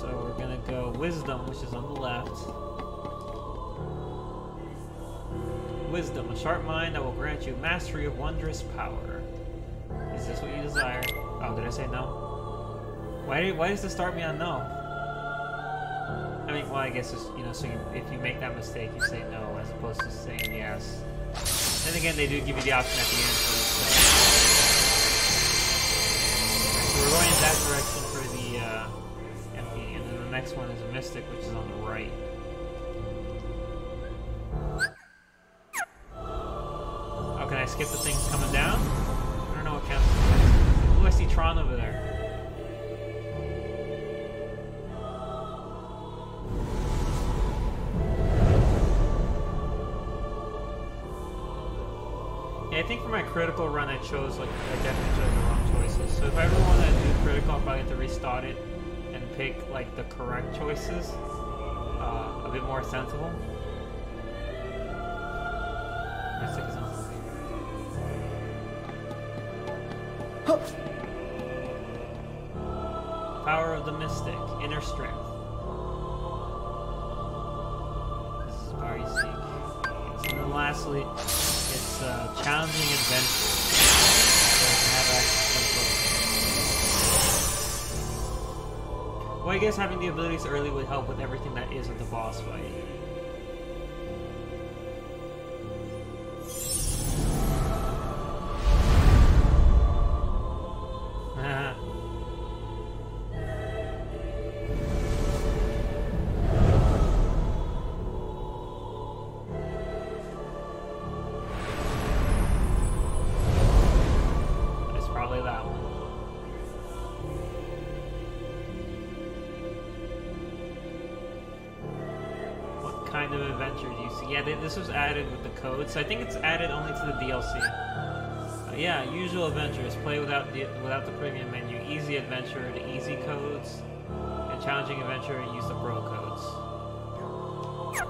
So we're gonna go Wisdom, which is on the left. Wisdom, a sharp mind that will grant you mastery of wondrous power. Is this what you desire? Oh, did I say no? Why does this start me on no? I mean, well, I guess it's, you know, so if you make that mistake, you say no as opposed to saying yes. Then again, they do give you the option at the end for this. So we're going in that direction for the MP, and then the next one is a Mystic, which is on the right. Oh, can I skip the things coming down? I don't know what counts. Ooh, I see Tron over there. Yeah, I think for my critical run, I chose, like, I definitely chose the wrong choices. So if I ever want to do critical, I'll probably have to restart it and pick, like, the correct choices. A bit more sensible. Mystic is on. Power of the Mystic, inner strength. This is power you seek. And then lastly, it's challenging adventure. So I can have access to. Well, I guess having the abilities early would help with everything that isn't the boss fight. Kind of adventure do you see? Yeah, this was added with the code, so I think it's added only to the DLC. Yeah, usual adventures. Play without the premium menu. Easy adventure, the easy codes. And challenging adventure, use the bro codes. So,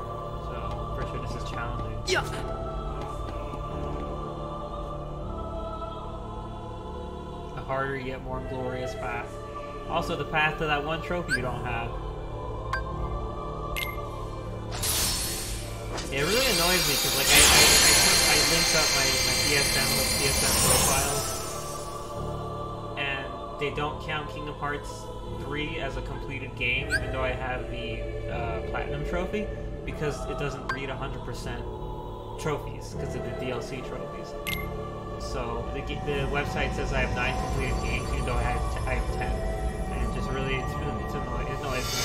pretty sure this is challenging. Yeah. A harder yet more glorious path. Also, the path to that one trophy you don't have. It really annoys me because, like, I linked up my PSN with PSN profiles, and they don't count Kingdom Hearts 3 as a completed game, even though I have the Platinum trophy, because it doesn't read 100% trophies because of the DLC trophies. So the website says I have 9 completed games, even though I have 10, and it just really it annoys me.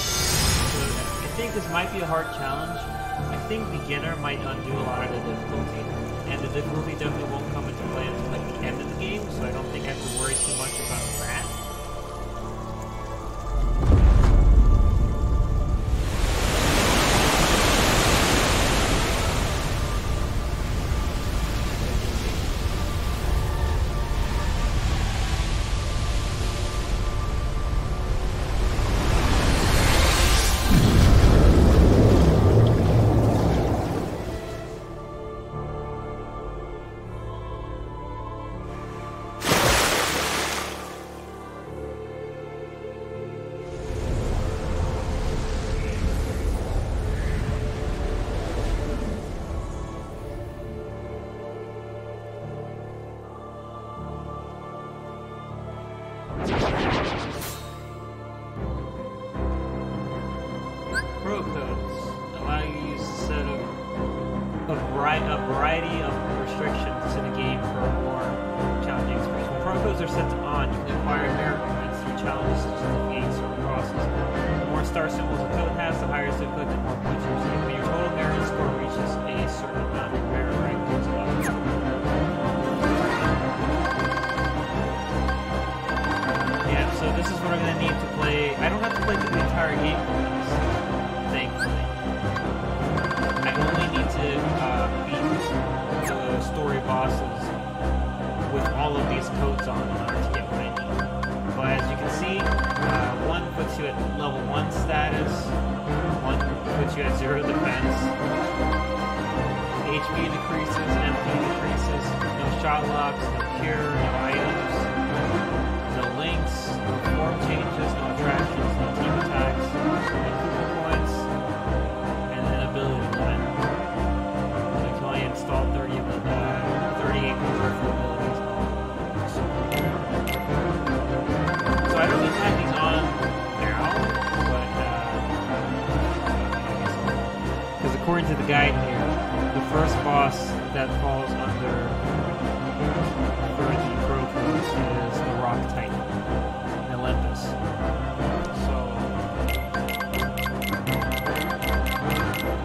So I think this might be a hard challenge. I think beginner might undo a lot of the difficulty, and the difficulty definitely won't come into play until like the end of the game, so I don't think I have to worry too much about that. Pro codes allow you to use a set of a variety of restrictions to the game for a more challenging experience. When pro codes are set to on, you can acquire merit points through challenges such as defeating certain bosses. The more star symbols a code has, the higher it's difficult, the more points you receive. When your total merit score reaches a certain amount, your merit rank goes up. Yeah, so this is what I'm going to need to play. I don't have to play through the entire game for this, thankfully. I only need to beat the story bosses with all of these codes on in order to get what I need. But as you can see, one puts you at level 1 status, one puts you at 0 defense, HP decreases, MP decreases, no shot locks, no cure, no items, no links, no form changes, no attractions, no team attacks. guide here. The first boss that falls under for the trophies is the Rock Titan, Olympus. So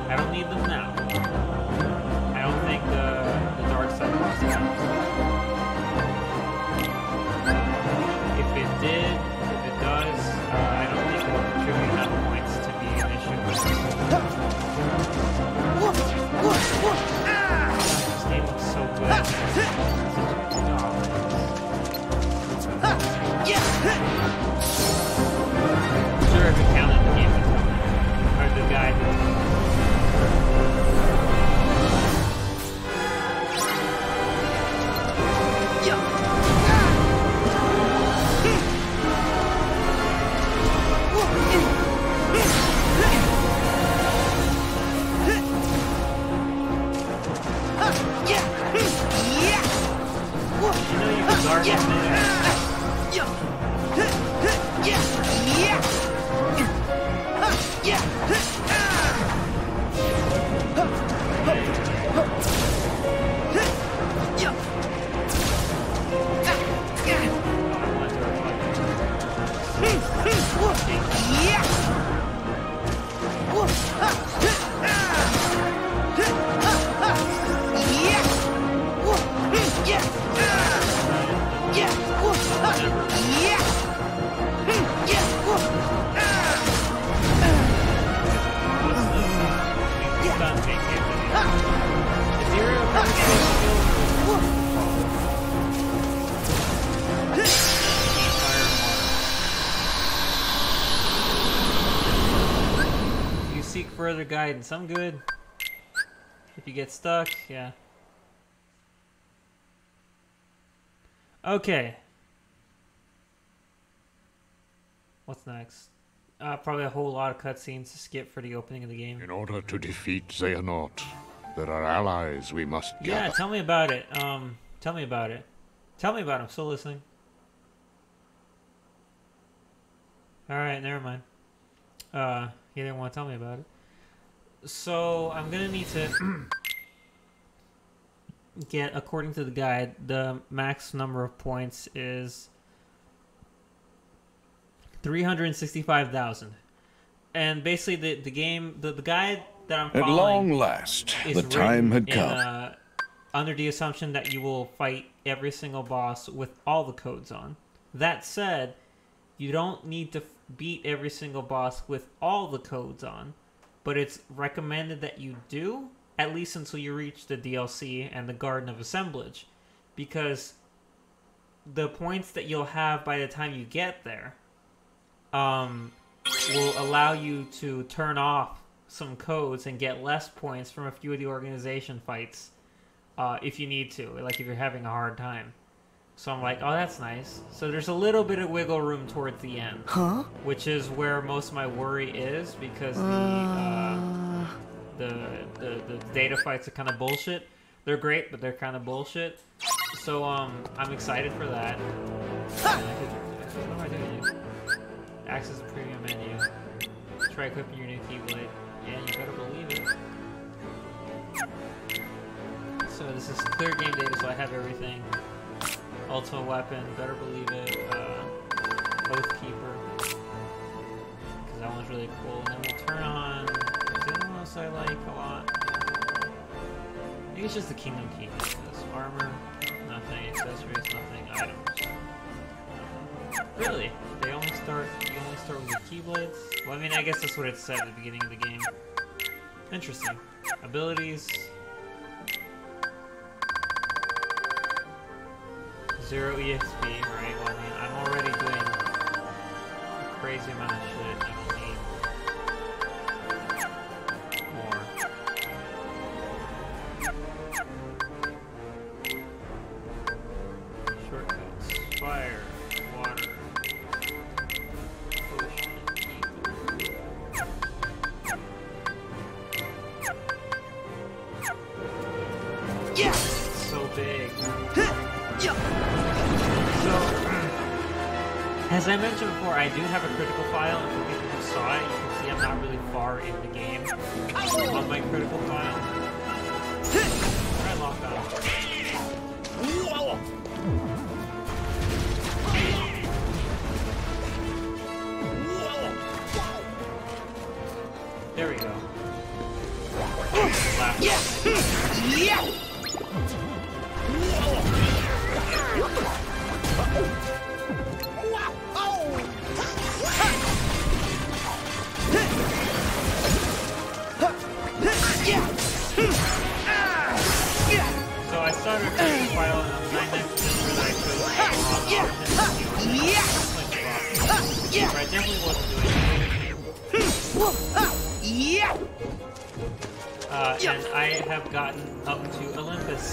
I don't need them now. I don't think the dark side boss counts. If it does, I don't think it will contribute enough points to be an issue. This game looks so good. Sure, if it counted the game, or the guide. Further guidance. I'm good. If you get stuck, yeah. Okay. What's next? Probably a whole lot of cutscenes to skip for the opening of the game. In order to defeat Xehanort, there are allies we must gather. Yeah, tell me about it. Tell me about it. Tell me about it. I'm still listening. Alright, never mind. You didn't want to tell me about it. So, I'm gonna need to get, according to the guide, the max number of points is 365,000. And basically, the game, the guide that I'm following... At long last, the time had come. Under the assumption that you will fight every single boss with all the codes on. That said, you don't need to beat every single boss with all the codes on. But it's recommended that you do, at least until you reach the DLC and the Garden of Assemblage. Because the points that you'll have by the time you get there will allow you to turn off some codes and get less points from a few of the organization fights if you need to, like if you're having a hard time. So I'm like, oh, that's nice. So there's a little bit of wiggle room towards the end. Huh? Which is where most of my worry is, because the data fights are kind of bullshit. They're great, but they're kind of bullshit. So I'm excited for that. What am I doing? Access the premium menu. Try equipping your new Keyblade. Yeah, you better believe it. So this is clear game data, so I have everything. Ultimate weapon, better believe it. Oath Keeper, because that one's really cool. And then we'll turn on. Is there anything else I like a lot? I think it's just the Kingdom Key. This armor, nothing. Accessories, nothing. Items. Really? They only start. You only start with the Keyblades? Well, I mean, I guess that's what it said at the beginning of the game. Interesting. Abilities. 0 EXP, right? Well, I mean, I'm already doing a crazy amount of shit. I don't need more. Shortcuts. Fire. Water. Potion. Yeah! So big. Yeah! So, as As I mentioned before, I do have a critical file, and for people who saw it, you can see I'm not really far in the game on my critical file. Try lock on. There we go. So I started a file and I'm 99% sure that I chose but I definitely wasn't doing anything. And I have gotten up to Olympus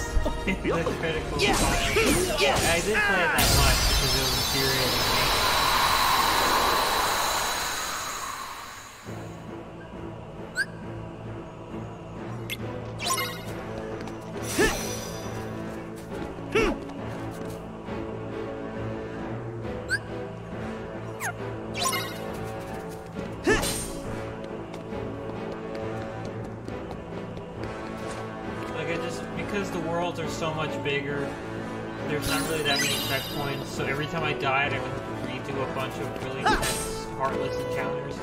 in the critical file. I didn't play it that much because it was infuriating. Because the worlds are so much bigger, there's not really that many checkpoints, so every time I died, I would redo a bunch of really intense, heartless encounters.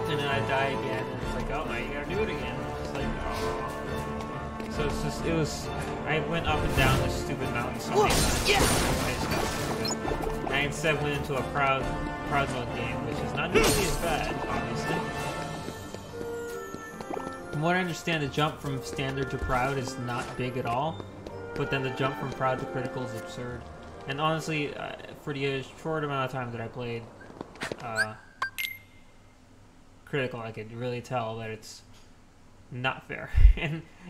And then I'd die again, and it's like, oh, now you gotta do it again. It's like, oh. So it's just, it was, I went up and down this stupid mountain so many times. I just got stupid. I instead went into a proud mode game, which is not nearly as bad, obviously. From what I understand, the jump from standard to proud is not big at all, but then the jump from proud to critical is absurd. And honestly, for the short amount of time that I played critical, I could really tell that it's not fair.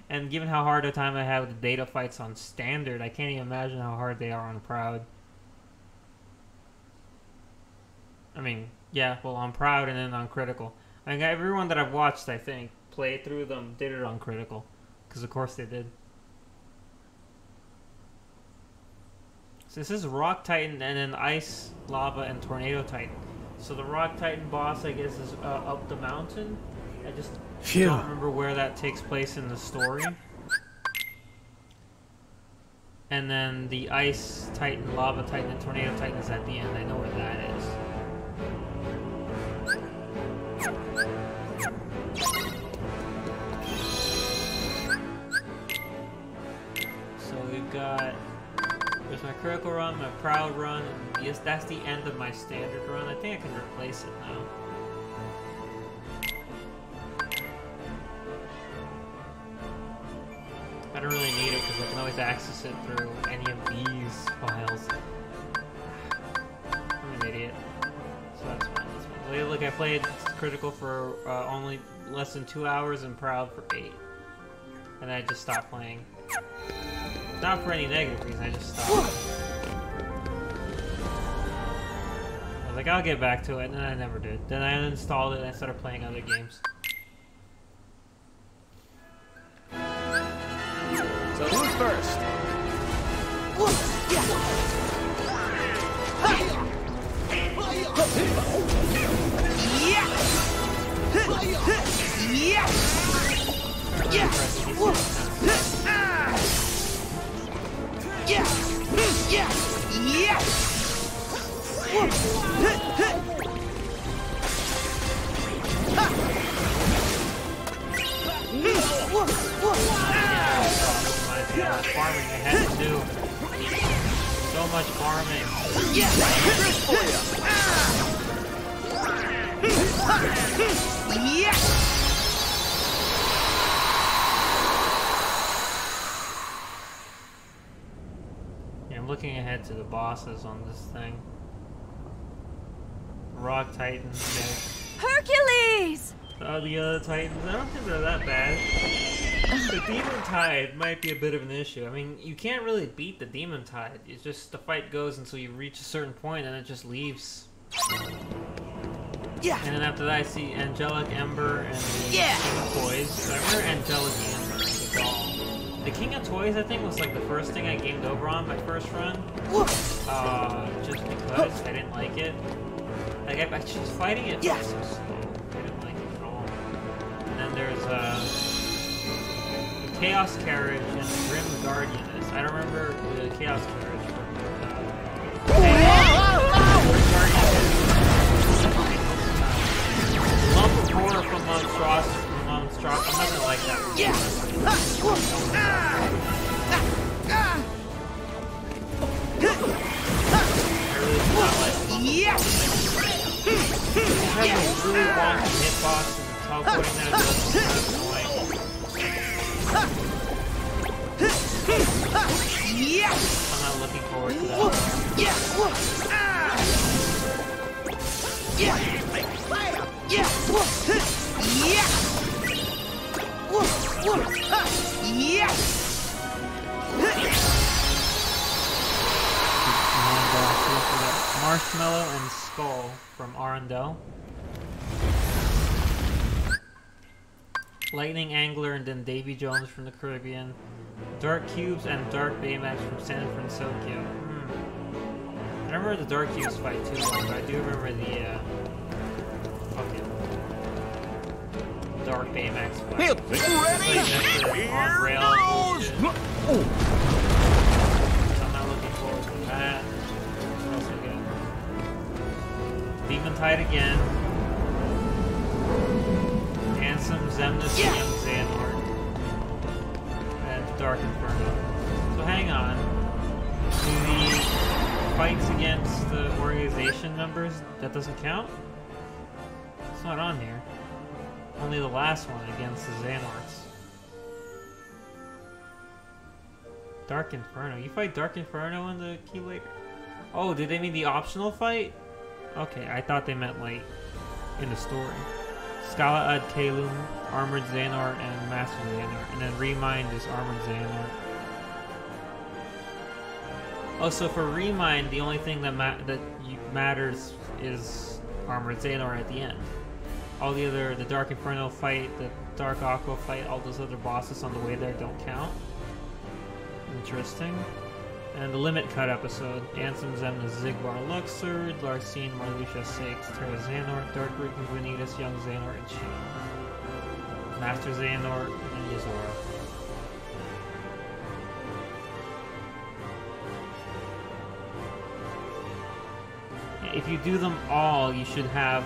and given how hard a time I have with the data fights on standard, I can't even imagine how hard they are on proud. I mean, yeah, well, on proud and then on critical. I mean, everyone that I've watched, I think, played through them, did it on critical. Because of course they did. So this is Rock Titan and then Ice, Lava, and Tornado Titan. So the Rock Titan boss, I guess, is up the mountain. I just don't remember where that takes place in the story. And then the Ice Titan, Lava Titan, and Tornado Titan is at the end. I know where that is. There's my critical run, my proud run, and yes, that's the end of my standard run. I think I can replace it now. I don't really need it because I can always access it through any of these files. I'm an idiot. So that's fine. That's fine. Look, I played critical for only less than 2 hours and proud for 8. And then I just stopped playing. Not for any negative reason, I just stopped. I was like, I'll get back to it, and then I never did. Then I uninstalled it and I started playing other games. So who's first? Farming I had to do. So much farming. Yeah, I'm looking ahead to the bosses on this thing. Rock Titans. Hercules! The other Titans, I don't think they're that bad. The Demon Tide might be a bit of an issue. I mean, you can't really beat the Demon Tide. It's just the fight goes until you reach a certain point and it just leaves. Yeah. And then after that I see Angelic Ember and the Poise. So I remember Angelic Ember, the doll. The King of Toys, I think, was like the first thing I gamed over on my first run. Just because I didn't like it. Like, I just fighting it was so slow. I didn't like it at all. And then there's the Chaos Carriage and the Grim Guardianess. I don't remember the Chaos Carriage from Lump of Horror from Monstrosity. I'm not gonna like that one. I really do not like Lump of Horror. It has a really wonky hitbox and the teleporting that it does is kind of annoying. I'm not looking forward to that. Marshmallow and Skull from Arundel. Lightning Angler and then Davy Jones from the Caribbean. Dark Cubes and Dark Baymax from San Francisco. I remember the Dark Cubes fight too, but I do remember the Dark Baymax fight. Ready? On-rail bullshit. So I'm not looking forward to that. What else we got? Demon Tide again. Ansem, Zemnis, and Young Xehanort. And Dark Inferno. So hang on. Do the fights against the organization numbers, that doesn't count? It's not on here. Only the last one against the Xehanorts. Dark Inferno. You fight Dark Inferno in the key later? Oh, did they mean the optional fight? Okay, I thought they meant like in the story. Scala Ad Kalum, Armored Xehanort, and Master Xehanort. And then Remind is Armored Xehanort. Oh, so for Remind, the only thing that matters is Armored Xehanort at the end. All the other, the Dark Inferno fight, the Dark Aqua fight, all those other bosses on the way there don't count. Interesting. And the Limit Cut episode. Ansem, Zemnis, Zigbar, Luxord, Larcene, Marluxia, Sakes, Terra Xehanort, Dark Rican, Vanitas, Young Xehanort, and Sheen. Master Xehanort, and Yuzora. If you do them all, you should have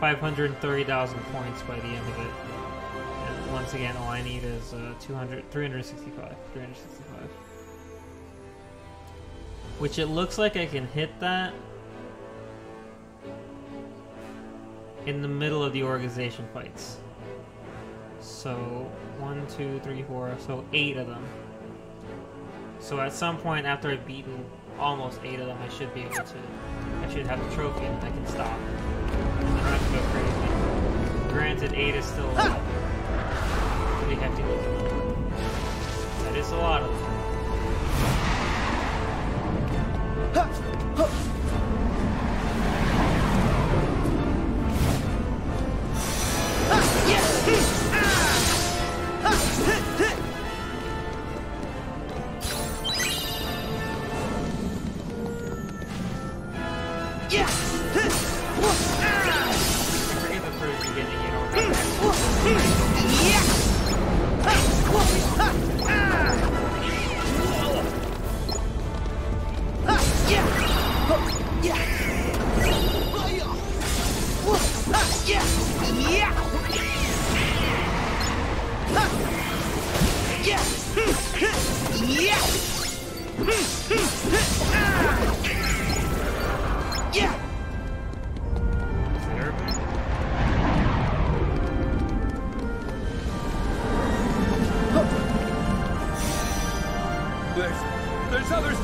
530,000 points by the end of it. And once again, all I need is 365. Which it looks like I can hit that in the middle of the organization fights. So 1, 2, 3, 4, so 8 of them. So at some point after I've beaten almost 8 of them, I should be able to. I should have the trophy and I can stop. And then I don't have to go crazy. Granted, 8 is still pretty hefty looking. That is a lot of them. There's others.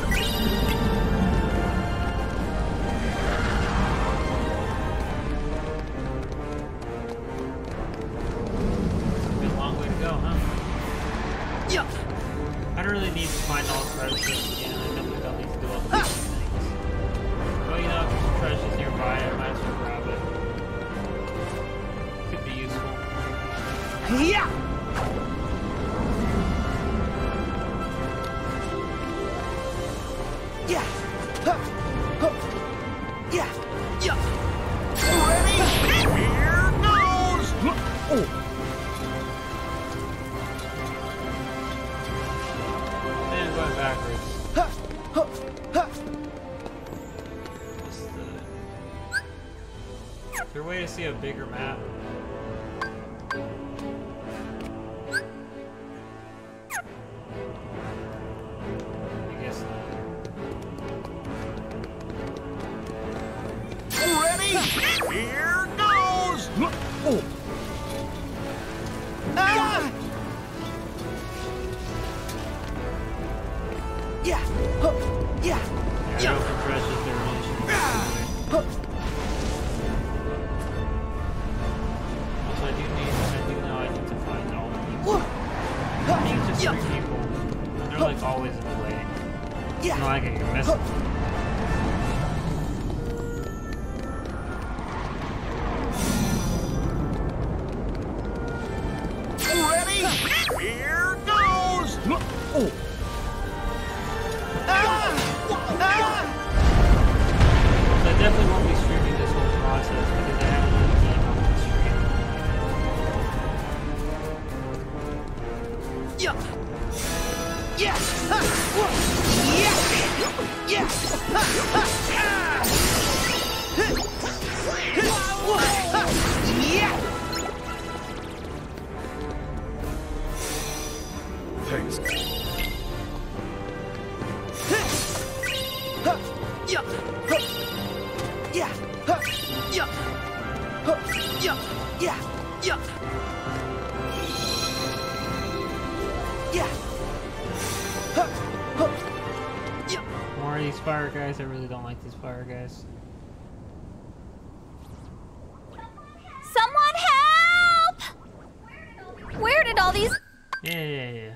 I don't really need to find all the treasures again. I definitely don't need to do all the things. Well, you know, if there's some treasures nearby, I might as well grab it. Could be useful. Yeah. Yeah. Yeah. Ready? Here goes. Oh. Man, going backwards. Is there a way to see a bigger map? I guess not. Ready? Here goes. Oh. Ah! Yeah. Yeah. Yeah, open pressure derivation. Also, I do know I need to find all the people. I think it's just 3 people. And they're like always in the way. Yeah. No, I can get messed up. Ready? Here goes. Oh. So I definitely won't be streaming this whole process because I haven't really game on the stream. Yeah. Yeah. Yeah. Yeah. Yeah. Thanks. Yeah. Yeah. Yeah. Yeah. Yeah. Yeah. Yeah. Yeah. More of these fire guys. I really don't like these fire guys. Someone help! Where did all these... Yeah.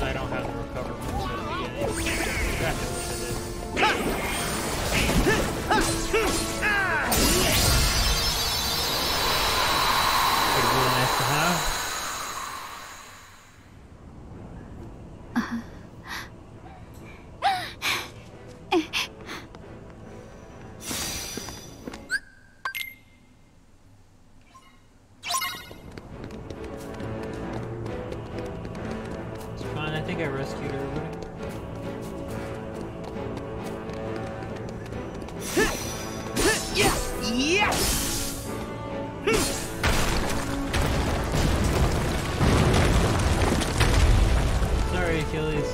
I don't have the recover moves at the beginning. Back to what it is. Pretty really nice to have. It's fine, I think I rescued everybody. Yeah. Yeah. Sorry, Achilles.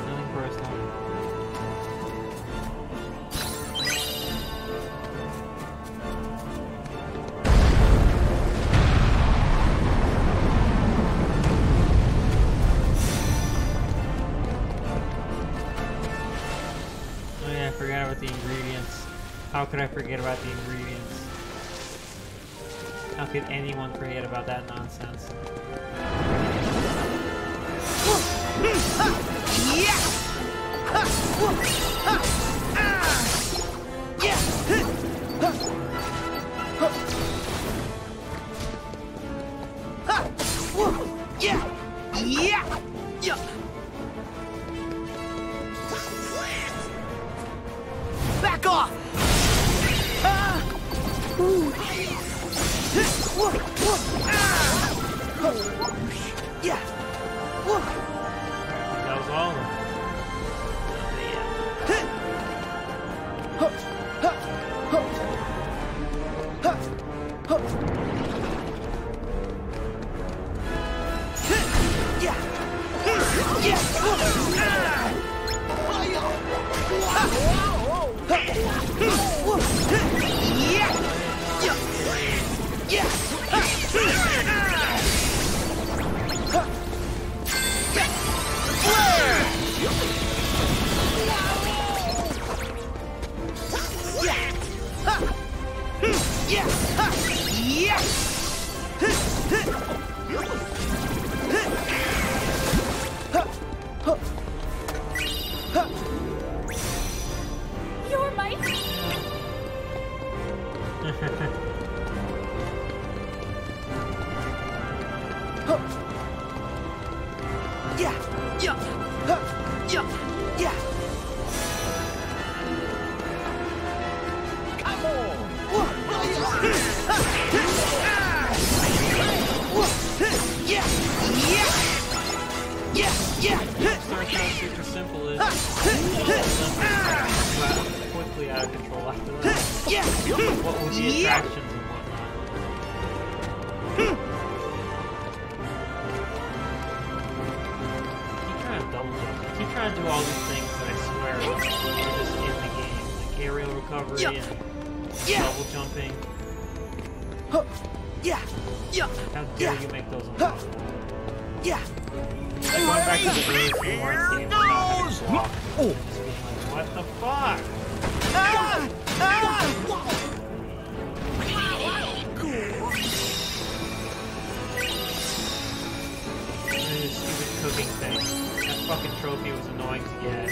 Nothing personal. Oh yeah, I forgot about the ingredients. How could I forget about the ingredients? How could anyone forget about that nonsense? Yeah. Yeah. Yeah. Yeah. Back off. Yeah. That was all of them. You're my... Yeah, yeah, huh, yeah, yeah. Come on. Yeah, yeah, yeah, yeah. Starts out super simple. It's quickly out of control after that. Yeah. What with the attractions and whatnot. Keep trying to double jump. Keep trying to do all these things that I swear are just in the game, like aerial recovery and double jumping. Yeah, yeah. How dare you make those impossible? Yeah. Like going back to the early Keywords game, where not having to walk, just being like, what the fuck? This stupid cooking thing. That fucking trophy was annoying to get.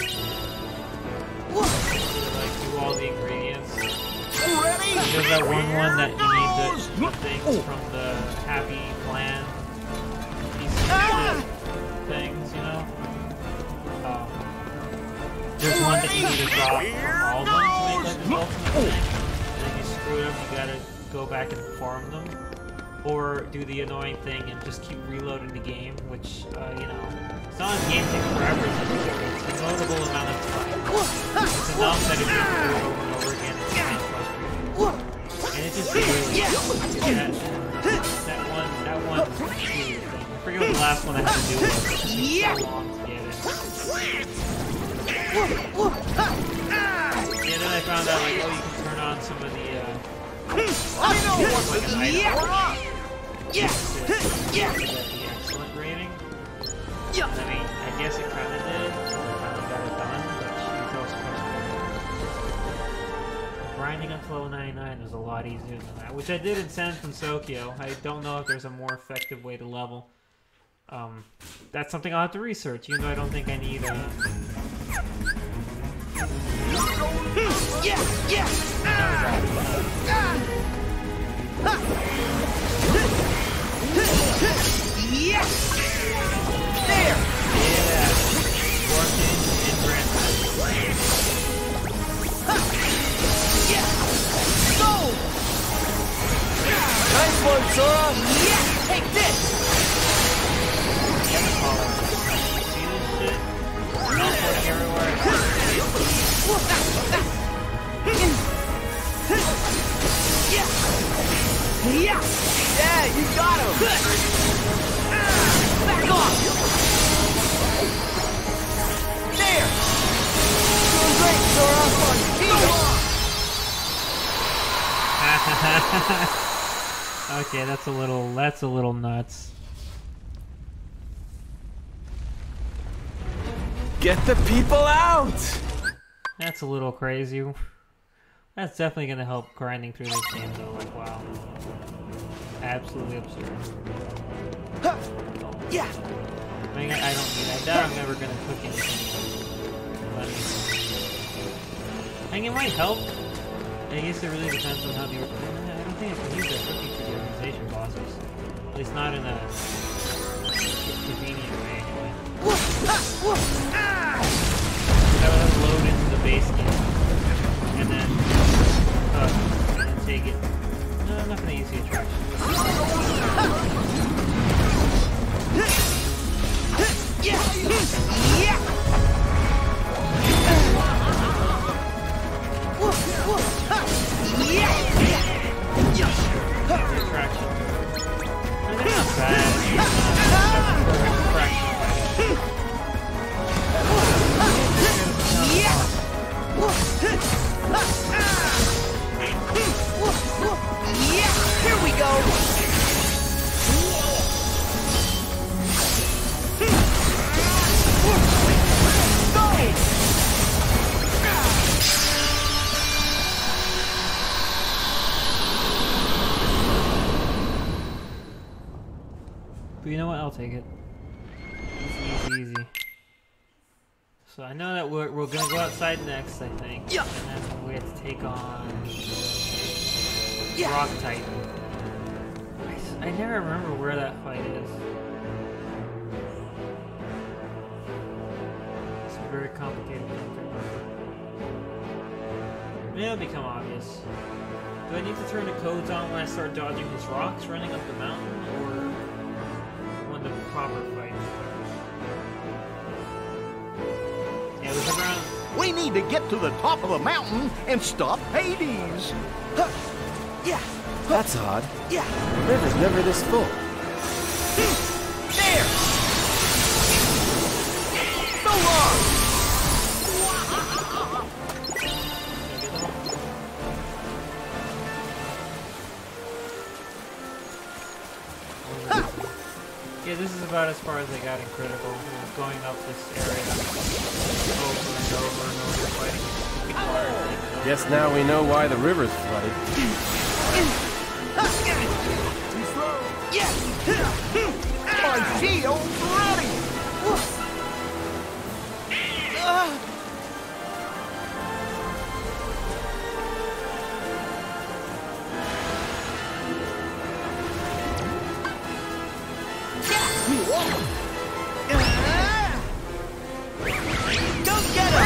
Like, do all the ingredients. There's that one that you need the things from the Happy Plan. These things, you know? There's one that you need to drop from all of them to make like this ultimate thing. And then you screw them, you gotta go back and farm them. Or do the annoying thing and just keep reloading the game, which, you know, some games take forever, it's a notable amount of time. It's enough that if you do it over and over again, it's kind of frustrating. And it just really, that one thing. I forget what the last one I had to do was, it took me so long to get it. Yeah, then I found out, like, oh, you can turn on some of the, like an item. Yeah, yeah. The excellent rating. Yeah. I mean, I guess it kind of did. I finally got it done, but she's also frustrating. Grinding up to level 99 is a lot easier than that, which I did in San Francisco. I don't know if there's a more effective way to level. That's something I'll have to research, even though I don't think I need a... Yeah, yeah. Yeah. There. Yeah. Working in Grand. Yeah. Go. Nice one, Sora. Yeah. Take this. See this shit? Teleporting everywhere. Yeah. Yeah. Yeah, you got him. Good. Back off. There. Doing great, Sora. Okay, that's a little nuts. Get the people out. That's a little crazy. That's definitely gonna help grinding through this game though, like wow. Absolutely absurd. Yeah. I mean, I don't need that. That I'm never gonna cook anything. But I think it might help. I guess it really depends on how the... I don't think I can use that cooking for the organization bosses. At least not in a convenient way anyway. That would load into the base game. And then take it. No, I'm not gonna use the attraction. Yeah. Yeah. Attraction. They're not bad. Yeah. Here we go. But you know what? I'll take it. Easy, easy. So I know that we're gonna go outside next, I think. Yeah. And that's when we have to take on Rock Titan. I never remember where that fight is. It's very complicated. Maybe it'll become obvious. Do I need to turn the codes on when I start dodging his rocks running up the mountain, or when the proper fight starts? Yeah, there's around. We need to get to the top of the mountain and stop Hades. Yeah. That's odd. Yeah. The river's never this full. There. So long. Yeah, this is about as far as I got in Critical. Going up this area over and over and over, fighting water. Guess now we know why the river's flooded. My shield's ready. Go get him.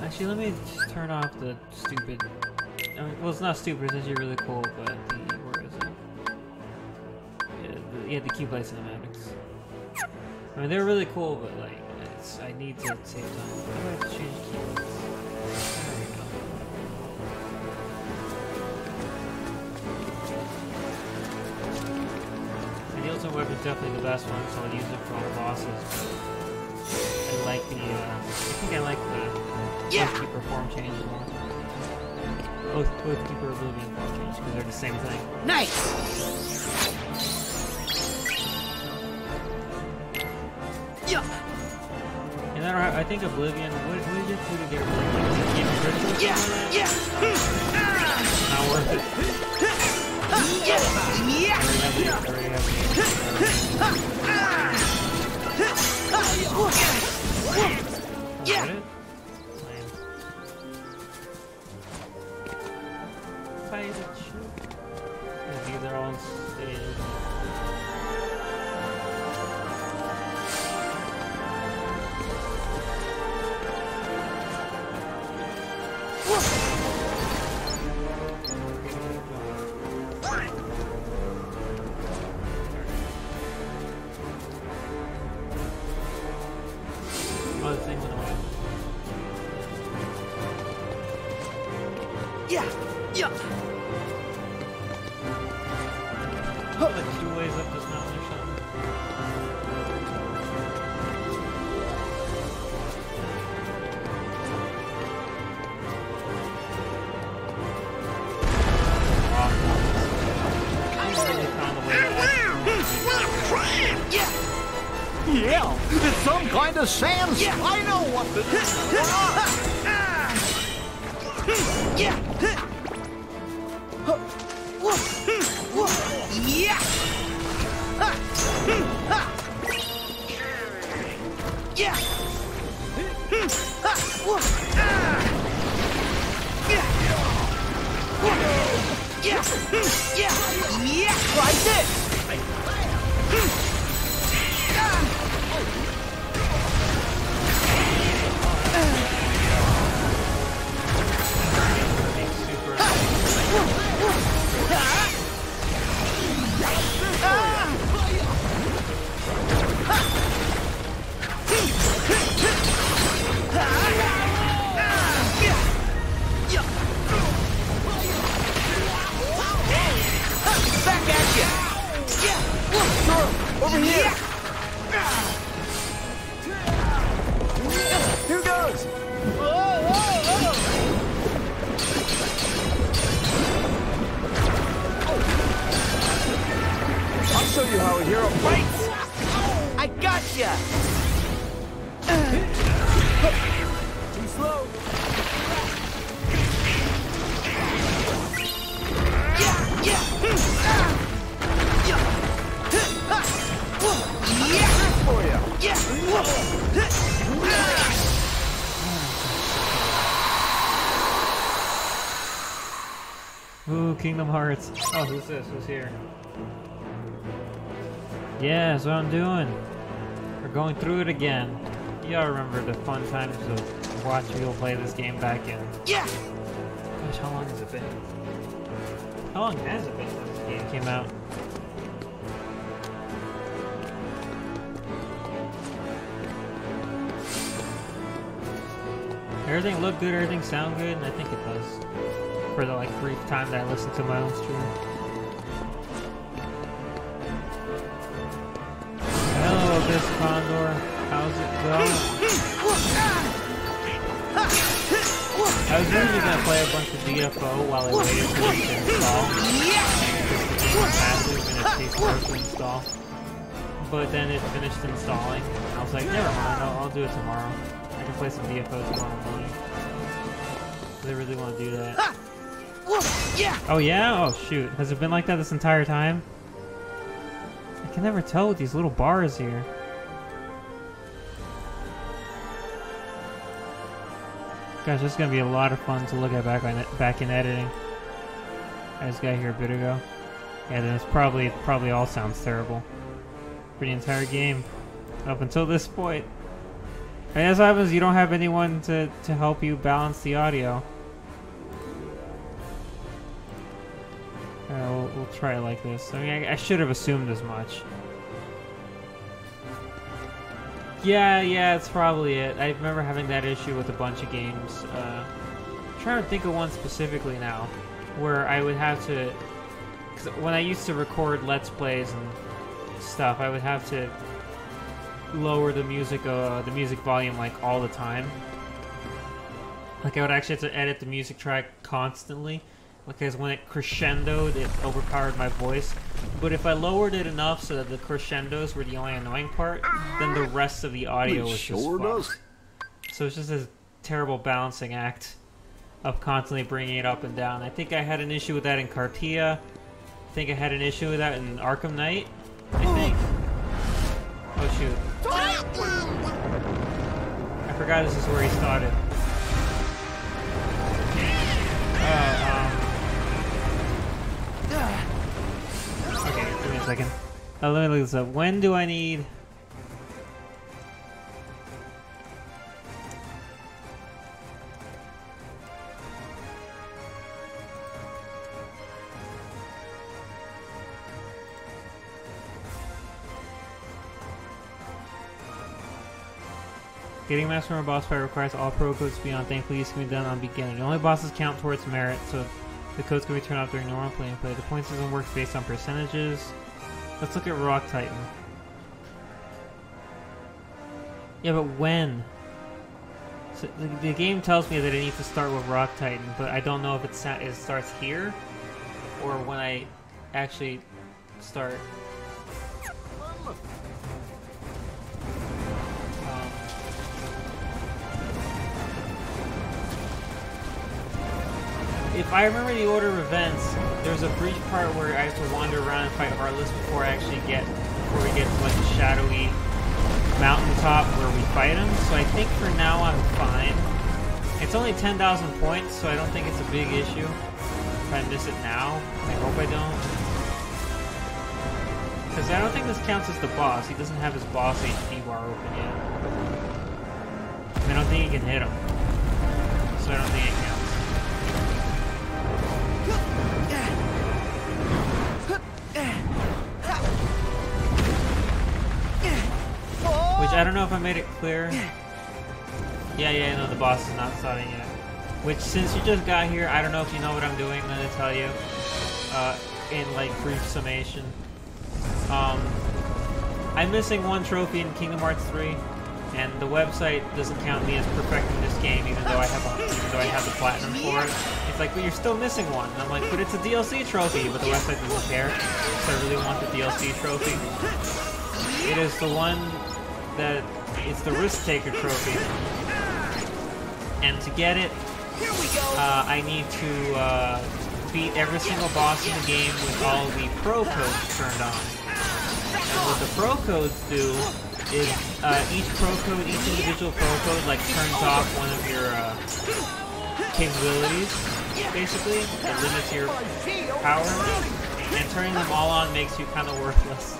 Actually, let me just turn off the stupid. I mean, well, it's not stupid. It's actually really cool, but the where is it? Yeah, the KHIII cinematics. I mean, they're really cool, but like, I need to save time. How do I have to change keywords? There we go. And the ultimate weapon is definitely the best one, so I'll use it for all bosses. I like the. I think I like the. Oathkeeper form change more. Oathkeeper Oblivion form change, because they're the same thing. Nice. And I don't have, I think Oblivion. What did you do to get Oblivion? Is it even critical? Not worth it. These are all stages. Oh, the thing went away. Like 2 ways up this mountain or something. Yeah, it's some kind of sand. I know what this is. Like this. Over here! Here goes! I'll show you how a hero fights! I gotcha! Too slow! Ooh, Kingdom Hearts. Oh, who's this? Who's here? Yeah, that's what I'm doing. We're going through it again. Y'all remember the fun times of watching people play this game back in. Yeah! Gosh, how long has it been? How long has it been since this game came out? Everything looked good, everything sound good, and I think it does. For the brief time that I listened to my own stream. Hello, Abyss Condor. How's it going? I was originally gonna play a bunch of DFO while I waited for it to install. Because the game is massive and it takes forever to install. But then it finished installing. And I was like, never mind, I'll do it tomorrow. I can play some DFO tomorrow morning. They really want to do that. Oh yeah? Oh shoot. Has it been like that this entire time? I can never tell with these little bars here. Gosh, this is gonna be a lot of fun to look at back in editing. I just got here a bit ago. Yeah, then it's probably all sounds terrible for the entire game up until this point. And as happens, you don't have anyone to help you balance the audio. We'll try it like this. I mean, I should have assumed as much. Yeah, it's probably it. I remember having that issue with a bunch of games. I'm trying to think of one specifically now, where I would have to... Cause when I used to record Let's Plays and stuff, I would have to lower the music volume all the time. I would actually have to edit the music track constantly. Because when it crescendoed, it overpowered my voice. But if I lowered it enough so that the crescendos were the only annoying part, then the rest of the audio was just fucked. So it's just this terrible balancing act of constantly bringing it up and down. I think I had an issue with that in KHIII. I think I had an issue with that in Arkham Knight. I think. Oh shoot. I forgot this is where he started. Okay, give me a second. Let me look this up. When do I need... Getting master from a boss fight requires all pro codes to be on. Thankfully, this can be done on beginner. The only bosses count towards merit, so the codes can be turned off during normal play and play. The point system works based on percentages. Let's look at Rock Titan. Yeah, but when? So the game tells me that I need to start with Rock Titan, but I don't know if it starts here or when I actually start. If I remember the order of events, there's a brief part where I have to wander around and fight Heartless before we get to the shadowy mountaintop where we fight him. So I think for now I'm fine. It's only 10,000 points, so I don't think it's a big issue. If I miss it now, I hope I don't. Because I don't think this counts as the boss. He doesn't have his boss HP bar open yet. I don't think he can hit him. So I don't think it counts. Which I don't know if I made it clear. Yeah, no, the boss is not starting yet. Which, since you just got here, I don't know if you know what I'm doing. I'm gonna tell you in brief summation. I'm missing one trophy in Kingdom Hearts 3, and the website doesn't count me as perfecting this game, even though I have the platinum for it. It's like, but you're still missing one. And I'm like, but it's a DLC trophy, but the website doesn't care. So I really want the DLC trophy. It is the one that it's the Risk Taker trophy, and to get it, I need to beat every single boss in the game with all the pro codes turned on. And what the pro codes do is each individual pro code like turns off one of your capabilities, basically. It limits your power, and turning them all on makes you kind of worthless.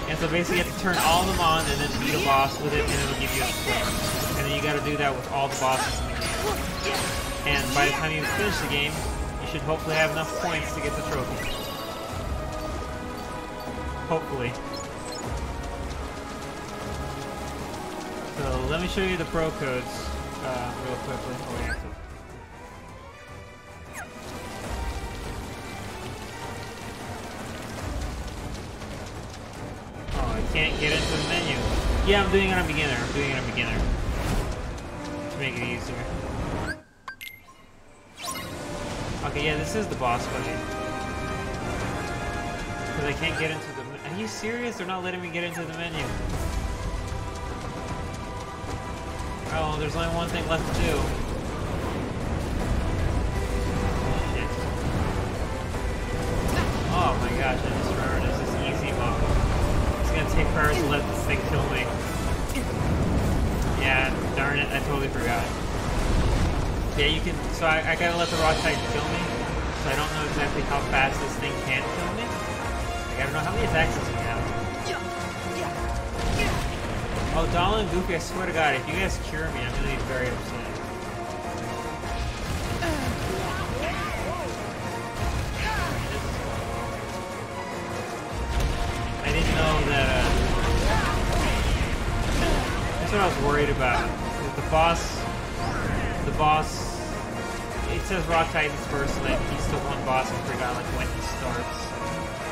And so basically you have to turn all of them on and then beat a boss with it, and it'll give you a score. And then you gotta do that with all the bosses in the game. And by the time you finish the game, you should hopefully have enough points to get the trophy. Hopefully. So let me show you the pro codes real quickly. Oh, we have to. Oh, I can't get into the menu. Yeah, I'm doing it on beginner. To make it easier. Okay, yeah, this is the boss fight. Because I can't get into the... Are you serious? They're not letting me get into the menu. Oh, there's only one thing left to do. Shit. Oh my gosh, I just remembered this is easy mode. It's gonna take forever to let this thing kill me. Yeah, darn it, I totally forgot. Yeah, you can, so I gotta let the Rock Titan kill me. So I don't know exactly how fast this thing can kill me. Like, I don't know how many attacks does he have. Oh, Donald and Goofy, I swear to God, if you guys cure me, I'm gonna be very upset. I didn't know that, that's what I was worried about. The boss, it says Rock Titan's first, and he's the one boss I forgot, like, when he starts.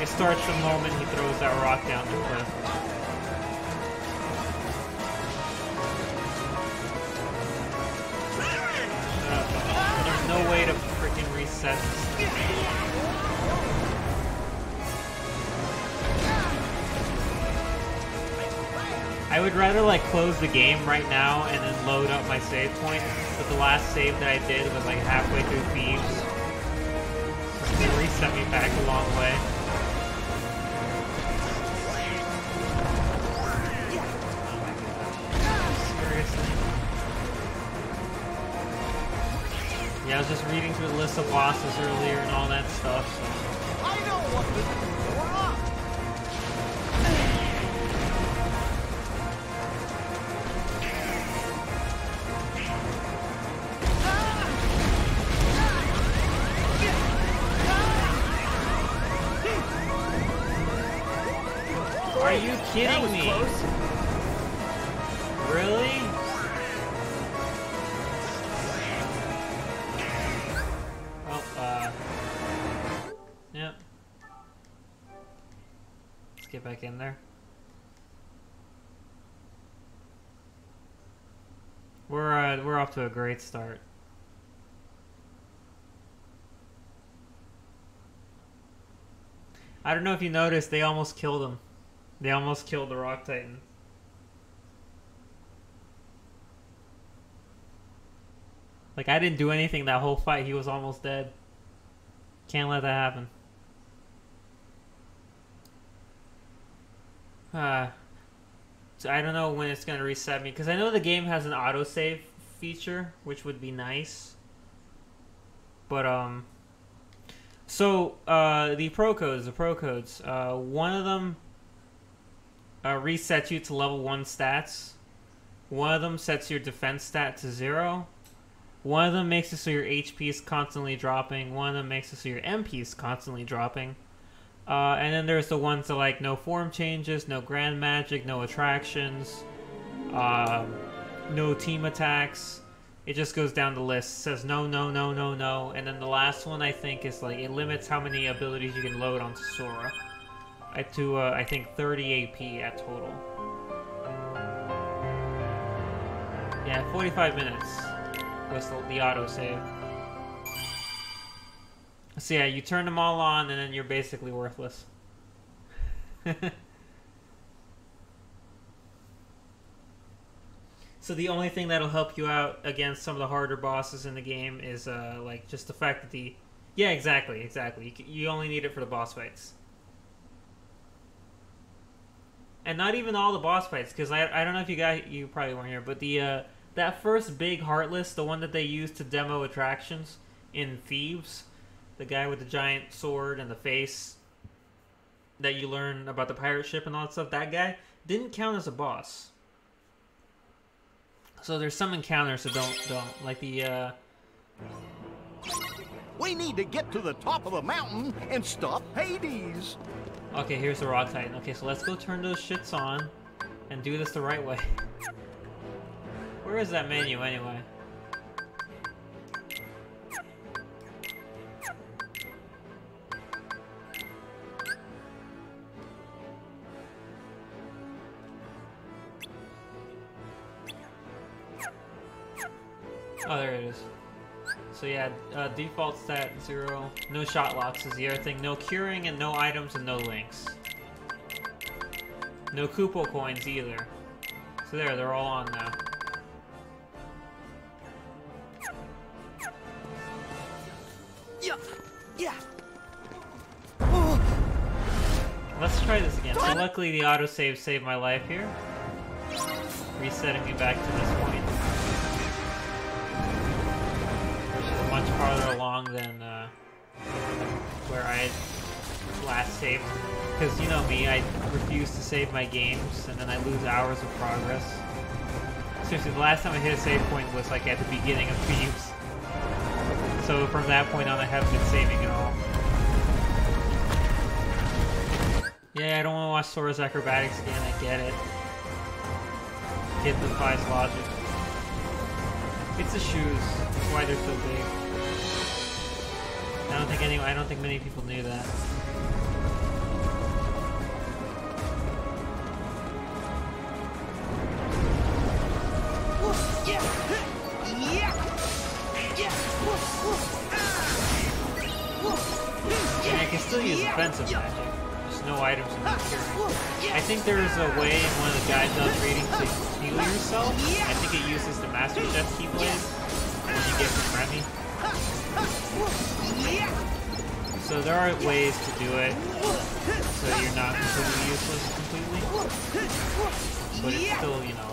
It starts the moment he throws that rock down the cliff. There's no way to freaking reset this. I would rather like close the game right now and then load up my save point, but the last save that I did was like halfway through Thieves. It reset me back a long way. Yeah, I was just reading through the list of bosses earlier and all that stuff, so... I know what this is. We're off. Are you kidding me? Close. Really? Yep. Let's get back in there. We're off to a great start. I don't know if you noticed, they almost killed him. They almost killed the Rock Titan. Like, I didn't do anything that whole fight. He was almost dead. Can't let that happen. So I don't know when it's going to reset me. Because I know the game has an autosave feature, which would be nice. But, so, the pro codes. One of them resets you to level 1 stats. One of them sets your defense stat to 0. One of them makes it so your HP is constantly dropping. One of them makes it so your MP is constantly dropping. And then there's the ones that like no form changes, no grand magic, no attractions, no team attacks. It just goes down the list. It says no, no, no, no, no. And then the last one I think is like it limits how many abilities you can load onto Sora. to I think 30 AP at total. Yeah, 45 minutes was the autosave. So yeah, you turn them all on and then you're basically worthless. So the only thing that'll help you out against some of the harder bosses in the game is like just the fact that the... Yeah, exactly. You only need it for the boss fights. And not even all the boss fights, because I don't know if you probably weren't here, but the that first big Heartless, the one that they used to demo attractions in Thieves, the guy with the giant sword and the face that you learn about the pirate ship and all that stuff, that guy didn't count as a boss. So there's some encounters that don't like the We need to get to the top of the mountain and stop Hades. Okay, here's the Rock Titan. Okay, so let's go turn those shits on and do this the right way. Where is that menu anyway? Oh, there it is. So yeah, default stat 0. No shot locks is the other thing. No curing and no items and no links. No Koopo coins either. So there, they're all on now. Yeah. Let's try this again. So luckily the autosave saved my life here. Resetting me back to this point. Which is much farther along than where I last saved. Because you know me, I refuse to save my games and then I lose hours of progress. Seriously, the last time I hit a save point was like at the beginning of Thieves. So from that point on I haven't been saving at all. Yeah, I don't want to watch Sora's acrobatics again, I get it. It defies logic. It's the shoes. That's why they're so big. I don't think many people knew that. And I can still use offensive magic. Just no items and no curing. I think there's a way in one of the guides I was reading to heal yourself. I think it uses the Master Chef Keyblade when you get from Remy. So there are ways to do it so you're not completely useless completely. But it's still, you know.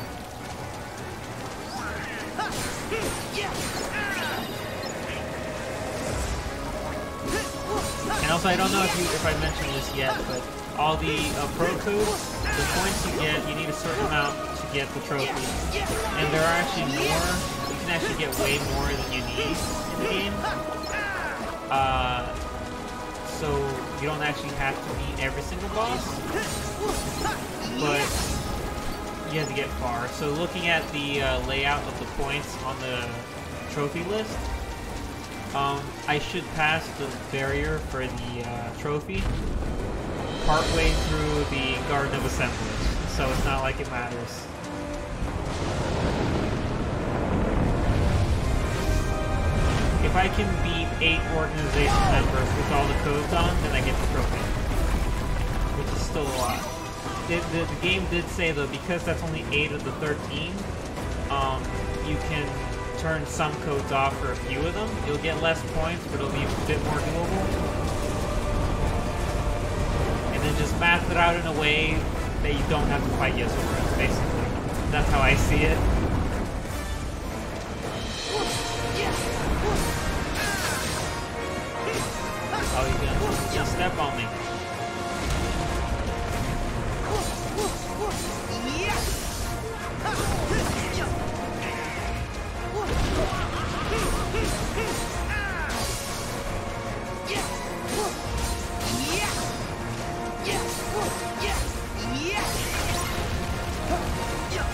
And also, I don't know if I mentioned this yet, but all the pro codes, the points you get, you need a certain amount to get the trophy. And there are actually more, you can actually get way more than you need in the game. So you don't actually have to beat every single boss, but you have to get far. So looking at the layout of the points on the trophy list, I should pass the barrier for the trophy partway through the Garden of Assemblage, so it's not like it matters. If I can beat 8 organization members with all the codes on, then I get the trophy, which is still a lot. The game did say though, because that's only 8 of the 13, you can turn some codes off for a few of them. You'll get less points, but it'll be a bit more doable. And then just math it out in a way that you don't have to fight Yasura, basically. That's how I see it. Oh, you're gonna step on me.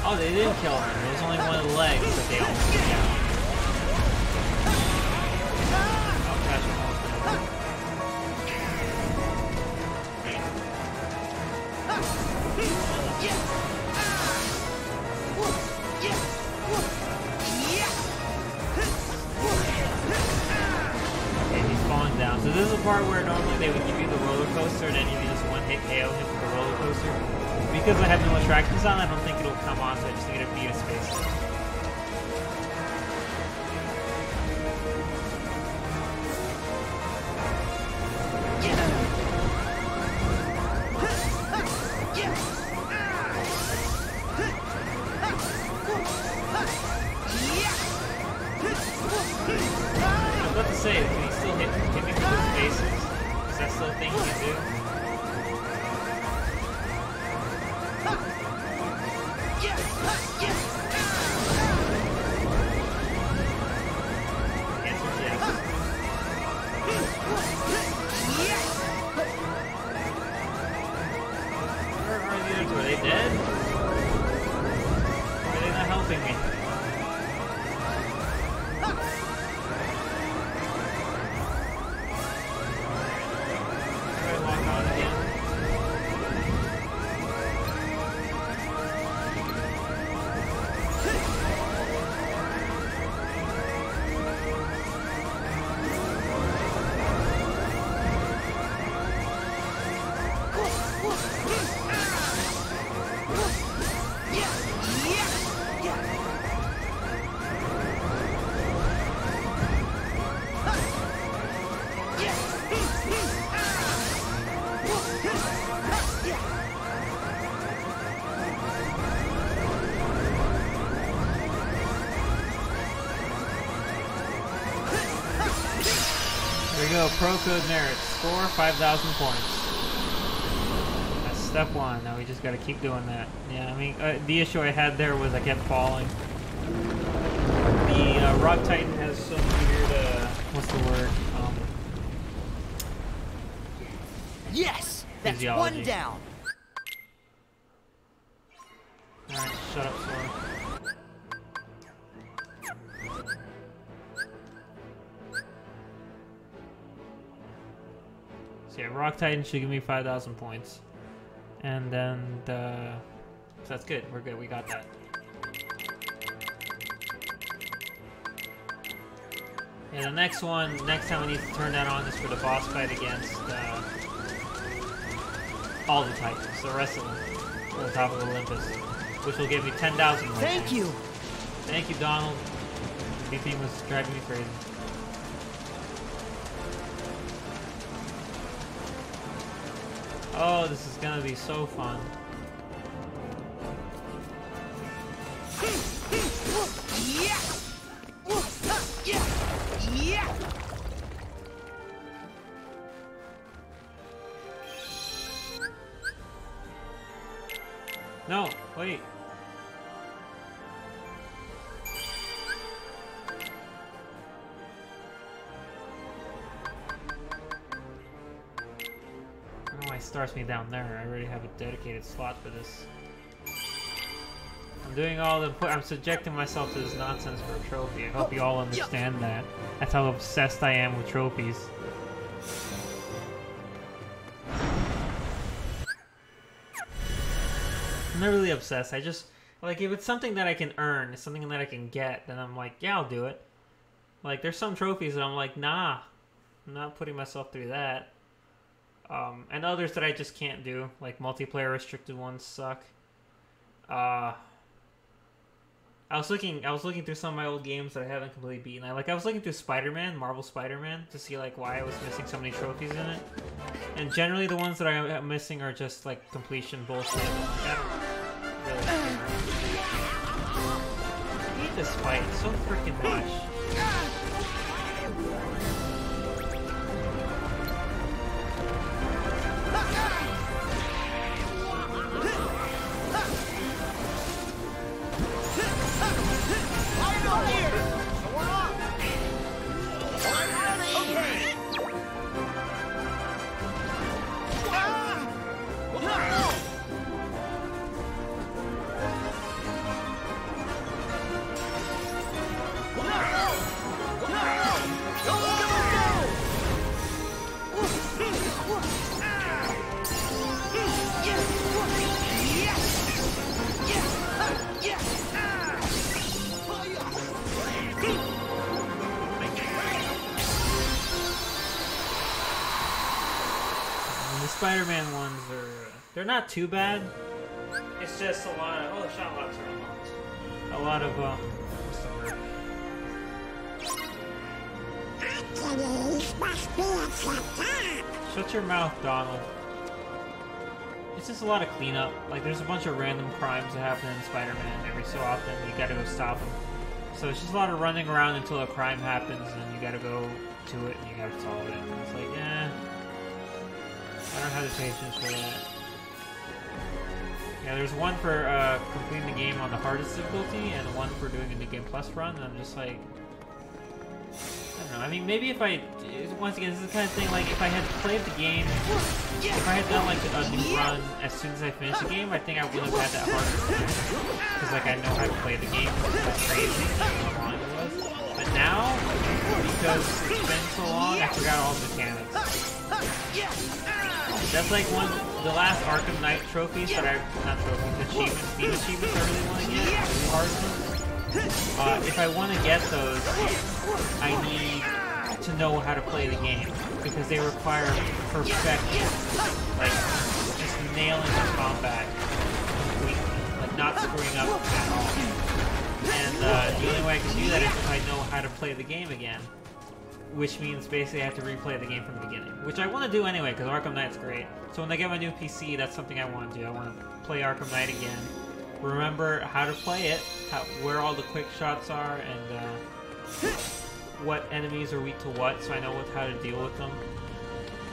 Oh, they didn't kill him. There was only one of the legs that they almost took out. Oh gosh, part where normally they would give you the roller coaster and then you can just one-hit KO him with the roller coaster. Because I have no attractions on, I don't think it'll come on, so I just need to beat a space. I was about to say, can he still hit me with his bases? Is that still a thing he can do? Answer is yes. Where are the others? Were they dead? Or are they not helping me? Pro code merit. Score 5,000 points. That's step one. Now we just gotta keep doing that. Yeah, I mean, the issue I had there was I kept falling. The Rock Titan has some weird, what's the word? Yes! That's physiology. one down. Alright, shut up, Sora. Yeah, Rock Titan should give me 5,000 points. And then so that's good. We're good. We got that. Yeah, the next one, next time I need to turn that on is for the boss fight against all the Titans, the rest of them, to the top of Olympus, which will give me 10,000 points. Thank you. Thank you, Donald. The theme was driving me crazy. Oh, this is gonna be so fun. No, wait. Starts me down there. I already have a dedicated slot for this. I'm doing all the I'm subjecting myself to this nonsense for a trophy. I hope you all understand that. That's how obsessed I am with trophies. I'm not really obsessed. I just like if it's something that I can earn, it's something that I can get, then I'm like, yeah, I'll do it. Like there's some trophies that I'm like, nah, I'm not putting myself through that. And others that I just can't do, like multiplayer restricted ones suck. I was looking through some of my old games that I haven't completely beaten. I was looking through Spider-Man, Marvel Spider-Man, to see like why I was missing so many trophies in it. And generally the ones that I'm missing are just like completion bullshit. Like, I don't really care. I hate this fight so freaking much. And the Spider-Man ones they're not too bad. It's just a lot of, oh, shot locks are unlocked. A lot of, what's the word? Shut your mouth, Donald. It's just a lot of cleanup. Like, there's a bunch of random crimes that happen in Spider-Man every so often. You gotta go stop them. So it's just a lot of running around until a crime happens, and you gotta go to it, and you gotta solve it. And it's like, I don't have the patience for that. Yeah, there's one for completing the game on the hardest difficulty, and one for doing a New Game Plus run, and I'm just like... I don't know, I mean, maybe if I... Once again, this is the kind of thing, like, if I had played the game... If I had done, like, a new run as soon as I finished the game, I think I wouldn't have had that harder time. Because, like, I know how to play the game. It's crazy how long it was. But now, because it's been so long, I forgot all the mechanics. That's like the last Arkham Knight trophies that not trophies, achievements, Steam achievements I really want to get, really hard ones. If I want to get those, I need to know how to play the game, because they require perfection, like just nailing the combat completely, like not screwing up at all. And the only way I can do that is if I know how to play the game again. Which means basically I have to replay the game from the beginning. Which I want to do anyway, because Arkham Knight's great. So when I get my new PC, that's something I want to do. I want to play Arkham Knight again. Remember how to play it, where all the quick shots are, and what enemies are weak to what, so I know how to deal with them.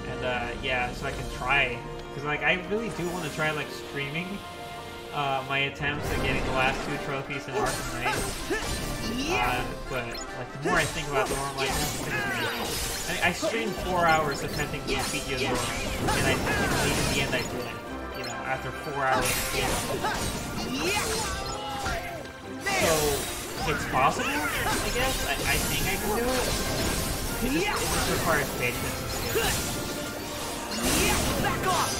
And yeah, so I can try. Because like, I really do want to try like streaming my attempts at getting the last 2 trophies in Arkham Knight. But like, the more I think about it, the more I'm like, I streamed 4 hours attempting to defeat Yozora, and in the end I did it. You know, after 4 hours. So it's possible, I guess. I think I can do it. It just requires patience and skill. Back off.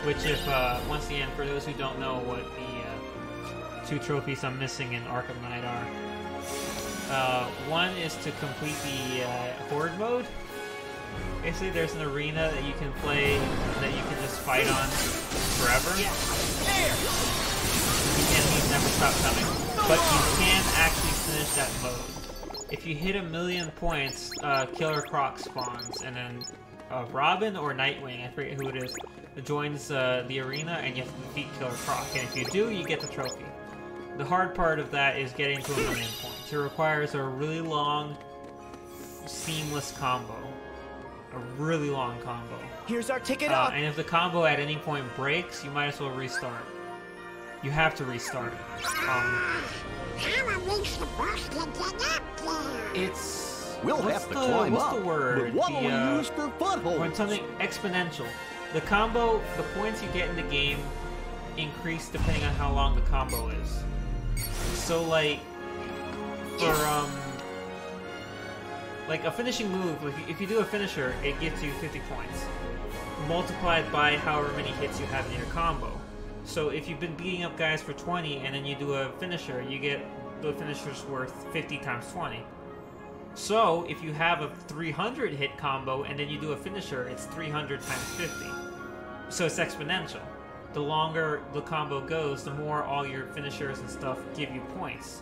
Which, if once again, for those who don't know what the 2 trophies I'm missing in Arkham Knight are. One is to complete the Horde mode. Basically, there's an arena that you can play that you can just fight on forever. The enemies never stop coming. But you can actually finish that mode. If you hit 1,000,000 points, Killer Croc spawns, and then Robin or Nightwing, I forget who it is, joins the arena, and you have to defeat Killer Croc. And if you do, you get the trophy. The hard part of that is getting to 1,000,000 points. It requires a really long, seamless combo. A really long combo. Here's our ticket up. And if the combo at any point breaks, you might as well restart. You have to restart. It's... We'll have to climb what's up. the word? But what will we use for footholds? When something exponential. The combo, the points you get in the game increase depending on how long the combo is. So like, for like a finishing move, if you do a finisher, it gives you 50 points, multiplied by however many hits you have in your combo. So if you've been beating up guys for 20 and then you do a finisher, you get the finisher's worth 50 times 20. So if you have a 300 hit combo and then you do a finisher, it's 300 times 50. So it's exponential. The longer the combo goes, the more all your finishers and stuff give you points.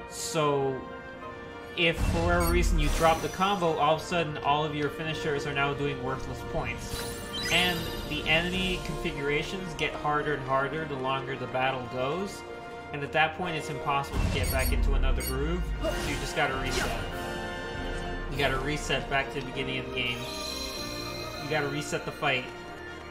So if for whatever reason you drop the combo, all of a sudden all of your finishers are now doing worthless points. And the enemy configurations get harder and harder the longer the battle goes. And at that point it's impossible to get back into another groove, so you just gotta reset. You gotta reset back to the beginning of the game. You gotta reset the fight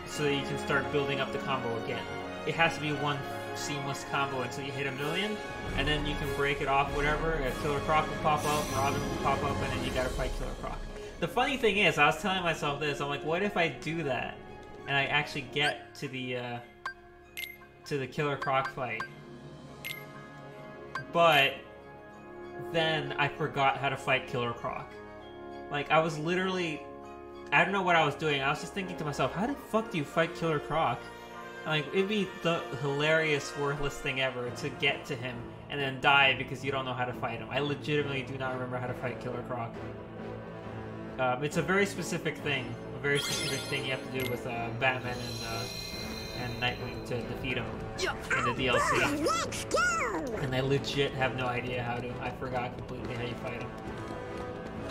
so that you can start building up the combo again. It has to be one seamless combo until you hit 1,000,000, and then you can break it off, whatever. Killer Croc will pop up, Robin will pop up, and then you gotta fight Killer Croc. The funny thing is, I was telling myself this, I'm like, what if I do that, and I actually get to the Killer Croc fight? But then I forgot how to fight Killer Croc. Like, I was literally... I don't know what I was doing. I was just thinking to myself, how the fuck do you fight Killer Croc? Like, it'd be the hilarious, worthless thing ever to get to him and then die because you don't know how to fight him. I legitimately do not remember how to fight Killer Croc. It's a very specific thing. A very specific thing you have to do with Batman and Nightwing to defeat him in the DLC. And I legit have no idea how to. I forgot completely how you fight him.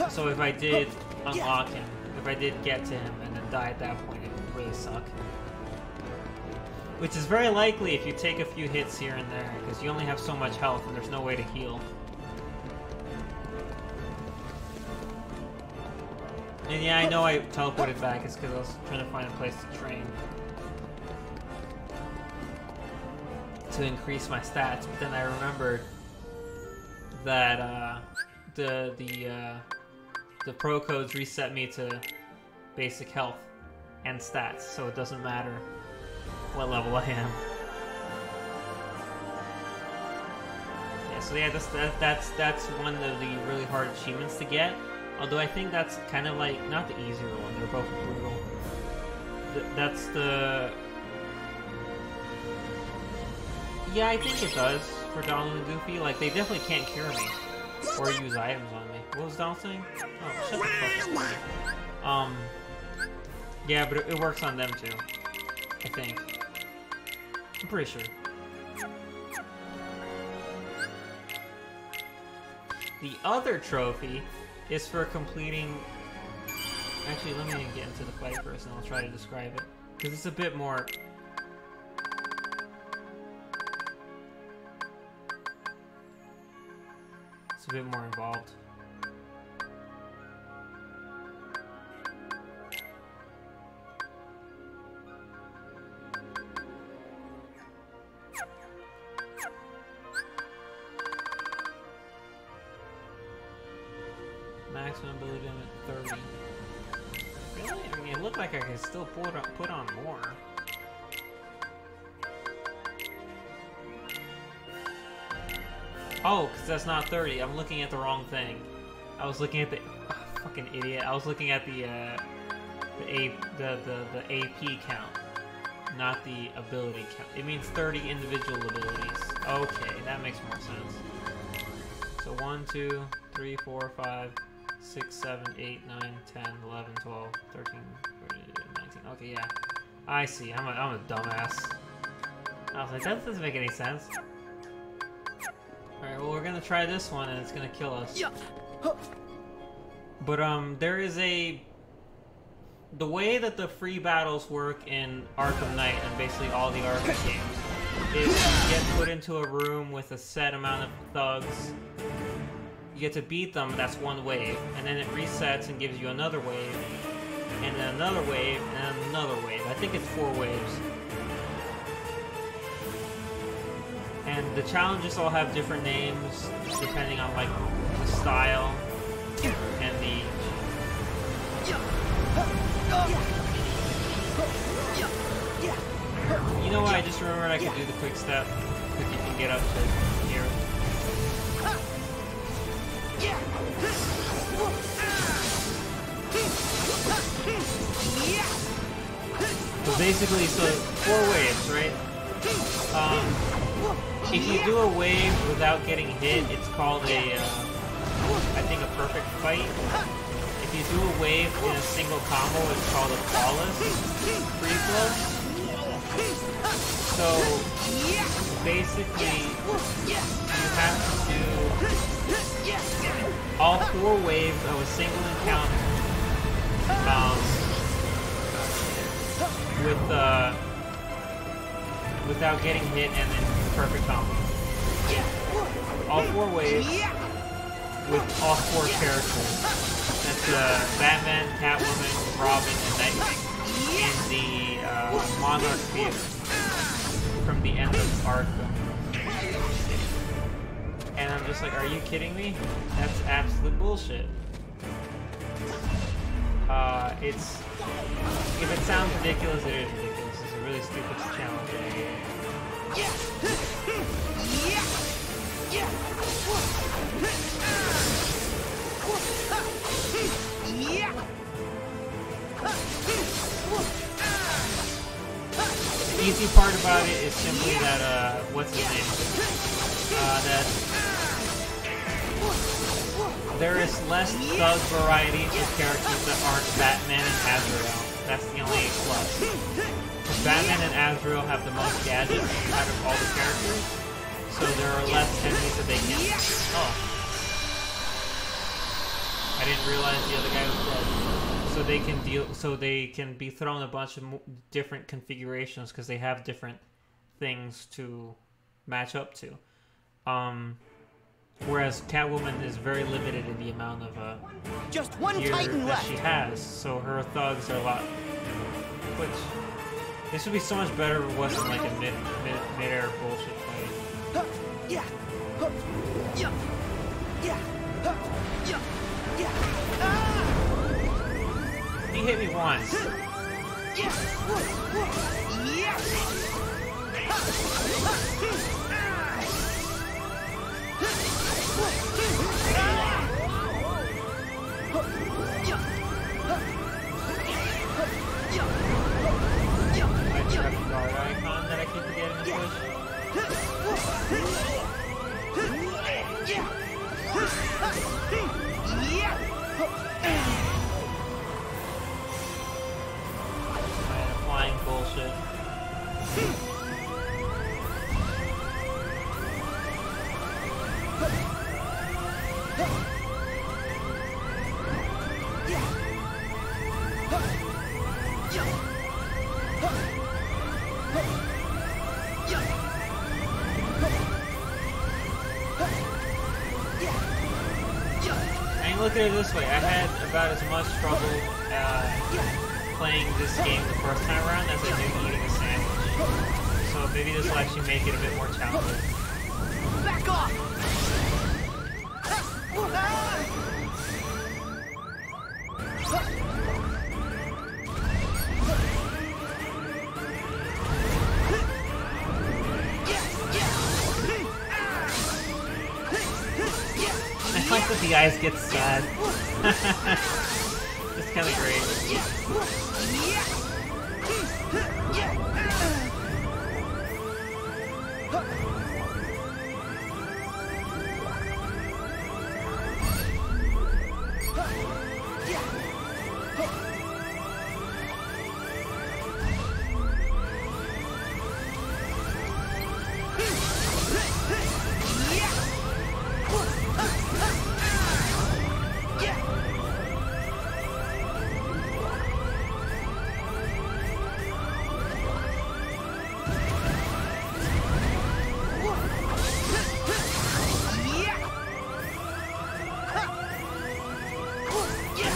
So if I did unlock him, if I did get to him and then die at that point, it would really suck. Which is very likely if you take a few hits here and there, because you only have so much health and there's no way to heal. And yeah, I know I teleported back, it's because I was trying to find a place to train. To increase my stats, but then I remembered that the pro codes reset me to basic health and stats, so it doesn't matter what level I am. Yeah, so yeah, that's one of the really hard achievements to get. Although I think that's kind of like not the easier one. They're both brutal. That's the. Yeah, I think it does for Donald and Goofy. Like they definitely can't cure me or use items on me. What was Donald saying? Oh, shut the fuck up. Yeah, but it works on them too. I think. I'm pretty sure. The other trophy is for completing... Actually, let me get into the fight first and I'll try to describe it. Because it's a bit more... It's a bit more involved. Maximum ability limit 30. Really? I mean, it looked like I could still put on more. Oh, because that's not 30. I'm looking at the wrong thing. I was looking at the... Oh, fucking idiot. I was looking at the AP count, not the ability count. It means 30 individual abilities. Okay, that makes more sense. So 1, 2, 3, 4, 5... 6, 7, 8, 9, 10, 11, 12, 13, 14, 19. Okay, yeah. I see. I'm a dumbass. I was like, that doesn't make any sense. Alright, well, we're gonna try this one, and it's gonna kill us. But, there is a... The way that the free battles work in Arkham Knight, and basically all the Arkham games, is you get put into a room with a set amount of thugs. You get to beat them, that's one wave, and then it resets and gives you another wave, and then another wave, and another wave. I think it's 4 waves. And the challenges all have different names, depending on, like, the style, and the... You know what, I just remembered I could do the quick step, because you can get up to here. So basically, 4 waves, right? If you do a wave without getting hit, it's called a, I think a perfect fight. If you do a wave in a single combo, it's called a flawless free flow. So basically, you have to do all 4 waves of a single encounter without getting hit, and then perfect combo. All 4 waves with all 4 characters. That's Batman, Catwoman, Robin, and Nightwing in the Monarch Theater from the end of Arkham. And I'm just like, are you kidding me? That's absolute bullshit. If it sounds ridiculous, it is ridiculous. It's a really stupid challenge. The easy part about it is simply that, what's his name? There is less thug variety of characters that aren't Batman and Azrael. That's the only plus. Because Batman and Azrael have the most gadgets out of all the characters, so there are less enemies that they can. Oh. I didn't realize the other guy was dead. So they can they can be thrown a bunch of different configurations because they have different things to match up to. Whereas Catwoman is very limited in the amount of just one gear Titan that left. she has, so her thugs are a lot. Which this would be so much better if it wasn't like a mid-air bullshit fight. Yeah. Yeah. Yeah. Yeah. Yeah. He hit me once. Yeah. I have a guard icon that I keep forgetting to push. Flying bullshit. Look at it this way, I had about as much trouble playing this game the first time around as I did eating a sandwich. So maybe this will actually make it a bit more challenging. Back off! I like that the eyes get sad. It's kind of great.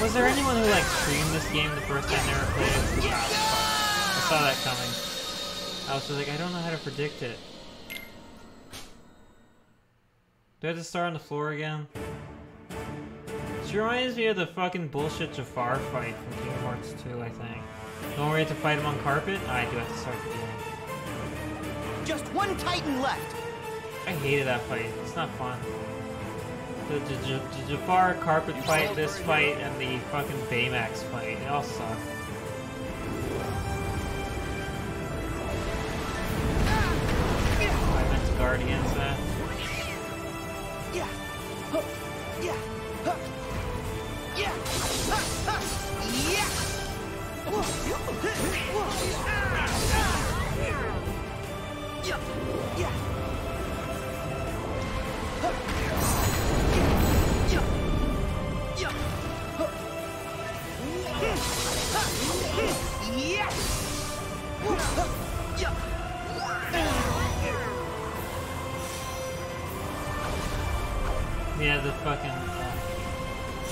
Was there anyone who like streamed this game the first time they ever played it? I saw that coming. I was just like, I don't know how to predict it. Do I have to start on the floor again? She reminds me of the fucking bullshit Jafar fight from Kingdom Hearts 2, I think. Don't we have to fight him on carpet? I do have to start the game. Just one Titan left. I hated that fight. It's not fun. The Jafar carpet fight, this fight, and the fucking Baymax fight. They all suck. I meant to guard against that. Yeah. Yeah. Yeah. Yeah. Yeah. Yeah, the fucking.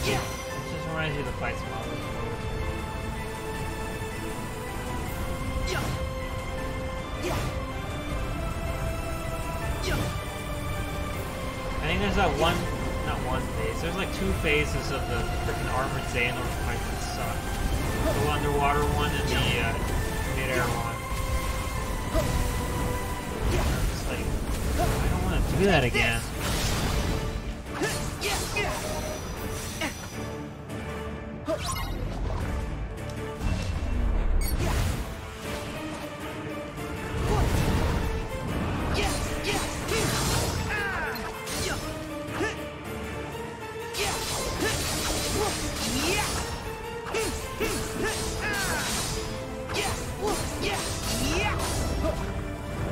It just reminds you of the fights from all those I think there's that one, not one phase, there's like two phases of the freaking armored Xehanort fight that suck. The underwater one and the mid-air one. It's like, I don't want to do that again.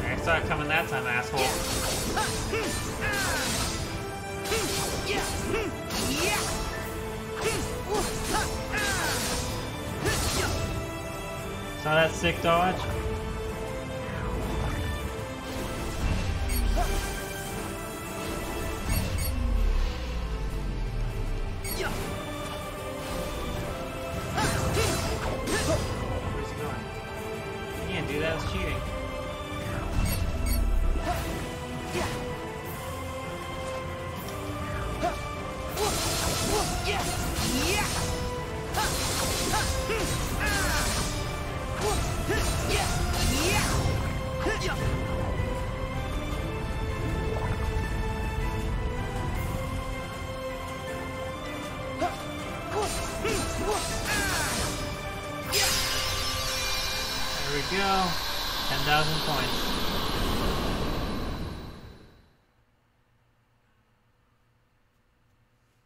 I saw it coming that time, asshole. Saw that sick dodge? Where's he going? You can't do that, it's cheating. There we go. 10,000 points.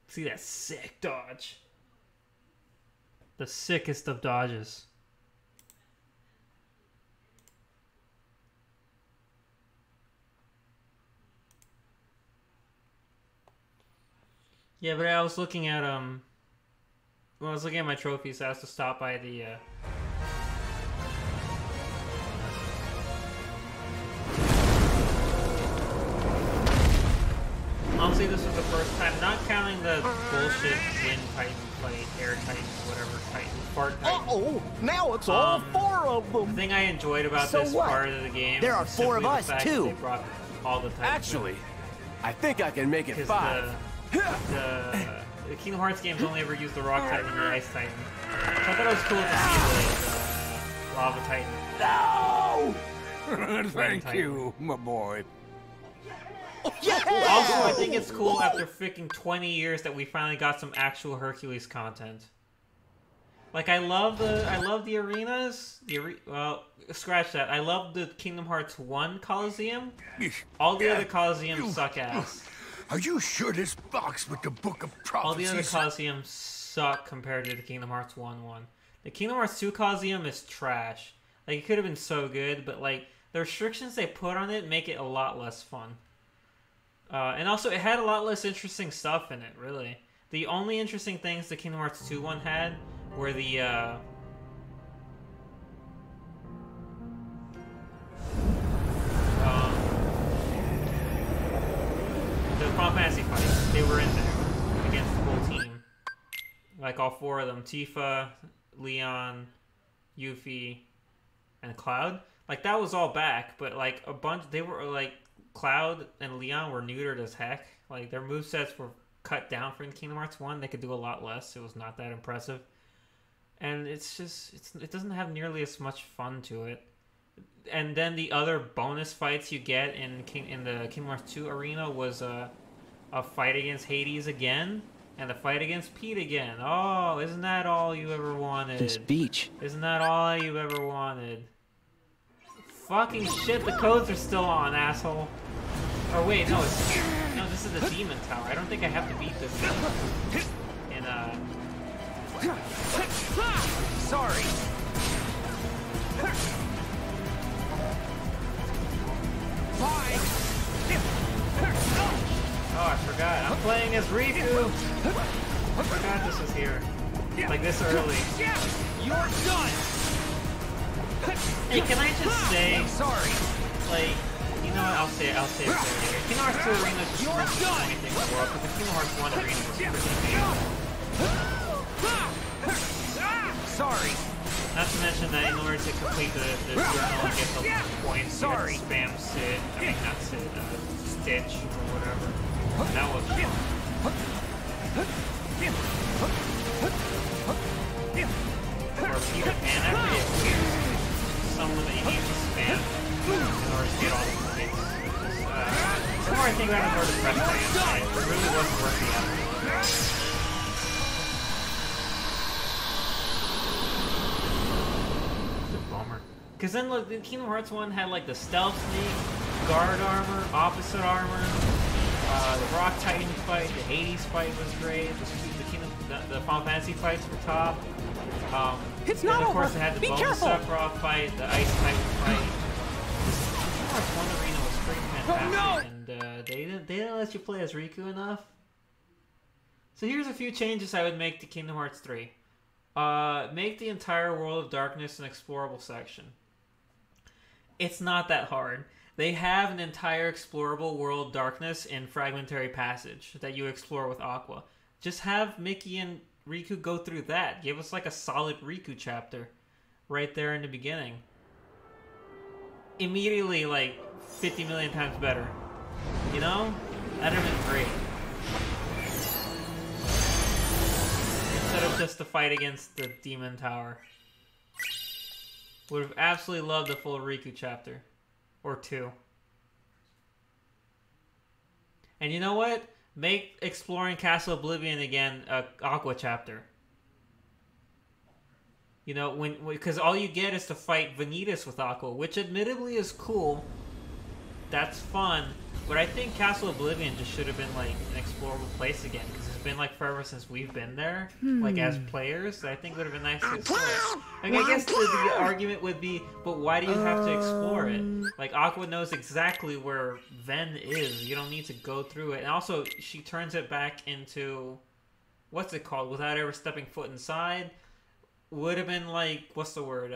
See that sick dodge. The sickest of dodges. Yeah, but I was looking at when I was looking at my trophies, I was to stop by the honestly, this was the first time, not counting the bullshit Wind Titan fight, Air Titan, whatever Titan, Fart Titan. Uh-oh, now it's all four of them. The thing I enjoyed about this part of the game, there are was four of simply us the fact too. that they brought all the Titans. Actually, I think I can make it 5. The Kingdom Hearts games only ever used the Rock Titan and the Ice Titan. So I thought it was cool to see the Lava Titan. No! Thank you, my boy. Also, I think it's cool after freaking 20 years that we finally got some actual Hercules content. Like, I love the arenas. Well, scratch that. I love the Kingdom Hearts 1 Coliseum. All the other Coliseums suck ass. Are you sure this box with the Book of Prophecies? All the other Coliseums suck compared to the Kingdom Hearts 1 one. The Kingdom Hearts 2 Coliseum is trash. Like, it could have been so good, but, like, the restrictions they put on it make it a lot less fun. And also, it had a lot less interesting stuff in it, really. The only interesting things the Kingdom Hearts 2 one had were the Final Fantasy fights. They were in there against the whole team. Like all 4 of them. Tifa, Leon, Yuffie, and Cloud. Like, that was all back, but like a bunch, they were like, Cloud and Leon were neutered as heck. Like, their movesets were cut down from Kingdom Hearts 1. They could do a lot less. It was not that impressive. And it's just, it doesn't have nearly as much fun to it. And then the other bonus fights you get in the Kingdom Hearts 2 arena was a fight against Hades again, and a fight against Pete again. Oh, isn't that all you ever wanted? This beach. Isn't that all you ever wanted? Fucking shit, the codes are still on, asshole. Or wait, no, this is the Demon Tower. I don't think I have to beat this in Sorry. Bye. Oh, I forgot. I'm playing as Riku. I forgot this was here. Like this early. You're done. Hey, can I just say, Sorry. like, you know what? I'll say it later. Kingdom Hearts 2 Arena is just the most disappointing thing in the world, but the Kingdom Hearts 1 Arena was pretty amazing. Sorry. Not to mention that in order to complete the journal and get the points, you had to spam Sid. I mean, not Sid, Stitch or whatever. That was fun. Or Peter Pan, I forget who it is. Someone that you need to spam in order to get all the points. The more I think about it, the more depressed I am. It really wasn't worth the effort. Because then, look, the Kingdom Hearts 1 had, like, the Stealth Sneak, Guard Armor, Opposite Armor, the Rock Titan fight, the Hades fight was great, the Final Fantasy fights were top. It's And not of course, over. they had the Be bonus careful. Sephiroth fight, the Ice Titan fight. Kingdom Hearts 1 Arena was pretty fantastic, and they didn't let you play as Riku enough. So here's a few changes I would make to Kingdom Hearts 3. Make the entire World of Darkness an explorable section. It's not that hard. They have an entire explorable World of Darkness in Fragmentary Passage that you explore with Aqua. Just have Mickey and Riku go through that. Give us like a solid Riku chapter right there in the beginning. Immediately, like, 50 million times better. You know? That'd have been great. Instead of just the fight against the Demon Tower. Would have absolutely loved a full Riku chapter. Or 2. And you know what? Make exploring Castle Oblivion again a Aqua chapter. You know, because all you get is to fight Vanitas with Aqua, which admittedly is cool. That's fun. But I think Castle Oblivion just should have been like an explorable place again, because it's been like forever since we've been there, like as players. I think it would have been nice to explore. Like, I guess the argument would be, but why do you have to explore it? Like, Aqua knows exactly where Ven is. You don't need to go through it. And also, she turns it back into, what's it called? Without ever stepping foot inside. Would have been like, what's the word?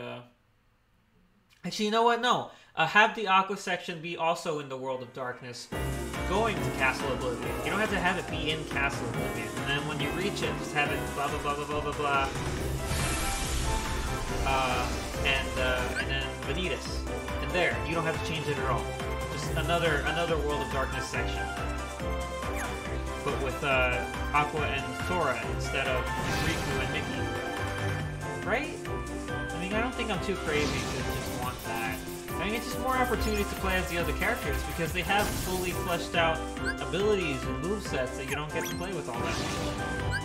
Actually, you know what? No. Have the Aqua section be also in the World of Darkness, going to Castle Oblivion. You don't have to have it be in Castle Oblivion. And then when you reach it, just have it blah blah blah blah blah blah blah. And then Vanitas. And there, you don't have to change it at all. Just another World of Darkness section. But with Aqua and Sora instead of Riku and Mickey. Right? I mean, I don't think I'm too crazy to just want that. I mean, it's just more opportunities to play as the other characters, because they have fully fleshed out abilities and movesets that you don't get to play with all that much.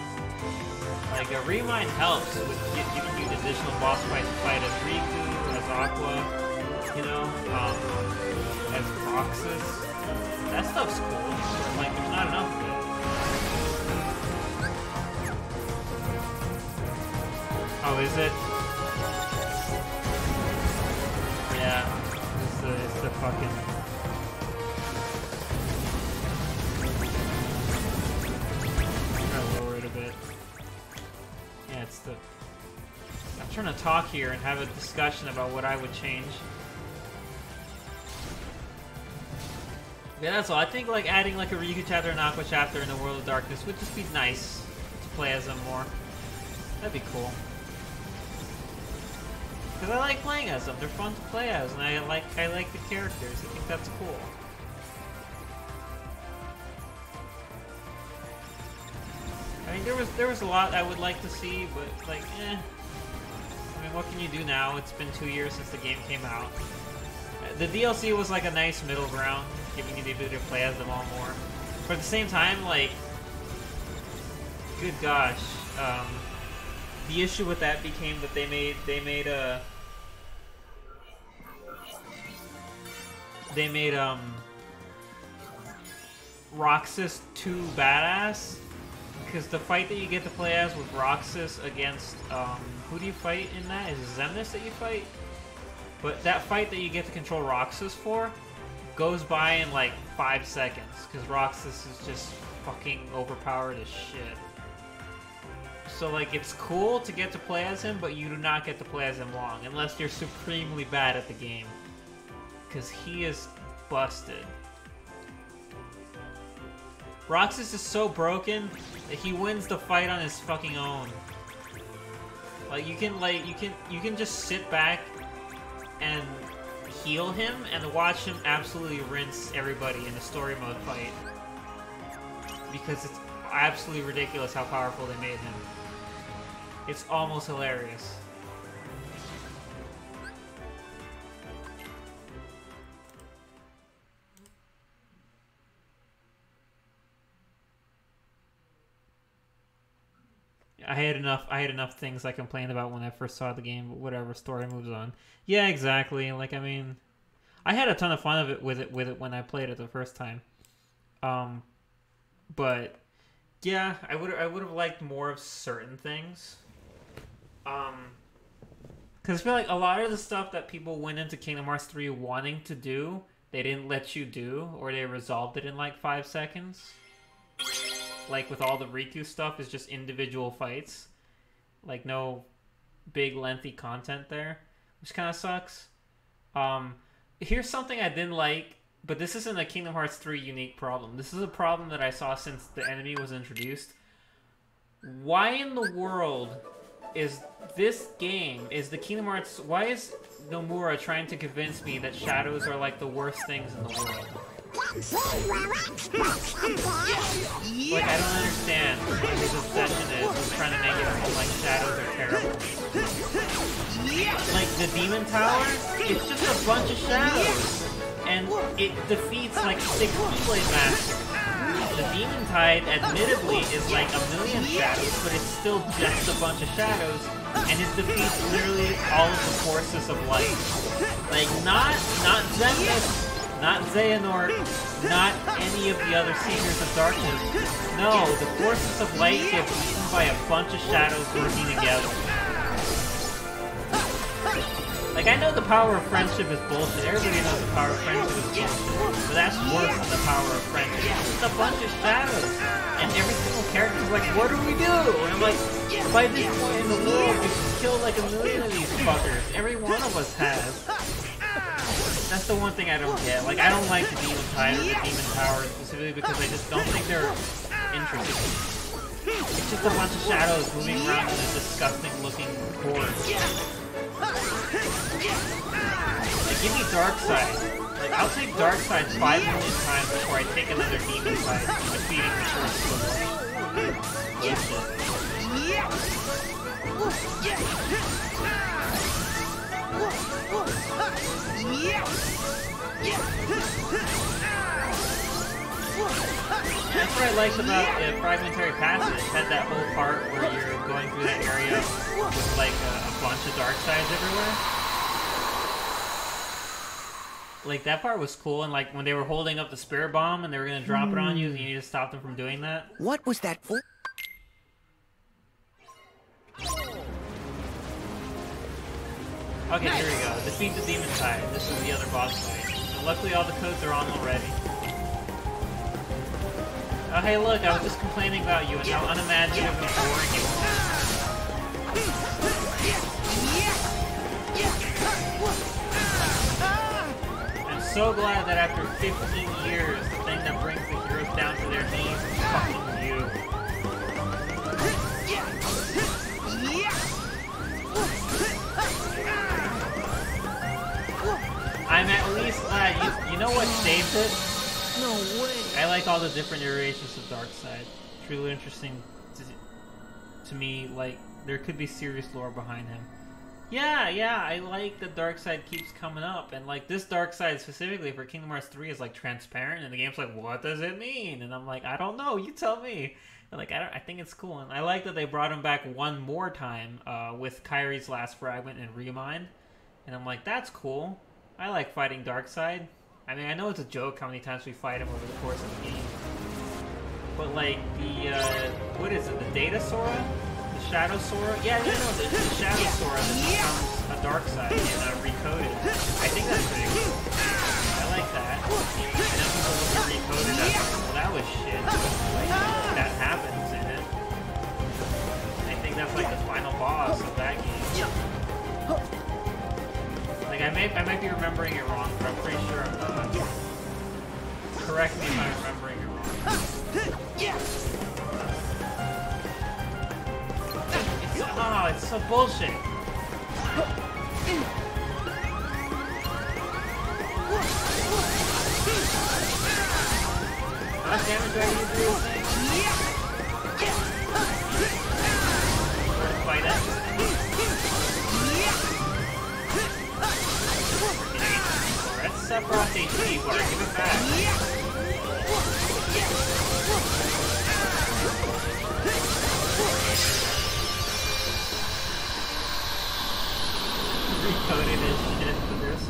Like, a Remind helps with giving you additional boss fights to fight as Riku, as Aqua, you know, as Roxas. That stuff's cool, but, like, there's not enough of it. Oh, is it? Yeah. It's the fucking... I'm gonna lower it a bit. Yeah, it's the... I'm trying to talk here and have a discussion about what I would change. Yeah, that's all. I think, like, adding, like, a Riku chapter and Aqua chapter in the World of Darkness would just be nice to play as them more. That'd be cool. Because I like playing as them. They're fun to play as, and I like the characters. I think that's cool. I mean, there was a lot I would like to see, but like, eh. I mean, what can you do now? It's been 2 years since the game came out. The DLC was like a nice middle ground, giving you the ability to play as them all more. But at the same time, like, good gosh, the issue with that became that they made Roxas too badass, because the fight that you get to play as with Roxas against who do you fight in that? Is it Xemnas that you fight? But that fight that you get to control Roxas for goes by in like 5 seconds, because Roxas is just fucking overpowered as shit. So, like, it's cool to get to play as him, but you do not get to play as him long, unless you're supremely bad at the game. Because he is busted. Roxas is so broken that he wins the fight on his fucking own. Like, you can just sit back and heal him and watch him absolutely rinse everybody in a story mode fight. Because it's absolutely ridiculous how powerful they made him. It's almost hilarious. I had enough things I complained about when I first saw the game, but whatever, story moves on. Yeah, exactly. Like, I mean, I had a ton of fun of it with it when I played it the first time. But yeah, I would have liked more of certain things. Because I feel like a lot of the stuff that people went into Kingdom Hearts 3 wanting to do, they didn't let you do, or they resolved it in like 5 seconds. Like with all the Riku stuff, is just individual fights. Like no big lengthy content there, which kind of sucks. Here's something I didn't like, but this isn't a Kingdom Hearts 3 unique problem. This is a problem that I saw since the enemy was introduced. Why in the world is this game, is the Kingdom Hearts, why is Nomura trying to convince me that shadows are like the worst things in the world? Like, I don't understand what his obsession is trying to make it seem like shadows are terrible. Like, the Demon Tower, it's just a bunch of shadows, and it defeats like 6 Keyblade Masters. The Demon Tide, admittedly, is like a million shadows, but it's still just a bunch of shadows, and it defeats literally all of the forces of light. Like, not Xemnas, not Xehanort, not any of the other Seekers of Darkness. No, the forces of light get beaten by a bunch of shadows working together. Like, I know the power of friendship is bullshit. Everybody knows the power of friendship is bullshit. But that's worse than the power of friendship. It's just a bunch of shadows. And every single character's like, what do we do? And I'm like, by this point in the world, we should kill like a million of these fuckers. Every one of us has. That's the one thing I don't get. Like, I don't like the Demon Tide or the Demon Tower specifically because I just don't think they're interesting. It's just a bunch of shadows moving around in a disgusting looking horde. Like, give me Darkseid. Like, I'll take Darkseid 5 million times before I take another Demon Tide defeating the first That's what I liked about the Fragmentary Passage. It had that whole part where you're going through that area with like a bunch of Darkseids everywhere. Like, that part was cool, and like when they were holding up the Spirit Bomb and they were gonna drop it on you, and you need to stop them from doing that. What was that for? Okay, here we go. Defeat the Demon Tide. This is the other boss fight. So luckily all the codes are on already. Oh, hey, look, I was just complaining about you and how unimaginative and boring you are. I'm so glad that after 15 years, the thing that brings the heroes down to their knees is fucking you. I'm at least glad. You know what saved it? No way. I like all the different iterations of Darkseid. It's really interesting to me. Like, there could be serious lore behind him. Yeah, I like that Darkseid keeps coming up, and like this Darkseid specifically for Kingdom Hearts 3 is like transparent, and the game's like, what does it mean? And I'm like, I don't know. You tell me. And like, I think it's cool, and I like that they brought him back one more time with KHIII's last fragment and Remind, and I'm like, that's cool. I like fighting Darkseid. I mean, I know it's a joke how many times we fight him over the course of the game. But like the, what is it, the Data Sora? The Shadow Sora? Yeah, no, the Shadow Sora that becomes a Darkseid and recoded. I think that's pretty cool. I like that. I know people look at recoded as, well, that was shit. Like, that happens in it. I think that's like the final boss of that game. Like, I might be remembering it wrong, but I'm pretty sure I'm not. Correct me if I'm remembering it wrong. It's so bullshit. How much damage do I need to do this thing? Fight it. That's Sephiroth HP, but give it back. Recoded as shit, but there's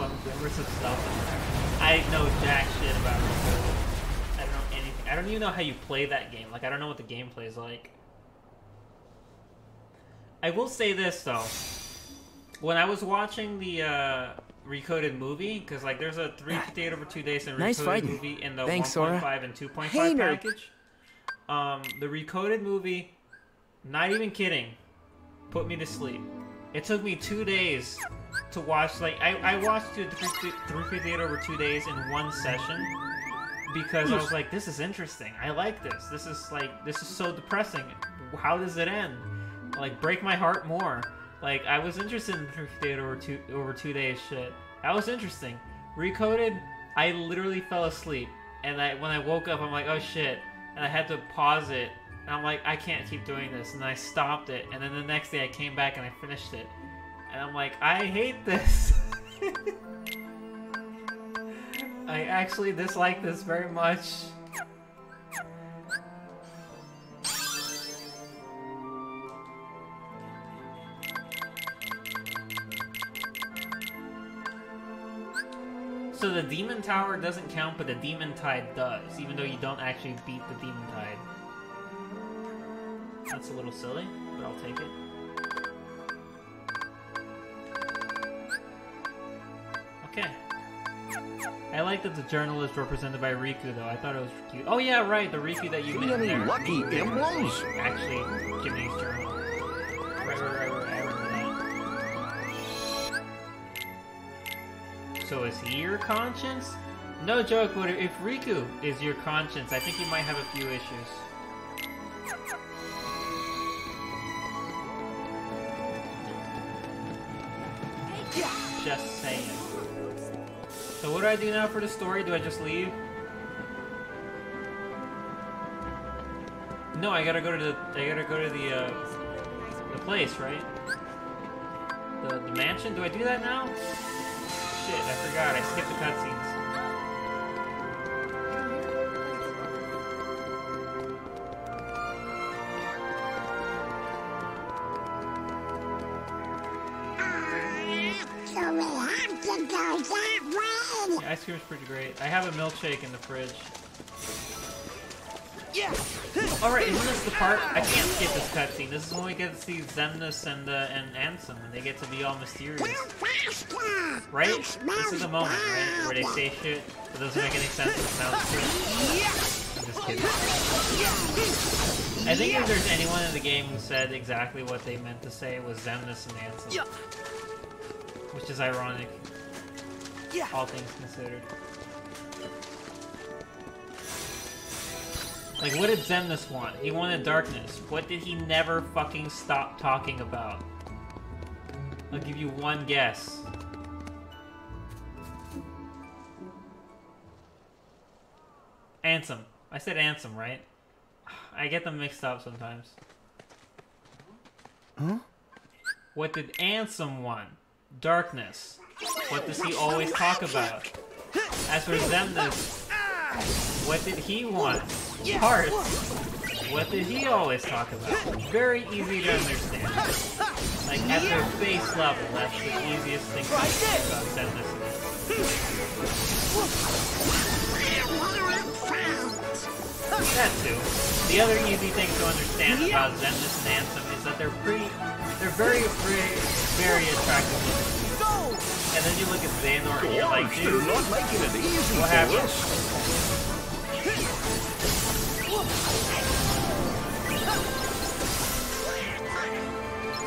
some stuff in there. I know jack shit about recoded. I don't know anything. I don't even know how you play that game. Like, I don't know what the gameplay is like. I will say this, though. When I was watching the recoded movie, because like there's a 358 over 2 days and Nice recoded fighting. movie in the Thanks, 1.5 Sora. and 2.5 Hey, nerd. package. The recoded movie, not even kidding, put me to sleep. It took me 2 days to watch. Like I watched the 358 over 2 days in one session because I was like, this is interesting. I like this. This is so depressing. How does it end? Like, break my heart more. Like, I was interested in 358 over 2 days shit. That was interesting. Recoded, I literally fell asleep. And when I woke up, I'm like, oh shit. And I had to pause it. And I'm like, I can't keep doing this. And I stopped it. And then the next day I came back and I finished it. And I'm like, I hate this. I actually dislike this very much. So the Demon Tower doesn't count, but the Demon Tide does, even though you don't actually beat the Demon Tide. That's a little silly, but I'll take it. Okay. I like that the journal is represented by Riku, though. I thought it was cute. Oh yeah, right, the Riku that you See met any there. lucky emblems? Actually, Jimmy's journal. Right, I remember that. So is he your conscience? No joke, but if Riku is your conscience, I think you might have a few issues. Just saying. So what do I do now for the story? Do I just leave? No, I gotta go to the place, right? The mansion? Do I do that now? Shit, I forgot. I skipped the cutscenes. Yeah, ice cream's pretty great. I have a milkshake in the fridge. Alright, isn't this the part? I can't skip this cutscene. This is when we get to see Xemnas and Ansem, and they get to be all mysterious. Right? This is the moment, right? Where they say shit that doesn't make any sense and sounds true. I'm just kidding. I think if there's anyone in the game who said exactly what they meant to say, it was Xemnas and Ansem. Which is ironic. All things considered. Like, what did Xemnas want? He wanted darkness. What did he never fucking stop talking about? I'll give you one guess. Ansem. I said Ansem, right? I get them mixed up sometimes. Huh? What did Ansem want? Darkness. What does he always talk about? As for Xemnas, what did he want? Heart. What did he always talk about? Very easy to understand. Like, at their base level, that's the easiest thing to understand about Xemnas. That too. The other easy thing to understand about Xemnas and Ansem is that they're very, very attractive looking. And then you look at Xehanort and you're like, dude, not making it easy what for happened? us.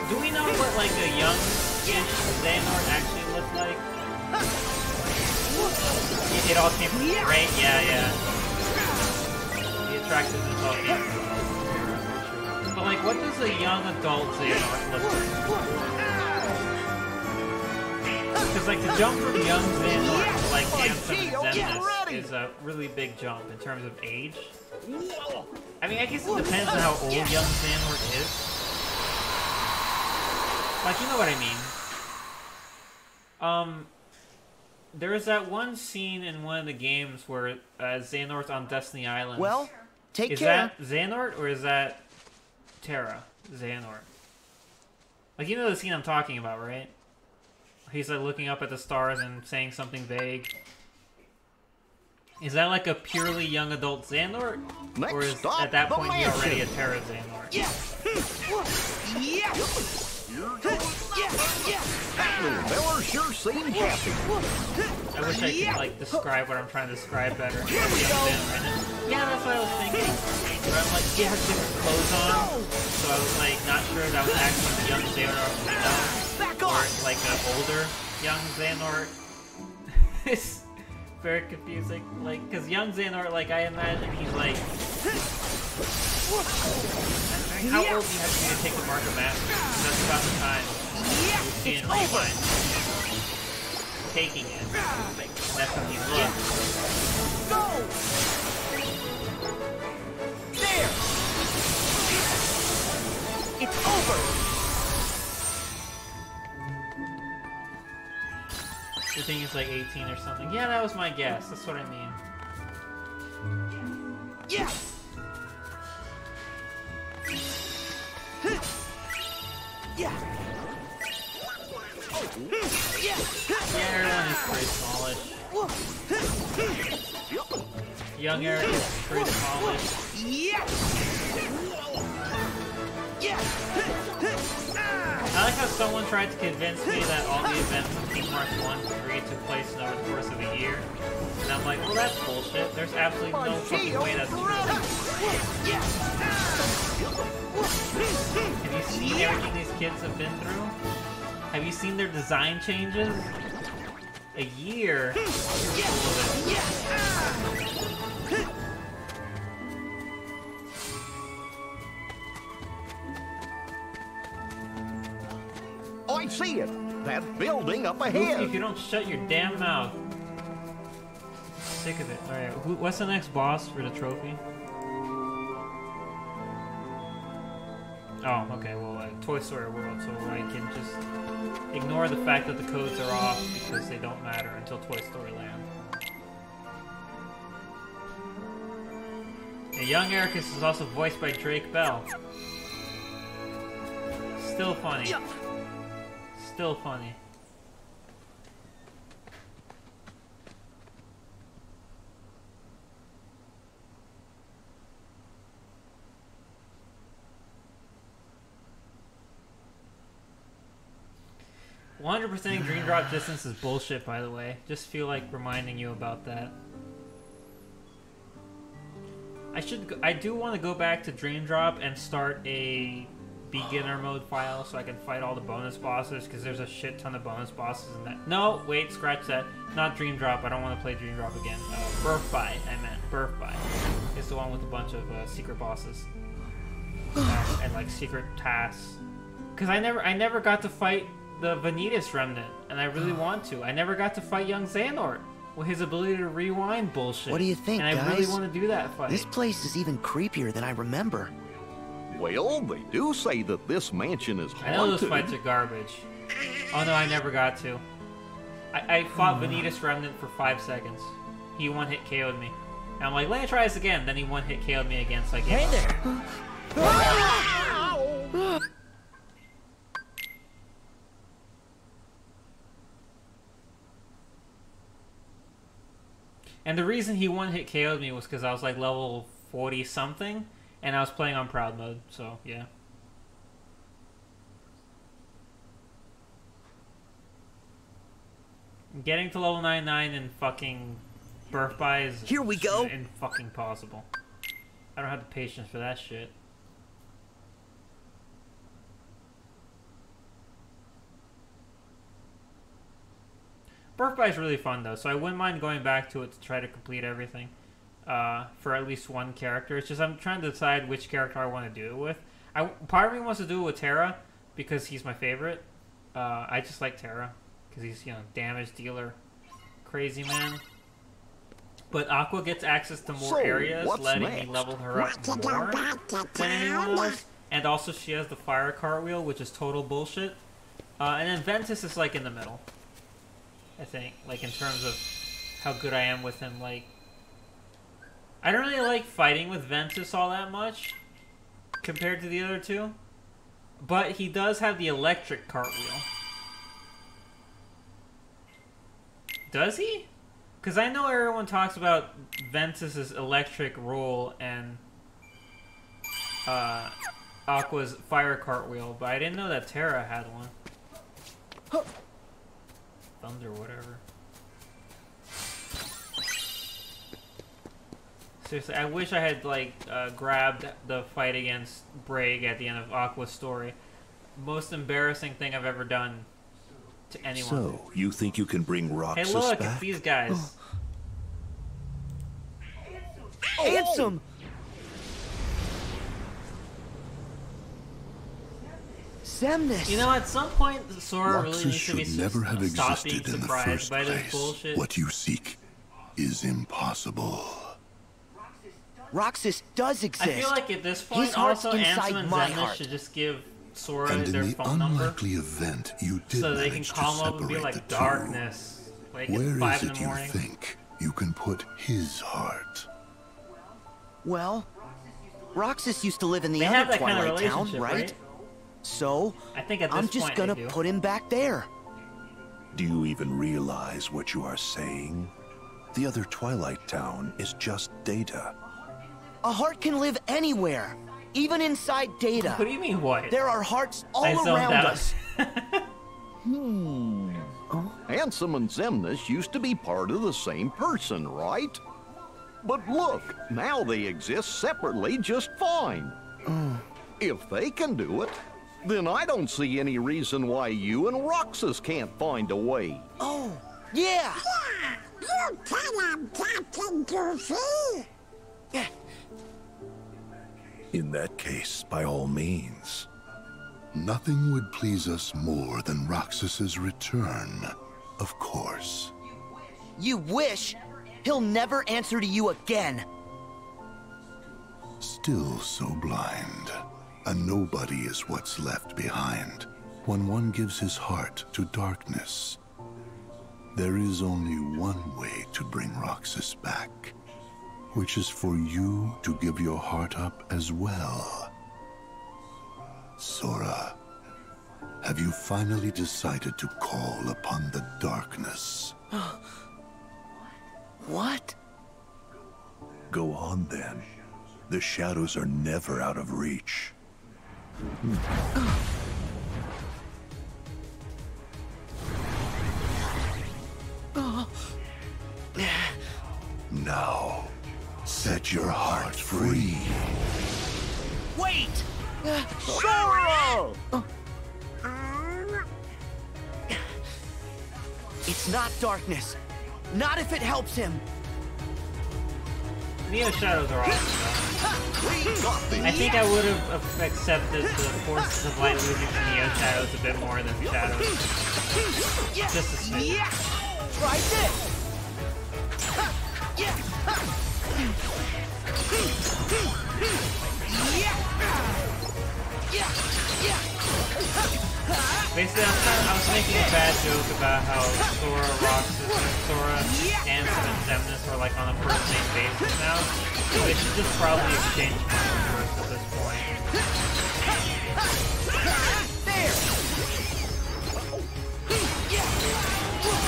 Do we know what, like, a young-ish Xehanort actually looked like? It all came from, right? Yeah. The attractiveness all came from. But, like, what does a young adult Xehanort look like? Because, like, the jump from young Xehanort to, like, Ansem and Xemnas is a really big jump in terms of age. I mean, I guess it depends on how old young Xehanort is. Like, you know what I mean. There is that one scene in one of the games where Xehanort's on Destiny Island. Well, take is care. Is that Xehanort or is that Terra? Xehanort. Like, you know the scene I'm talking about, right? He's like looking up at the stars and saying something vague. Is that like a purely young adult Xehanort? Or is at that point he already a Terra Xehanort? seem happy. I wish I could like describe what I'm trying to describe better. Yeah, that's what I was thinking. But I'm like, he has different clothes on, so I was like not sure if that was actually the young Xehanort or like an older young Xehanort. It's very confusing, like, because young Xehanort, like, I imagine he's like, how old do you have to be to take the Mark of Mastery? That's about the time you see in Rewind taking it. Like, that's how he looks. Go! There! It's over! I think it's like 18 or something. Yeah, that was my guess. That's what I mean. Yeah! Yeah! Yeah, everyone is pretty smallish. Young Eric is pretty smallish. Yeah! Yeah! I like how someone tried to convince me that all the events in Kingdom Hearts 1 to 3 took place over the course of a year. And I'm like, well, that's bullshit. There's absolutely no fucking way that's true. Have you seen everything these kids have been through? Have you seen their design changes? A year? I see it. That building up Goofy, ahead. if you don't shut your damn mouth. Sick of it. Alright, what's the next boss for the trophy? Oh, okay, well, Toy Story World, so I can just ignore the fact that the codes are off because they don't matter until Toy Story Land. And young Ericus is also voiced by Drake Bell. Still funny. Still funny. %ing Dream Drop distance is bullshit, by the way. Just feel like reminding you about that. I do want to go back to Dream Drop and start a beginner mode file so I can fight all the bonus bosses, because there's a shit ton of bonus bosses in that. No, wait, scratch that. Not Dream Drop. I don't want to play Dream Drop again. Birth By, I meant. Birth By. It's the one with a bunch of secret bosses. And like secret tasks. Because I never got to fight the Vanitas Remnant, and I really want to. I never got to fight young Xehanort with his ability to rewind bullshit. What do you think, and I guys? really want to do that fight. This place is even creepier than I remember. Well, they do say that this mansion is haunted. I know those fights are garbage. Oh no, I never got to. I fought Vanitas Remnant for 5 seconds. He one-hit KO'd me. And I'm like, let me try this again. Then he one-hit KO'd me again, so I gave up. And the reason he one-hit KO'd me was because I was like level 40-something, and I was playing on Proud Mode, so yeah. Getting to level 99 in fucking Birth By is Here we go. fucking possible. I don't have the patience for that shit. Birth By is really fun though, so I wouldn't mind going back to it to try to complete everything for at least one character. It's just I'm trying to decide which character I want to do it with. Part of me wants to do it with Terra because he's my favorite. I just like Terra because he's, you know, damage dealer, crazy man. But Aqua gets access to more areas, letting me level her up more than anyone else. And also she has the fire cartwheel, which is total bullshit. And then Ventus is like in the middle, I think, like in terms of how good I am with him. Like, I don't really like fighting with Ventus all that much compared to the other two, but he does have the electric cartwheel. Does he? Because I know everyone talks about Ventus's electric roll and Aqua's fire cartwheel, but I didn't know that Terra had one. thunder, whatever. Seriously, I wish I had like grabbed the fight against Braig at the end of Aqua's story. Most embarrassing thing I've ever done to anyone. So, you think you can bring Roxas Hey, look, back? it's these guys. Ansem! Xemnas! You know, at some point, Sora really Roxas needs to be should never have stop being existed in the surprised first by this place. bullshit. What you seek is impossible. Roxas does exist. I feel like at this point, His heart's also inside Ansem and my Xemnas heart. should just give Sora And in their the phone number unlikely event you did so they can manage to call him up and be separate the like, two, darkness. Like, where at 5 is in it the you morning. think you can put his heart? Well, Roxas used to live in the They have other that kind of Twilight Town, relationship, right? right? So, I think at this I'm just point gonna they do. put him back there. Do you even realize what you are saying? The other Twilight Town is just data. A heart can live anywhere, even inside data. What do you mean, what? There are hearts all I zoned around out. us. Ansem and Xemnas used to be part of the same person, right? But look, now they exist separately just fine. If they can do it, then I don't see any reason why you and Roxas can't find a way. Oh, yeah! You tell him, Captain Goofy! In that case, by all means. Nothing would please us more than Roxas's return, of course. You wish? He'll never answer to you again. Still so blind. A nobody is what's left behind when one gives his heart to darkness. There is only one way to bring Roxas back, which is for you to give your heart up as well. Sora, have you finally decided to call upon the darkness? What? Go on then. The shadows are never out of reach. Now, set your heart free. Wait! Sora! It's not darkness. Not if it helps him. Neo Shadows are awesome, though. I think I would have accepted the forces of light moving from Neo Shadows a bit more than Shadows. Just a smidge. Try this! Basically, I was making a bad joke about how Sora, Sora, Ansem, and Xemnas were like on a first name basis now. So they should just probably exchange numbers at this point.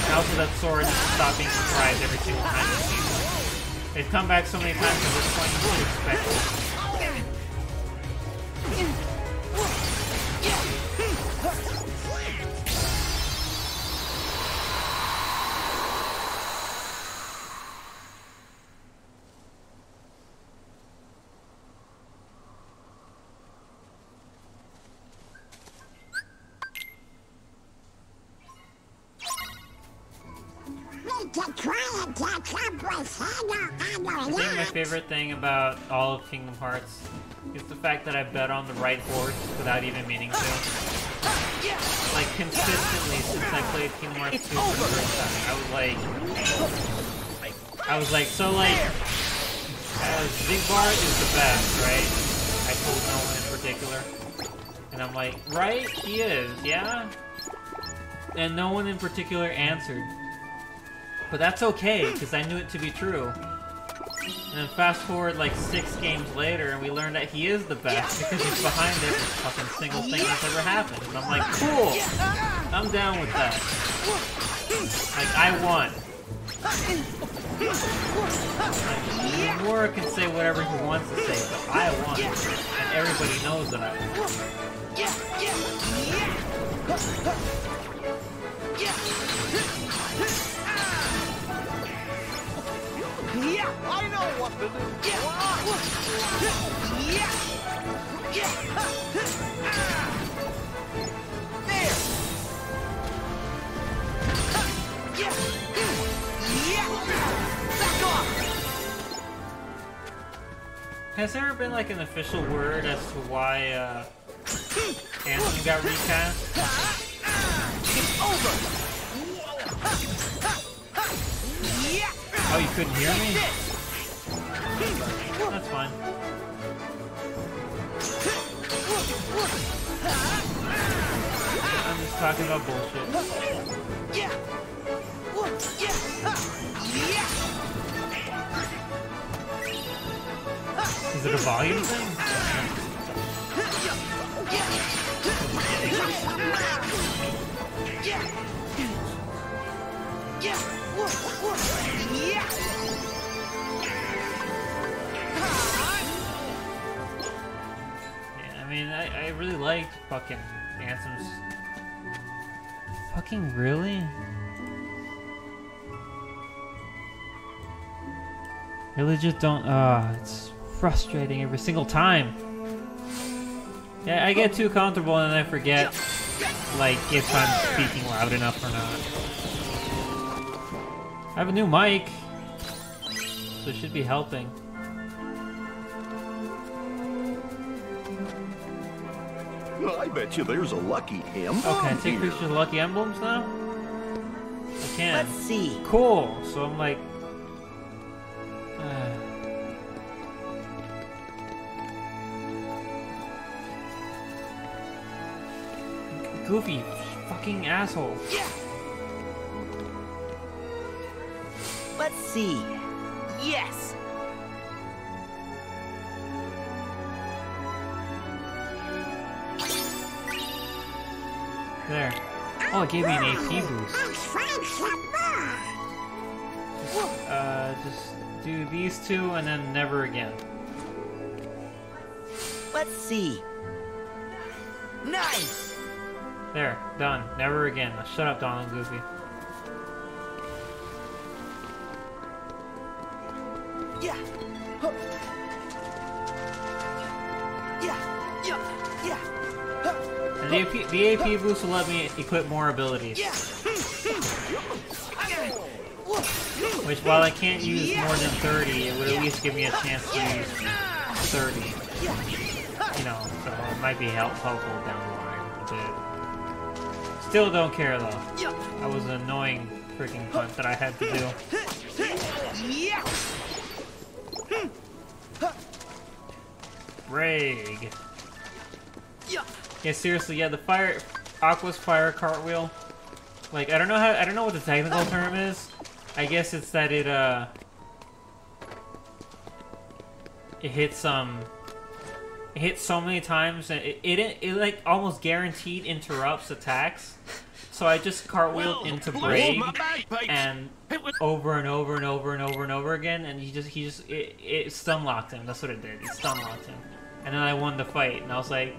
And also that Sora needs to stop being surprised every single time he sees them. They've come back so many times at this point, you would expect it. I think my favorite thing about all of Kingdom Hearts is the fact that I bet on the right horse without even meaning to. Like, consistently since I played Kingdom Hearts 2 for the first time, I was like, so like, Zigbar is the best, right? I told no one in particular. And I'm like, right? He is, yeah? And no one in particular answered. But that's okay, because I knew it to be true. And then fast forward like 6 games later, and we learned that he is the best because he's behind every fucking single thing that's ever happened. And I'm like, cool! I'm down with that. Like, I won. Like, Nomura can say whatever he wants to say, but I won. And everybody knows that I won. Has there been like an official word as to why Anthem got recast? It's over. Oh, you couldn't hear me? That's fine. I'm just talking about bullshit. Is it a volume thing? Yeah, I mean, I really liked fucking Anthem's. Fucking really? Really just don't, it's frustrating every single time. Yeah, I get too comfortable and then I forget, like, if I'm speaking loud enough or not. I have a new mic, so it should be helping. I bet you there's a lucky emblem. Okay, take pictures of lucky emblems now? I can. Let's see. Cool, so I'm like... Goofy, fucking asshole. Let's see. Yes. There. Oh, it gave me an AP boost. Just do these two and then never again. Let's see. Nice. There, done. Never again. Now shut up, Donald Goofy. Yeah. Huh. Yeah. Yeah. Yeah. Huh. And the AP boost will let me equip more abilities. Yeah. Which, while I can't use more than 30, it would at least give me a chance to use 30. You know, so it might be helpful down the line a bit. Still don't care though. That was an annoying freaking punt that I had to do. Rag. Yeah, seriously, yeah, the Aqua's fire cartwheel. Like, I don't know what the technical term is. I guess it's that it hits so many times and it like almost guaranteed interrupts attacks. So I just cartwheeled into Braid and over and over and over and over and over again, and it stun locked him. That's what it did. It stun locked him, and then I won the fight. And I was like,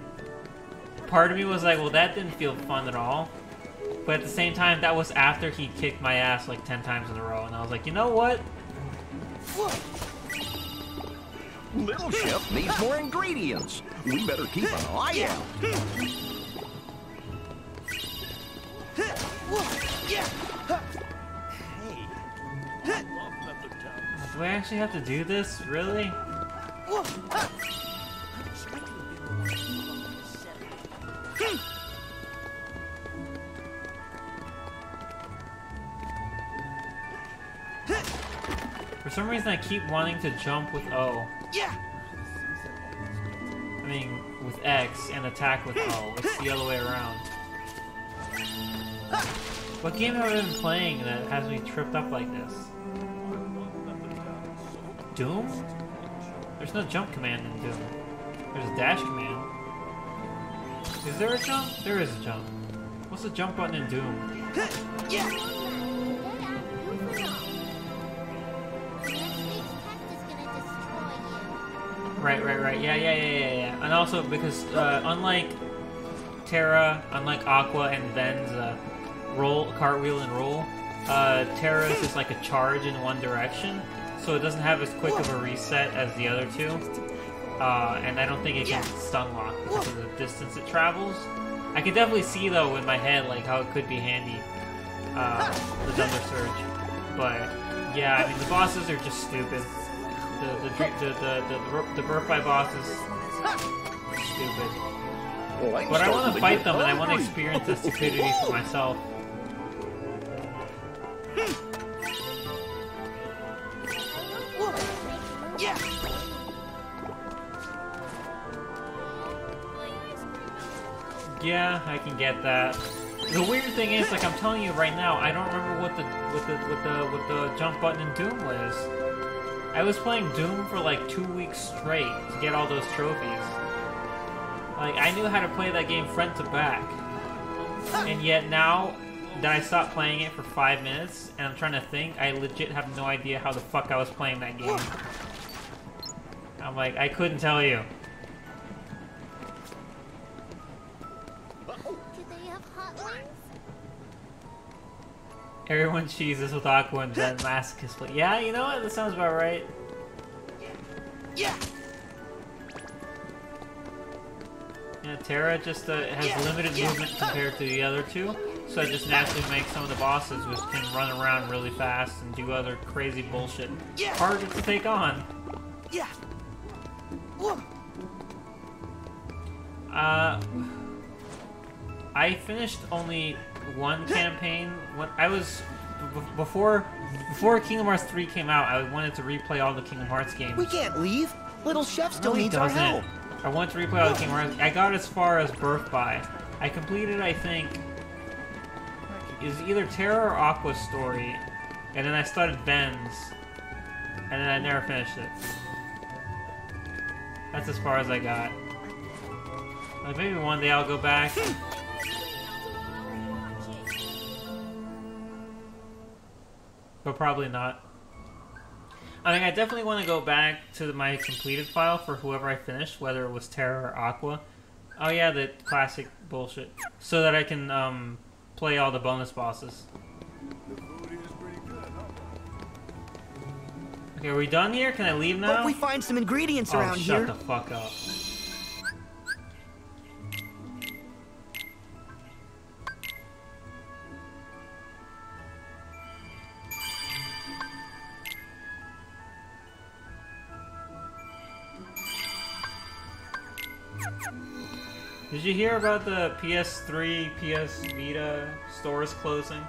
part of me was like, well, that didn't feel fun at all. But at the same time, that was after he kicked my ass like 10 times in a row, and I was like, you know what? Little Chef needs more ingredients. We better keep an eye out. Do I actually have to do this? Really? For some reason, I keep wanting to jump with O. I mean, with X and attack with O. It's the other way around. What game have I been playing that has me tripped up like this? Doom? There's no jump command in Doom. There's a dash command. Is there a jump? There is a jump. What's the jump button in Doom? Right. Yeah. And also because unlike Terra, unlike Aqua and Ven's cartwheel and roll, Terra's is like a charge in one direction. So so it doesn't have as quick of a reset as the other two. And I don't think it can stun lock because of the distance it travels. I can definitely see though in my head like how it could be handy, the Thunder Surge. But yeah, I mean the bosses are just stupid. The birth by bosses stupid. But I want to fight them and I want to experience the stupidity for myself. Yeah, I can get that. The weird thing is, like I'm telling you right now, I don't remember what the jump button in Doom was. I was playing Doom for like 2 weeks straight to get all those trophies. Like I knew how to play that game front to back, and yet now that I stopped playing it for 5 minutes and I'm trying to think, I legit have no idea how the fuck I was playing that game. I'm like, I couldn't tell you. Everyone cheeses with Aqua and Zen Masochist play. Yeah, you know what? That sounds about right. Yeah, Terra just has limited movement compared to the other two, so it just naturally makes some of the bosses which can run around really fast and do other crazy bullshit harder to take on. I finished only one campaign when I was before Kingdom Hearts 3 came out. I wanted to replay all the Kingdom Hearts games. We can't leave. Little Chef still needs our help. I wanted to replay all the Kingdom Hearts. I got as far as Birth by. I completed, I think, is either Terra or Aqua's story, and then I started Ben's, and then I never finished it. That's as far as I got. Like maybe one day I'll go back. But probably not. I mean, I definitely want to go back to my completed file for whoever I finished, whether it was Terra or Aqua. Oh yeah, the classic bullshit. So that I can play all the bonus bosses. Okay, are we done here? Can I leave now? Hope we find some ingredients around here. Shut the fuck up. Did you hear about the PS3, PS Vita stores closing?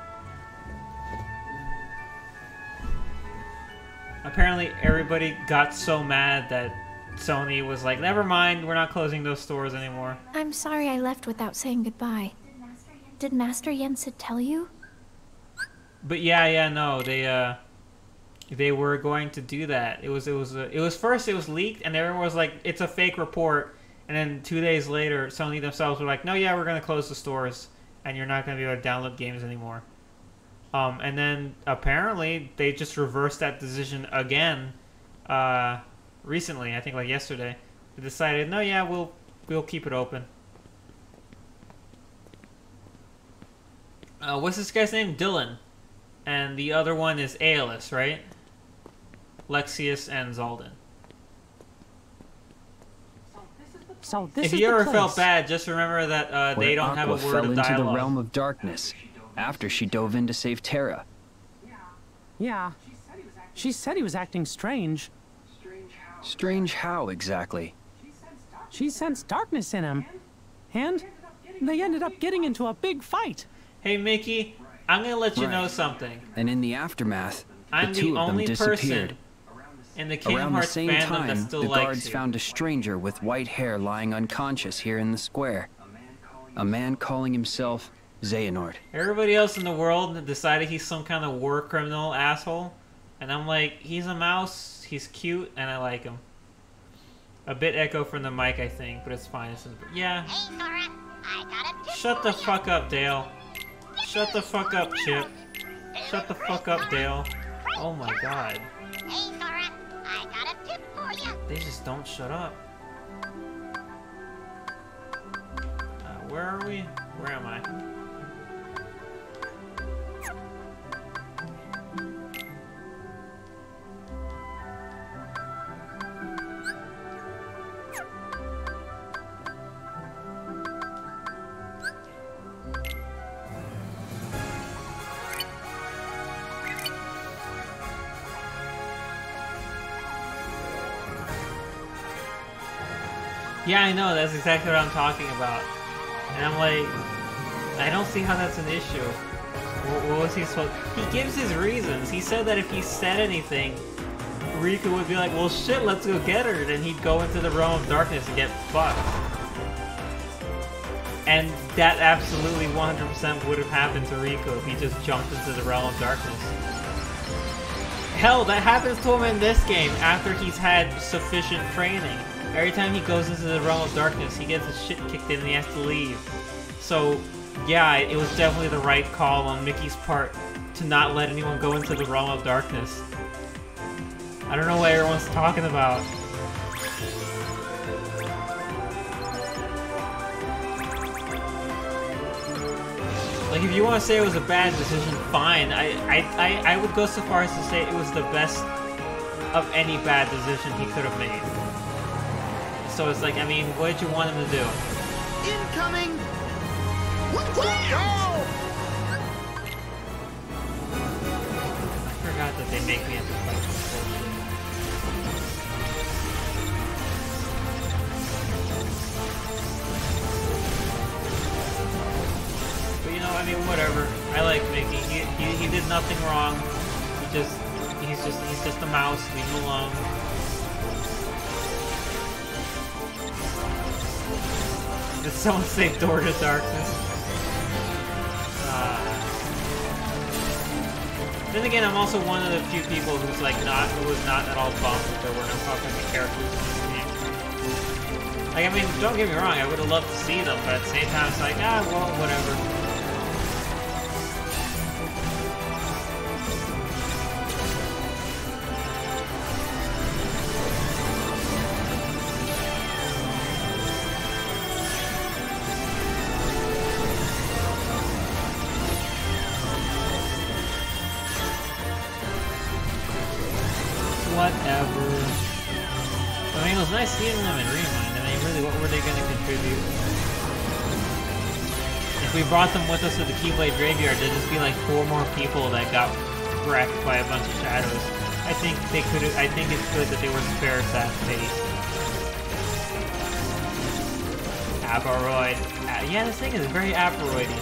Apparently everybody got so mad that Sony was like, never mind, we're not closing those stores anymore. I'm sorry I left without saying goodbye. Did Master Yensid tell you? But no, they were going to do that. It was first it was leaked and everyone was like, it's a fake report. And then 2 days later, Sony themselves were like, no, yeah, we're going to close the stores, and you're not going to be able to download games anymore. And then, apparently, they just reversed that decision again recently, I think like yesterday. They decided, no, yeah, we'll keep it open. What's this guy's name? Dylan. And the other one is Aeolus, right? Lexius and Zaldin. So this if you ever felt bad, just remember that they don't have a word fell of into dialogue. the realm of darkness after she dove in to save Terra. Yeah. She said he was acting strange. Strange how, exactly? She sensed darkness in him. And they ended up getting into a big fight. Hey, Mickey, I'm going to let you know something. And in the aftermath, I'm the two of them only disappeared. person in the Kingdom Around the Hearts same fandom time, that still the likes guards you. found a stranger with white hair lying unconscious here in the square. A man calling himself Xehanort. Everybody else in the world decided he's some kind of war criminal asshole. And I'm like, he's a mouse, he's cute, and I like him. A bit echo from the mic, I think, but it's fine. Yeah. Hey, Sora, I got a tip Shut the for fuck up, Dale. Shut the fuck up, Chip. Shut the fuck up, Dale. Oh my god. Hey, Sora, I got a tip for you. They just don't shut up. Where are we? Where am I? Yeah, I know, that's exactly what I'm talking about. And I'm like, I don't see how that's an issue. What was he supposed... He gives his reasons. He said that if he said anything, Riku would be like, well shit, let's go get her. Then he'd go into the realm of darkness and get fucked. And that absolutely 100% would have happened to Riku if he just jumped into the realm of darkness. Hell, that happens to him in this game after he's had sufficient training. Every time he goes into the realm of darkness, he gets his shit kicked in and he has to leave. So, yeah, it was definitely the right call on Mickey's part to not let anyone go into the realm of darkness. I don't know what everyone's talking about. Like, if you want to say it was a bad decision, fine. I would go so far as to say it was the best of any bad decision he could have made. So it's like, I mean, what did you want him to do? Incoming! I forgot that they make me into fight this bullshit. But you know, I mean, whatever. I like Mickey. He did nothing wrong. He's just a mouse. Leave him alone. Did someone say Door to Darkness? Then again, I'm also one of the few people who was not at all bummed that there were no fucking characters in this game. Like, I mean, don't get me wrong, I would have loved to see them, but at the same time, it's like, ah, well, whatever. Whatever. I mean, it was nice seeing them in Rewind. I mean, really, what were they going to contribute? If we brought them with us to the Keyblade Graveyard, there'd just be like 4 more people that got wrecked by a bunch of shadows. I think they could. I think it's good that they were spared that fate. Abaroid. Yeah, this thing is very Abaroid-y.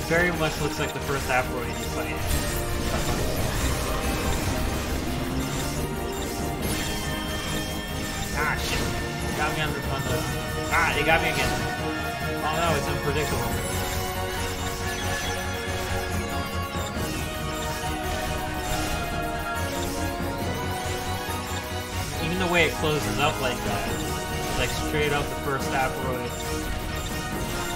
Very much looks like the first Abaroid you played. Ah, shit. Got me under thunder. Ah, they got me again. Oh no, it's unpredictable. Even the way it closes up like that. It's like straight up the first asteroid.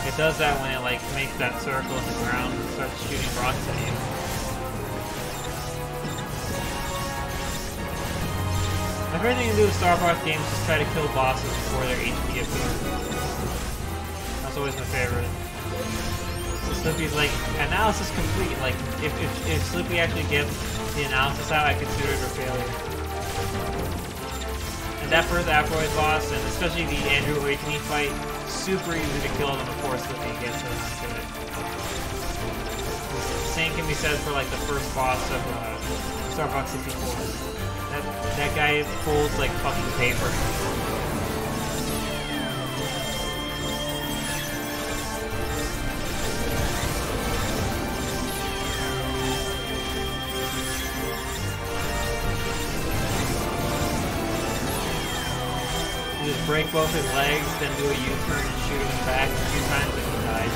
It does that when it like makes that circle in the ground and starts shooting rocks at you. My favorite thing to do with Star Fox games is try to kill bosses before their HP appears. That's always my favorite. So Slippy's like, analysis complete. Like, if Slippy actually gets the analysis out, I consider it a failure. And that first Asteroid boss, and especially the Andrew Awakening fight, super easy to kill them before Slippy gets around to it. The same can be said for like the first boss of Star Fox 64. That guy folds like fucking paper. You just break both his legs, then do a U-turn and shoot him back a few times and he dies.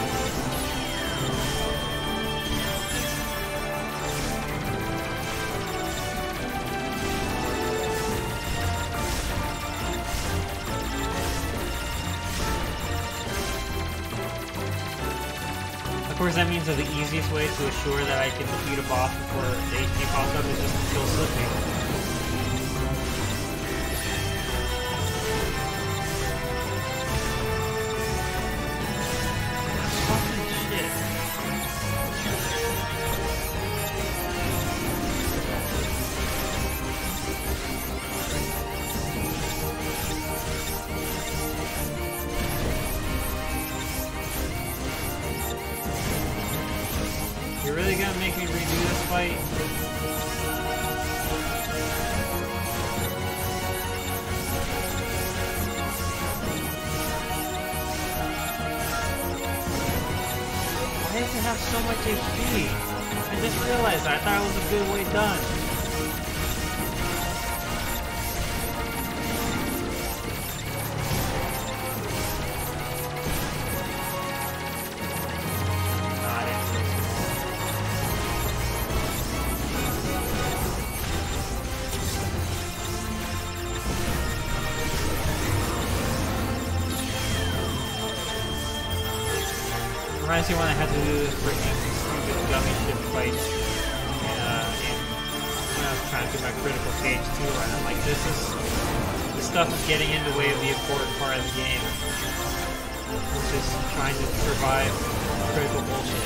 Of course, that means that the easiest way to assure that I can defeat a boss before the HP pops up is just to kill Slippy. Fucking shit. You're really gonna make me redo this fight? to have so much HP? I just realized I thought it was a good way done. Reminds me when I had to do this freaking stupid gummy ship fight when I was trying to do my critical KHIII run. I'm like, this stuff is getting in the way of the important part of the game, which is trying to survive critical bullshit.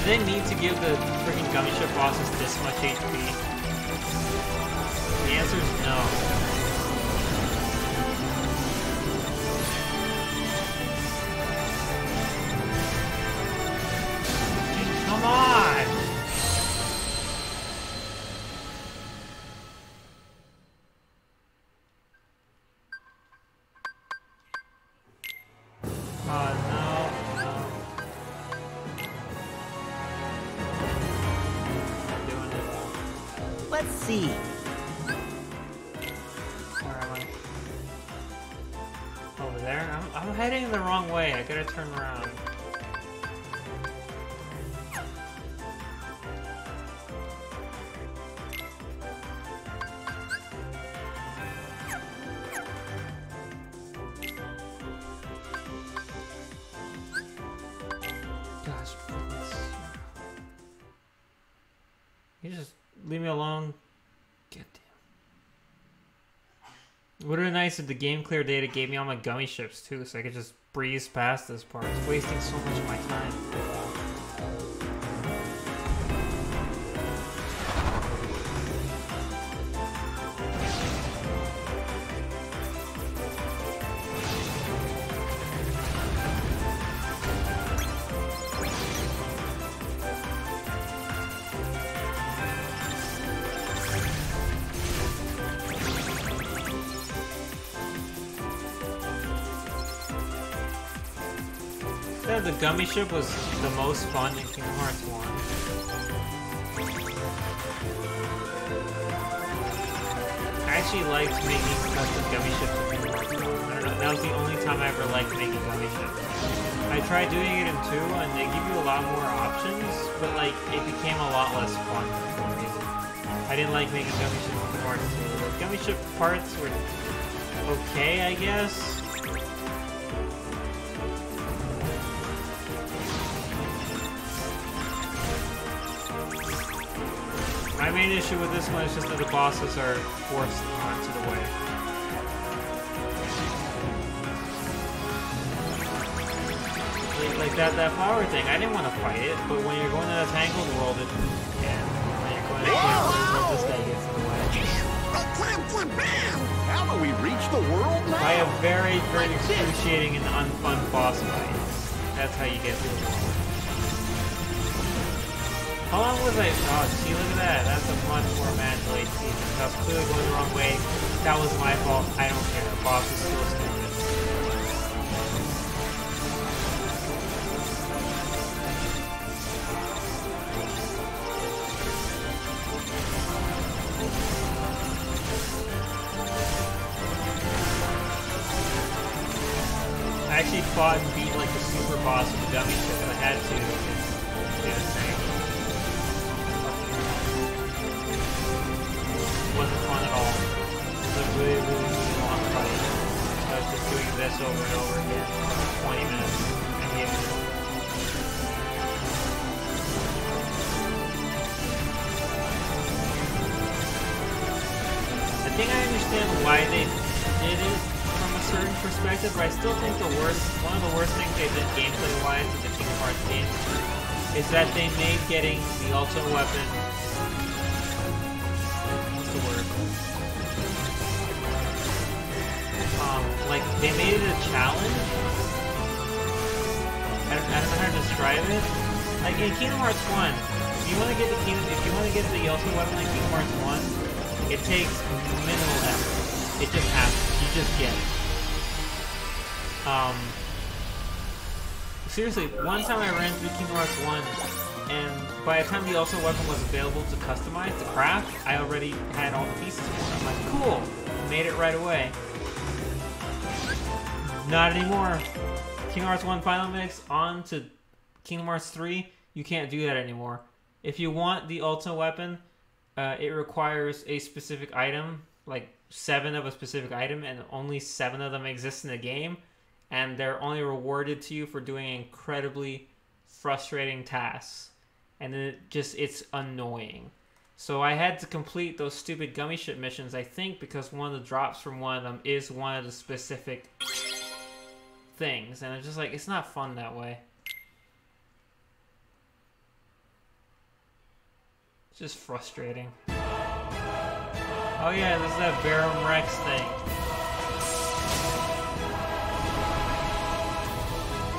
Do they need to give the freaking gummy ship bosses this much HP? The answer is no. Come on! Oh no. Let's see. Where am I? Over there? I'm heading the wrong way. I gotta turn around. Gosh, you just leave me alone. Goddamn. It would have been nice if the game clear data gave me all my gummy ships too, so I could just breeze past this part. It's wasting so much of my time. The gummy ship was the most fun in Kingdom Hearts 1. I actually liked making custom gummy ships in Kingdom Hearts 1. I don't know, that was the only time I ever liked making gummy ships. I tried doing it in 2, and they give you a lot more options, but like, it became a lot less fun for some reason. I didn't like making gummy ships in Kingdom Hearts 2. The gummy ship parts were okay, I guess. My main issue with this one is just that the bosses are forced onto the way. Like that flower thing, I didn't want to fight it, but when you're going to the Tangled World, and when you're going to the Tangled World, this guy gets in the way. How do we reach the world now? By a very, very excruciating and unfun boss fight. That's how you get through the world. How long was I? Oh, see, look at that. That's a much more manageable HC. I was clearly going the wrong way. That was my fault. I don't care. The boss is still stupid. I actually fought and beat like the super boss of the gummy ship, and I had to. It was insane. It wasn't fun at all. It was a really, really, really long fight. I was just doing this over and over again for 20 minutes. And giving it. I think I understand why they did it from a certain perspective, but I still think one of the worst things they did gameplay-wise in the Kingdom Hearts games is that they made getting the ultimate weapon, what's the word? Like, they made it a challenge? I don't know how to describe it. Like, in Kingdom Hearts 1, you want to get the Ultimate weapon like Kingdom Hearts 1, it takes minimal effort. It just happens. You just get it. Seriously, one time I ran through Kingdom Hearts 1, and by the time the Ultimate weapon was available to customize, to craft, I already had all the pieces for it. I'm like, cool, made it right away. Not anymore. Kingdom Hearts 1 Final Mix on to Kingdom Hearts 3, you can't do that anymore. If you want the Ultimate weapon, it requires a specific item, like 7 of a specific item, and only 7 of them exist in the game. And they're only rewarded to you for doing incredibly frustrating tasks. And then it's annoying. So I had to complete those stupid gummy ship missions, I think, because one of the drops from one of them is one of the specific things. And it's just like, it's not fun that way. It's just frustrating. Oh yeah, this is that Baron Rex thing.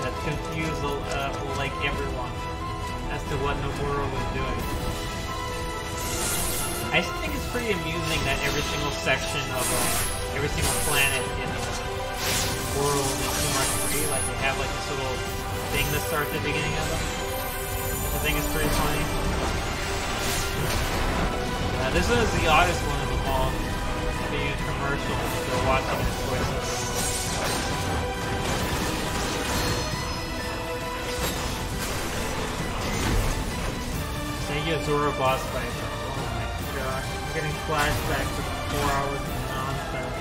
That confused like everyone as to what Nomura was doing. I just think it's pretty amusing that every single section of every single planet in the world in Kingdom Hearts 3, like they have like this little thing that starts at the beginning of them. I think it's pretty funny. This is the oddest one of them all, being a commercial that they're watching in voiceover. Zora boss fight. Oh my gosh. I'm getting flashbacks to 4 hours of nonsense.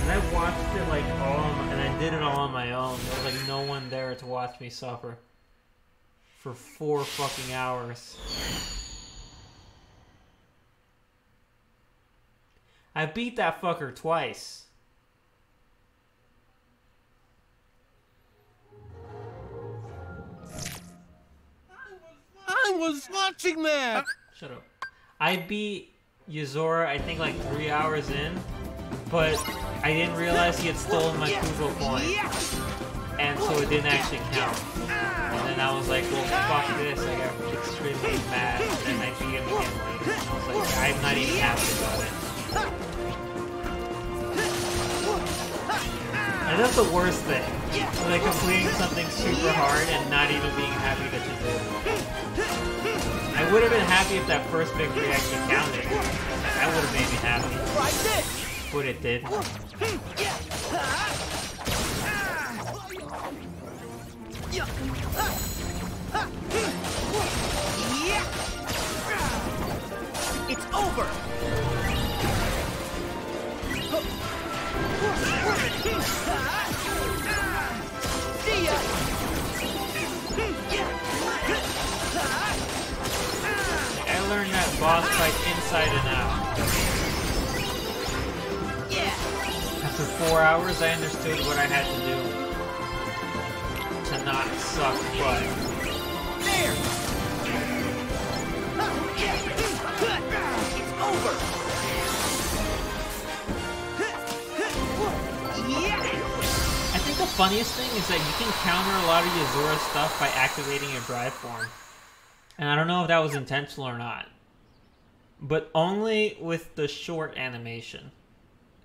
And I watched it like and I did it all on my own. There was like no one there to watch me suffer. For 4 fucking hours. I beat that fucker twice. I was watching that! Shut up. I beat Yuzora, I think like 3 hours in, but I didn't realize he had stolen my Kugo coin. And so it didn't actually count. And then I was like, well, fuck this. I got extremely mad. And I beat him again later. And I was like, I'm not even happy about it. And that's the worst thing. Like completing something super hard and not even being happy that you did it. I would have been happy if that first victory actually counted. That would have made me happy. But it did. It's over! See ya! I learned that boss fight inside and out. After 4 hours, I understood what I had to do to not suck butt. There! It's over! I think the funniest thing is that you can counter a lot of Yuzora stuff by activating your drive form. And I don't know if that was intentional or not. But only with the short animation.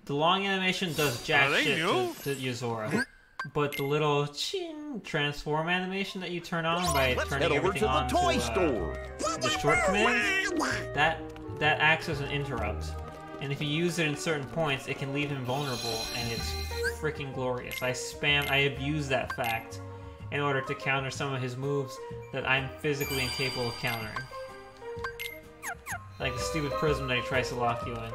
The long animation does jack shit to Yuzora. But the little chin transform animation that you turn on by turning everything on to the short commands, that acts as an interrupt. And if you use it in certain points, it can leave him vulnerable, and it's freaking glorious. I abuse that fact in order to counter some of his moves that I'm physically incapable of countering. Like the stupid prism that he tries to lock you in.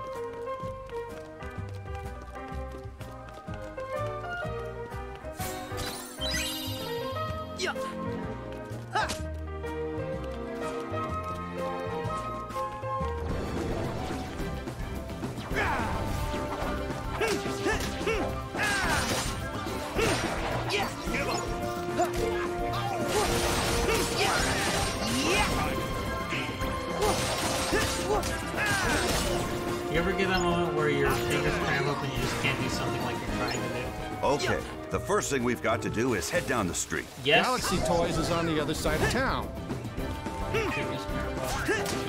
You ever get that moment where your fingers cramp up and you just can't do something like you're trying to do? Okay, the first thing we've got to do is head down the street. Yes. Galaxy Toys is on the other side of town.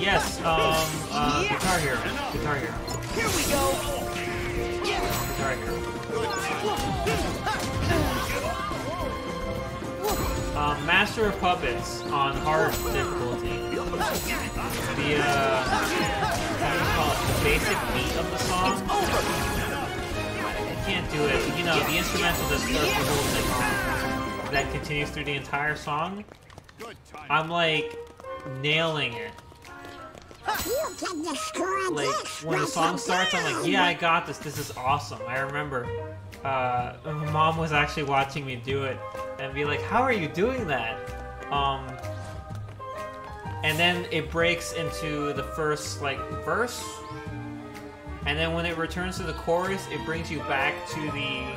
Yes, Guitar Hero. Guitar Hero. Here we go. Guitar Hero. Master of Puppets on hard difficulty. The, how do you call it? The basic beat of the song. I can't do it. You know, the instrumental that starts the whole thing off, that continues through the entire song. I'm like nailing it. Like when the song starts, I'm like, yeah, I got this. This is awesome. I remember my mom was actually watching me do it and be like, how are you doing that? And then it breaks into the first like verse, and then when it returns to the chorus, it brings you back to the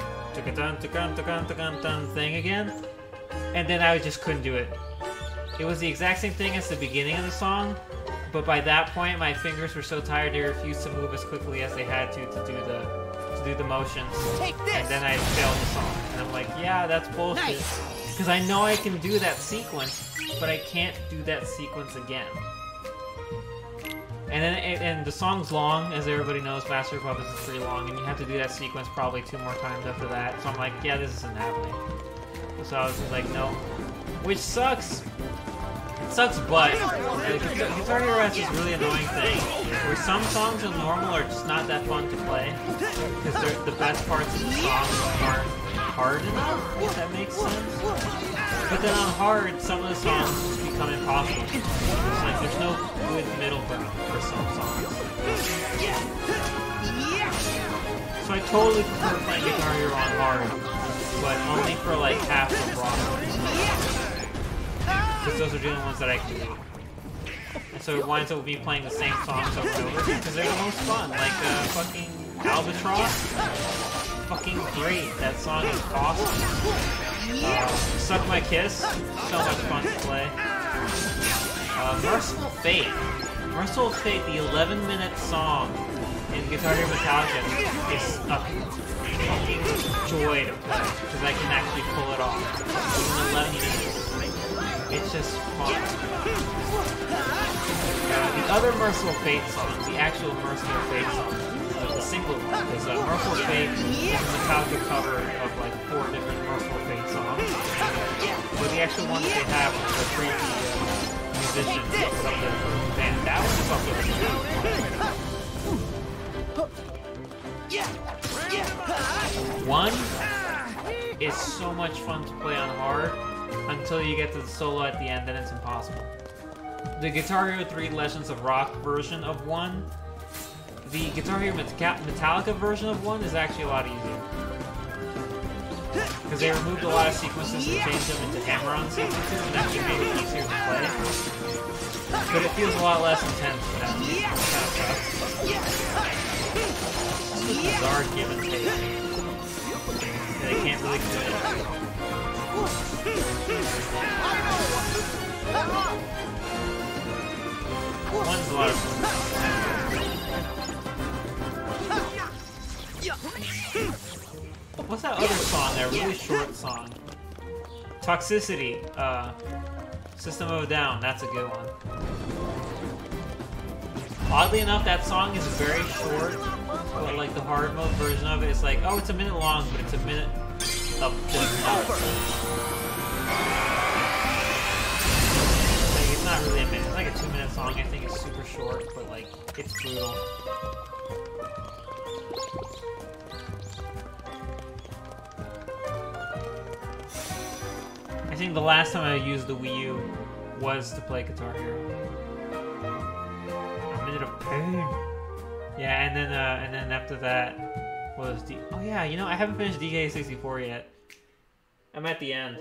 thing again, and then I just couldn't do it. It was the exact same thing as the beginning of the song, but by that point my fingers were so tired they refused to move as quickly as they had to do the motions. And then I failed the song. And I'm like, yeah, that's bullshit. Because I know I can do that sequence, but I can't do that sequence again. And then and the song's long, as everybody knows. Master of Puppets is pretty long, and you have to do that sequence probably 2 more times after that. So I'm like, yeah, this isn't happening. So I was just like, no. Which sucks. It sucks, but Guitar Hero has this really annoying thing where some songs on normal are just not that fun to play because the best parts of the song aren't hard enough, if that makes sense. But then on hard, some of the songs just become impossible. It's like there's no good middle ground for some songs. So I totally prefer playing Guitar Hero on hard, but only for like half the problems. Because those are the only ones that I can do. And so it winds up with me playing the same songs over and over because they're the most fun. Like fucking Albatross. Fucking great. That song is awesome. Suck My Kiss. So much fun to play. Merciful Fate. Merciful Fate, the 11-minute song in Guitar Hero Metallica is a fucking joy to play because I can actually pull it off. Even 11 minutes. It's just fun. The other Merciful Fate song, the actual Merciful Fate song, the single one, is Merciful Fate is a Metallica cover of like 4 different Merciful Fate songs. But the actual one that they have with the creepy musicians of the band, that one's up there. One is so much fun to play on hard. Until you get to the solo at the end, then it's impossible. The Guitar Hero 3 Legends of Rock version of 1, the Guitar Hero Metallica version of 1 is actually a lot easier. Because they removed a lot of sequences and changed them into hammer-on sequences and actually made it easier to play. But it feels a lot less intense now. It kind of sucks. It's a bizarre give and take. They can't really do it. One's a lot of fun. What's that other song? That really short song. Toxicity. System of a Down. That's a good one. Oddly enough, that song is very short, but like the hard mode version of it is like, oh, it's a minute long, but it's a minute of just notes. Like, it's not really a minute. It's like a 2-minute song. I think it's super short, but like it's brutal. I think the last time I used the Wii U was to play Guitar Hero. A minute of pain. Yeah, and then after that was oh yeah, you know, I haven't finished DK64 yet. I'm at the end.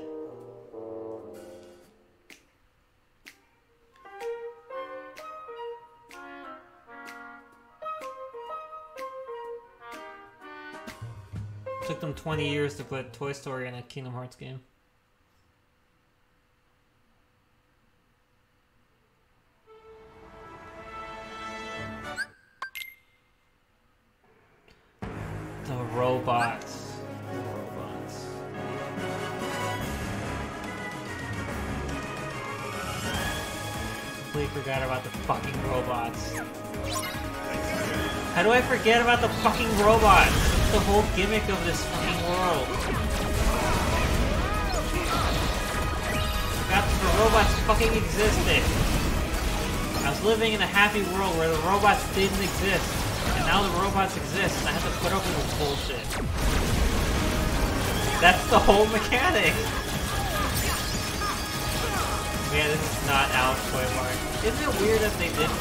Took them 20 years to put Toy Story in a Kingdom Hearts game. The robots. The robots. completely forgot about the fucking robots. How do I forget about the fucking robots? That's the whole gimmick of this fucking world. Forgot that the robots fucking existed. I was living in a happy world where the robots didn't exist. And now the robots exist, and I have to put up with this bullshit. That's the whole mechanic! Yeah, this is not Alice Toy Bar. Isn't it weird that they didn't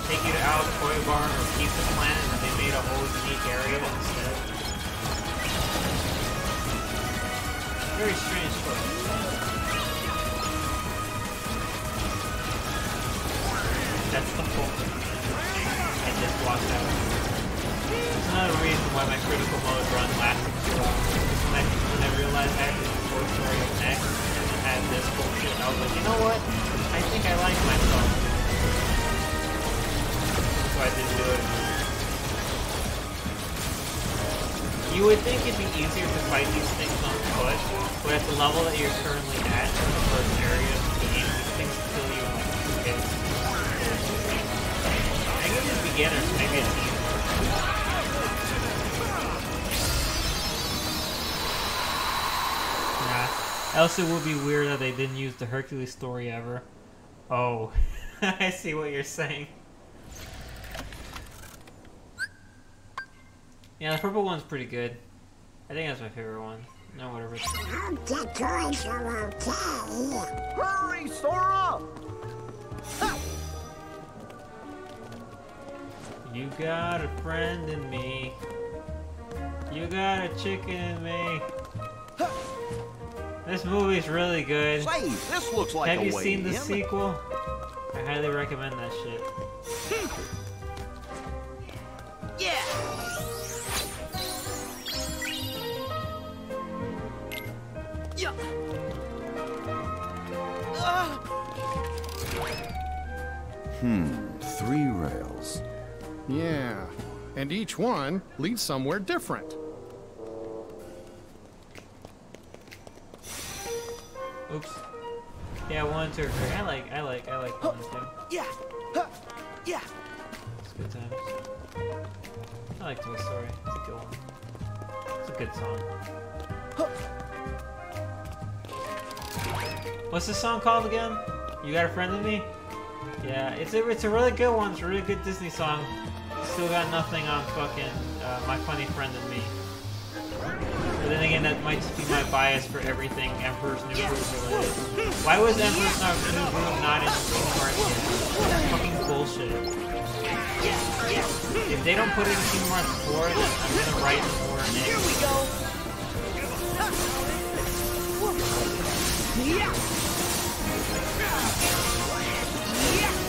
take you to Alice Toy Bar or keep the planet and they made a whole unique area instead? Very strange choice. That's the whole thing. I just walked out. That's another reason why my critical mode run lasted 2 hours. When I realized I had to do the story of next and it had this bullshit, I was like, you know what? I think I like myself. So I didn't do it. You would think it'd be easier to fight these things on foot, but at the level that you're currently at in the first area of the game, these things kill you in like 2 hits. I guess as beginners, maybe it's easier. Else it would be weird that they didn't use the Hercules story ever. Oh, I see what you're saying. Yeah, the purple one's pretty good. I think that's my favorite one. No, whatever. Hurry, Sora! You got a friend in me. You got a chicken in me. This movie's really good. Say, this looks like Have a you way seen the in. sequel? I highly recommend that shit. Yeah. Yeah. 3 rails. Yeah, and each one leads somewhere different. Oops. Yeah, 1, 2, 3. I like 1 and 2. Yeah. Yeah. It's good times. I like Toy Story. It's a good one. It's a good song. What's the song called again? You Got a Friend in Me? Yeah, it's a really good one. It's a really good Disney song. Still got nothing on fucking My Funny Friend and Me. But then again, that might just be my bias for everything Emperor's New Groove related. Why was Emperor's New Groove not in Kingdom Hearts yet? That's fucking bullshit. If they don't put it in Kingdom Hearts 4, then I'm gonna write more in it. Here we go.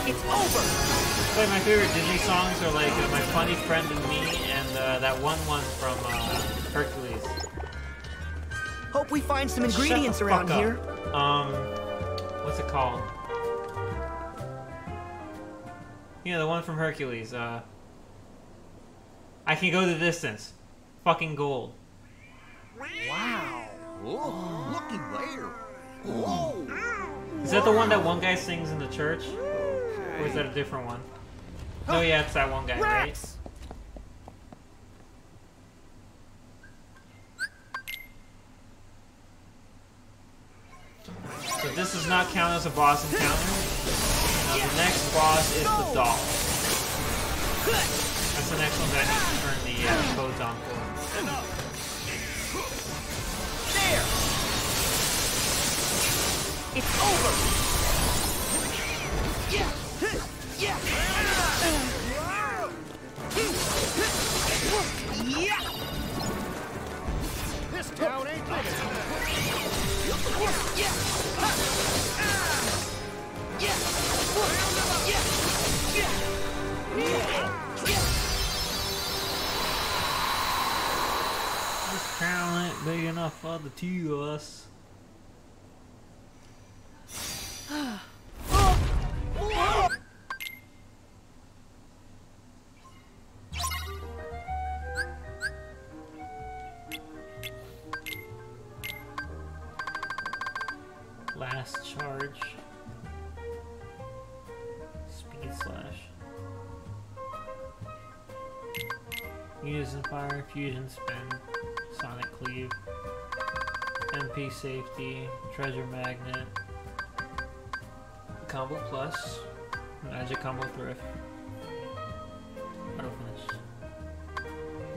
It's over. But my favorite Disney songs are like My Funny Friend and Me and that one from Hercules. Hope we find some ingredients Shut the around fuck up. here. What's it called? You know, the one from Hercules. I Can Go the Distance. Fucking gold. Wow. Oh, looky there. Whoa. Is that the one that one guy sings in the church? Or is that a different one? Oh yeah, it's that one guy, right? So this does not count as a boss encounter. Now the next boss is the doll. That's the next one that I need to turn the codes on for. There. It's over. Yeah. Yeah. Yeah. This town ain't big enough. Yeah. Yeah. This town ain't big enough for the 2 of us. Last charge. Heat slash. Unison fire, fusion spin, sonic cleave, MP safety, treasure magnet, combo plus, magic combo thrift, auto finish.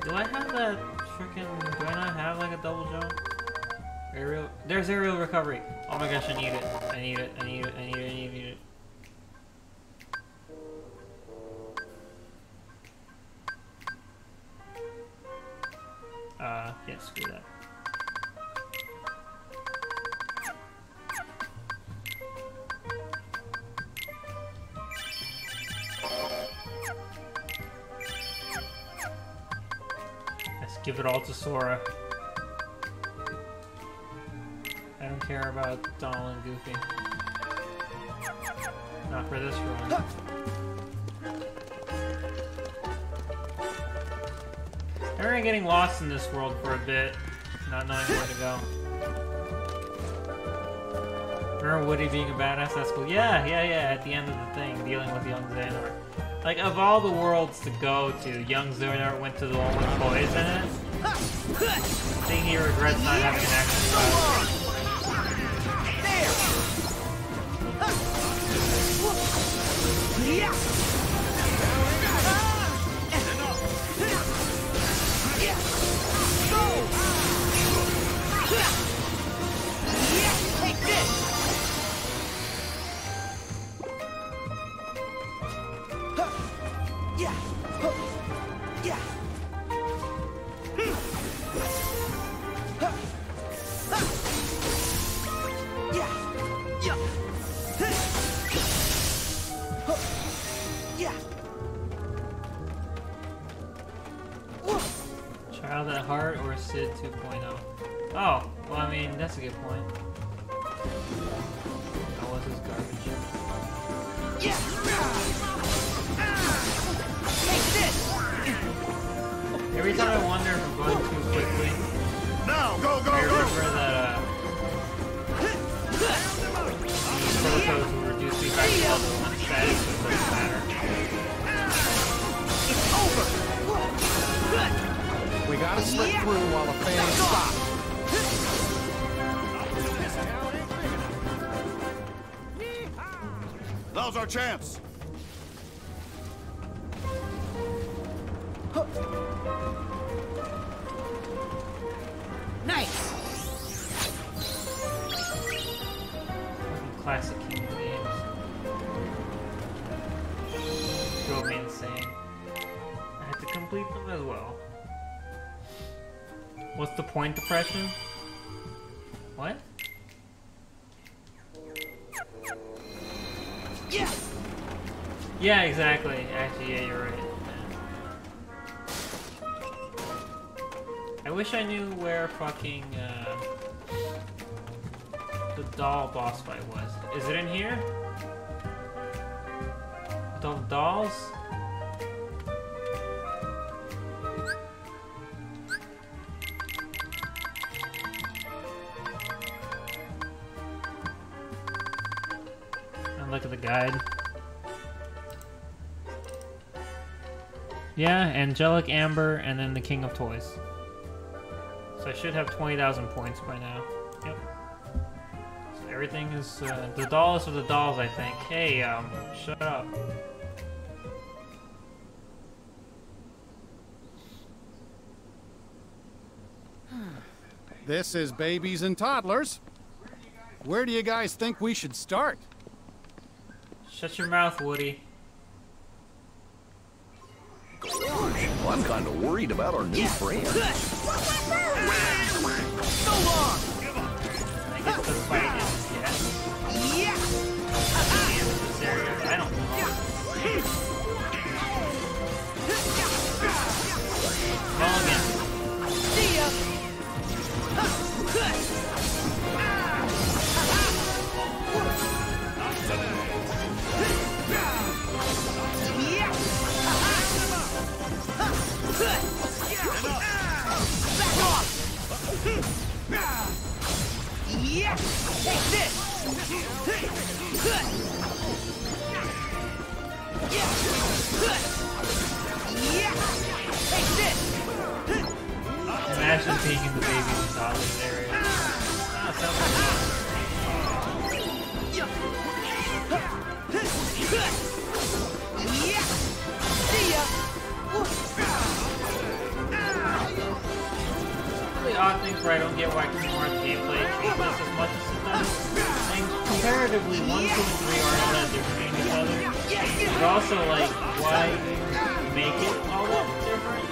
Do I have that freaking? Do I not have like a double jump? Aerial. There's aerial recovery. Oh my gosh, I need it. I need it. I need it. I need it. I need it. Yeah, screw that. Let's give it all to Sora. I don't care about Donald and Goofy. Not for this run. I remember getting lost in this world for a bit, not knowing where to go. Remember Woody being a badass? That's cool. Yeah, at the end of the thing, dealing with young Xehanort. Like, of all the worlds to go to, young Xehanort went to the one with toys in it. I think he regrets not having an action style. Child at Heart or Sid 2.0? Oh, well, I mean, that's a good point. That was his garbage. Every time I wonder if I'm going too quickly, now, go, I remember that these protos will reduce me back to level 1 status, so it doesn't matter. It's over! We gotta slip through while the fans stop. Now's our chance. Nice. Classic King games. Drove me insane. I had to complete them as well. What's the point, depression? What? Yeah. Yeah, exactly. Actually, yeah, you're right. I wish I knew where fucking the doll boss fight was. Is it in here? The dolls? And look at the guide. Yeah, Angelic Amber, and then the King of Toys. So I should have 20,000 points by now. Yep. So everything is, the dolls are the dolls, I think. Hey, shut up. This is Babies and Toddlers. Where do you guys think we should start? Shut your mouth, Woody. Gosh, I'm kind of worried about our new friend. So long. I guess the fight is yes. Yeah. This area, I don't know. Call again. See ya. Back off! Yeah! Take this! imagine being in the babies and toddlers area. Ah, sounds like fun. Really odd things where I don't get why Kingdom Hearts gameplay changes as much as it does. And comparatively, 1, 2, and 3 aren't that different from each other. But also, like, why make it all that different?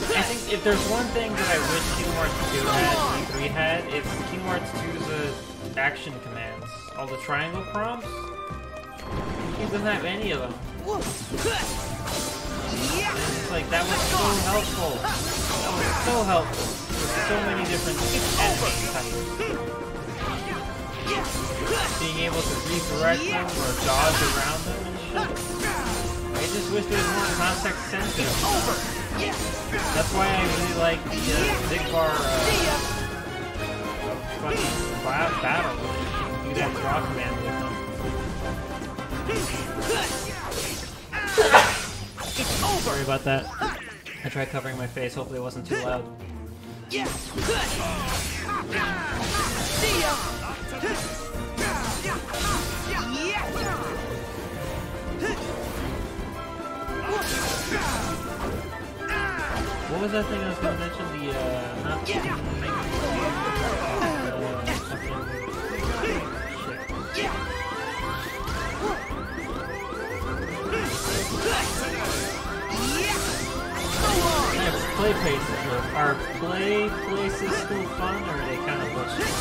I think if there's one thing that I wish Kingdom Hearts 2 had and 3 had, it's Kingdom Hearts 2's action commands. All the triangle prompts? He doesn't have any of them. And it's like, that was so helpful. That was so helpful. With so many different enemy types. Being able to redirect them or dodge around them and shit. I just wish there was more context sensitive. That's why I really like the Zigbar fucking battle. You can do that draw command with them. Sorry about that. I tried covering my face, hopefully it wasn't too loud. What was that thing I was going to mention? The, not the... Play places. Are play places still fun, or are they kind of bullshit?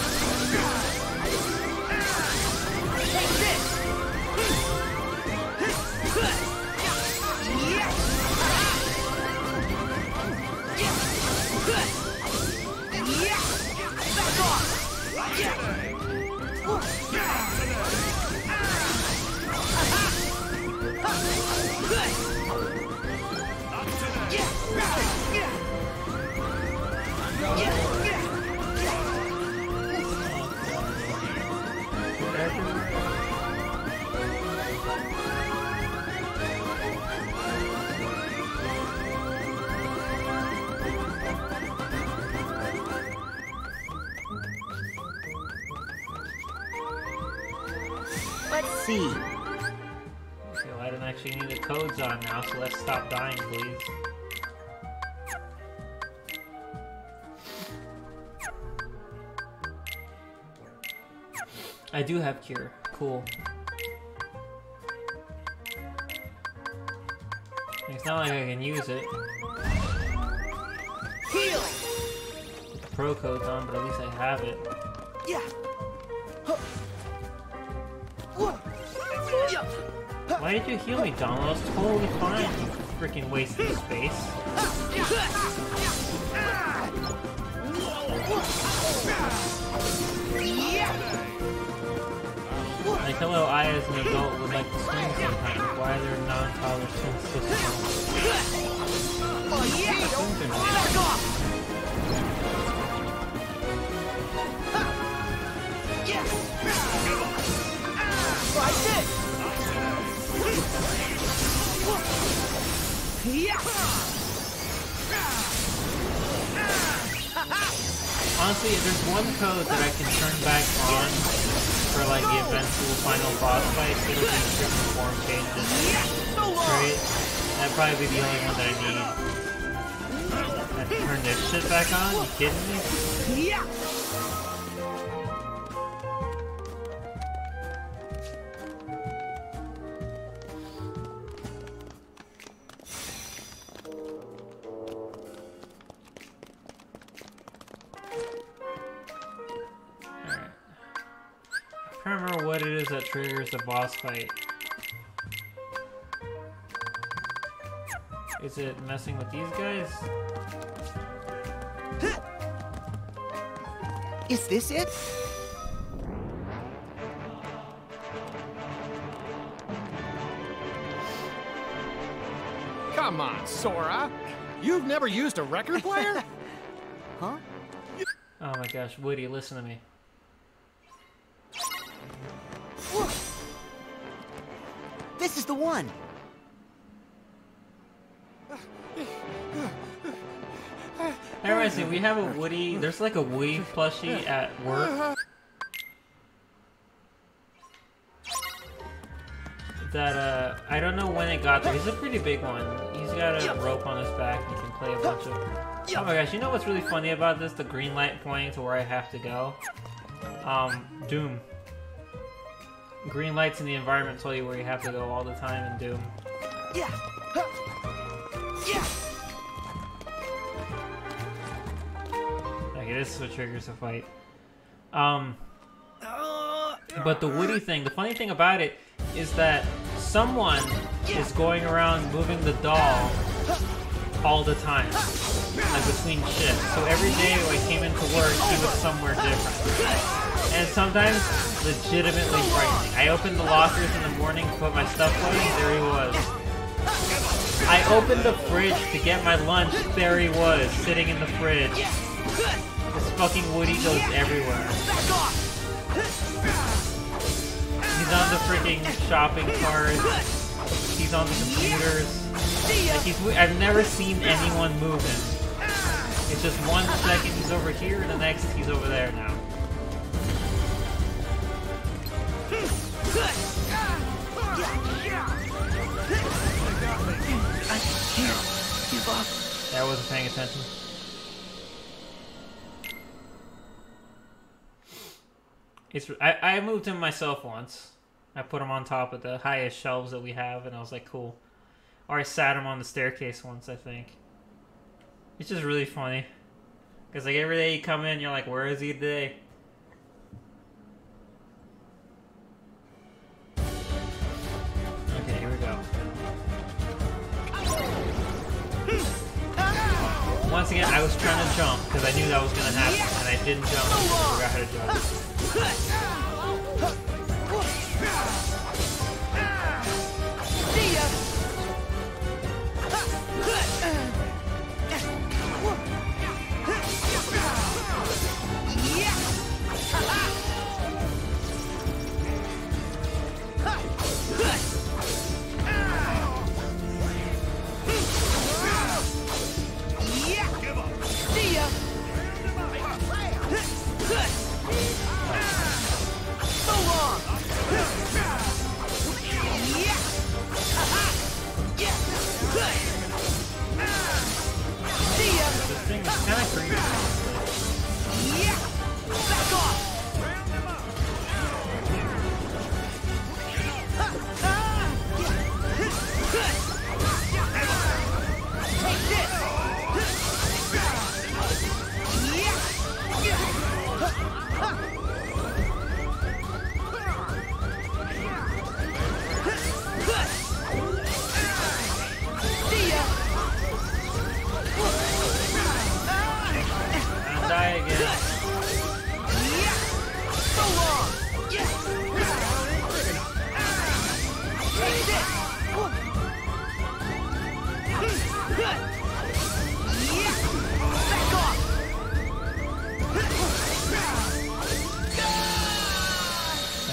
Let's see. Okay, well, I don't actually need the codes on now, so let's stop dying, please. I do have cure. Cool. It's not like I can use it. Heal. With the pro codes on, but at least I have it. Yeah. Why did you heal me, Donald? I was totally fine. You freaking wasted space. Like, hello, I as an adult would like to swing sometimes. Why are there non-toddler swings so small? Like this! Honestly, if there's one code that I can turn back on for like the eventual final boss fight, it'll be different form changes. Right? That'd probably be the only one that I need. I have to turn this shit back on? You kidding me? I can't remember what it is that triggers the boss fight. Is it messing with these guys? Is this it? Come on, Sora. You've never used a record player? Huh? Oh my gosh, Woody, listen to me. This is the one. reminds me, we have a Woody. There's like a Woody plushie at work that I don't know when it got there. He's a pretty big one. He's got a rope on his back. You can play a bunch of. Oh my gosh! You know what's really funny about this? The green light pointing to where I have to go. Doom. Green lights in the environment tell you where you have to go all the time in Doom. Yeah. Yeah. Okay, this is what triggers a fight. But the Woody thing, the funny thing about it is that someone is going around moving the doll all the time, like between shifts. So every day when I came into work, he was somewhere different. And sometimes legitimately frightening. I opened the lockers in the morning to put my stuff away, there he was. I opened the fridge to get my lunch, there he was, sitting in the fridge. This fucking Woody goes everywhere. He's on the freaking shopping cart. He's on the computers. Like I've never seen anyone move him. It's just 1 second he's over here, and the next he's over there now. I can't give up. Yeah, I wasn't paying attention. I moved him myself once. I put him on top of the highest shelves that we have, and I was like, cool. Or I sat him on the staircase once, I think. It's just really funny. Because like every day you come in, you're like, where is he today? Okay, here we go. Once again, I was trying to jump because I knew that was going to happen, and I didn't jump because I forgot how to jump.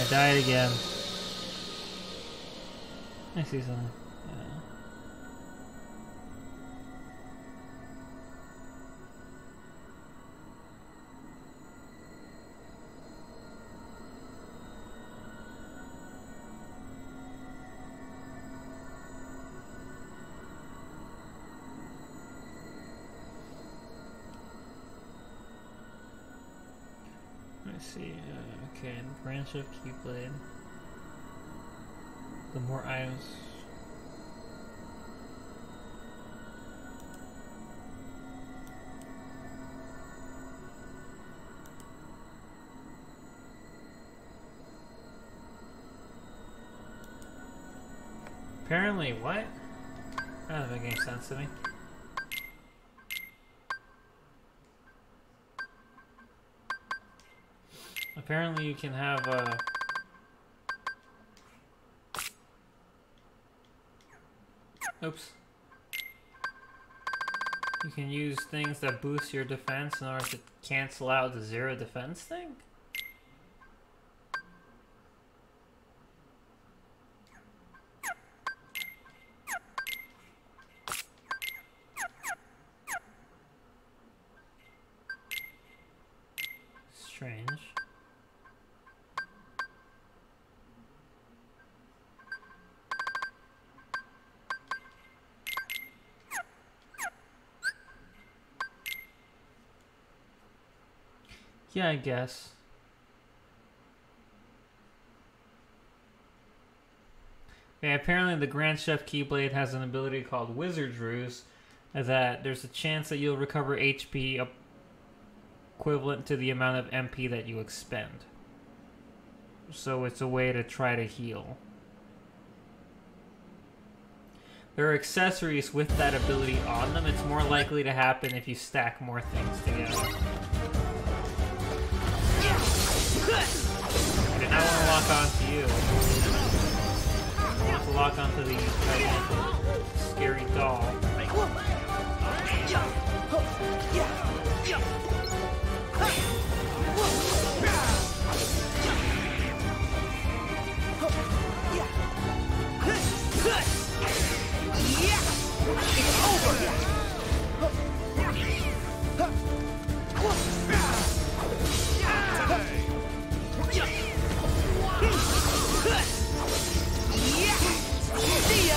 Died again. I see something. Yeah. Let's see. Okay, branch of Keyblade. The more items. Apparently, what? That doesn't make any sense to me. Apparently you can have oops. You can use things that boost your defense in order to cancel out the 0 defense thing? Yeah, I guess. Okay, apparently the Grand Chef Keyblade has an ability called Wizard's Ruse, that there's a chance that you'll recover HP equivalent to the amount of MP that you expend. So it's a way to try to heal. There are accessories with that ability on them. It's more likely to happen if you stack more things together. I did not want to lock onto you. I want to lock onto the scary doll. It's over! See ya!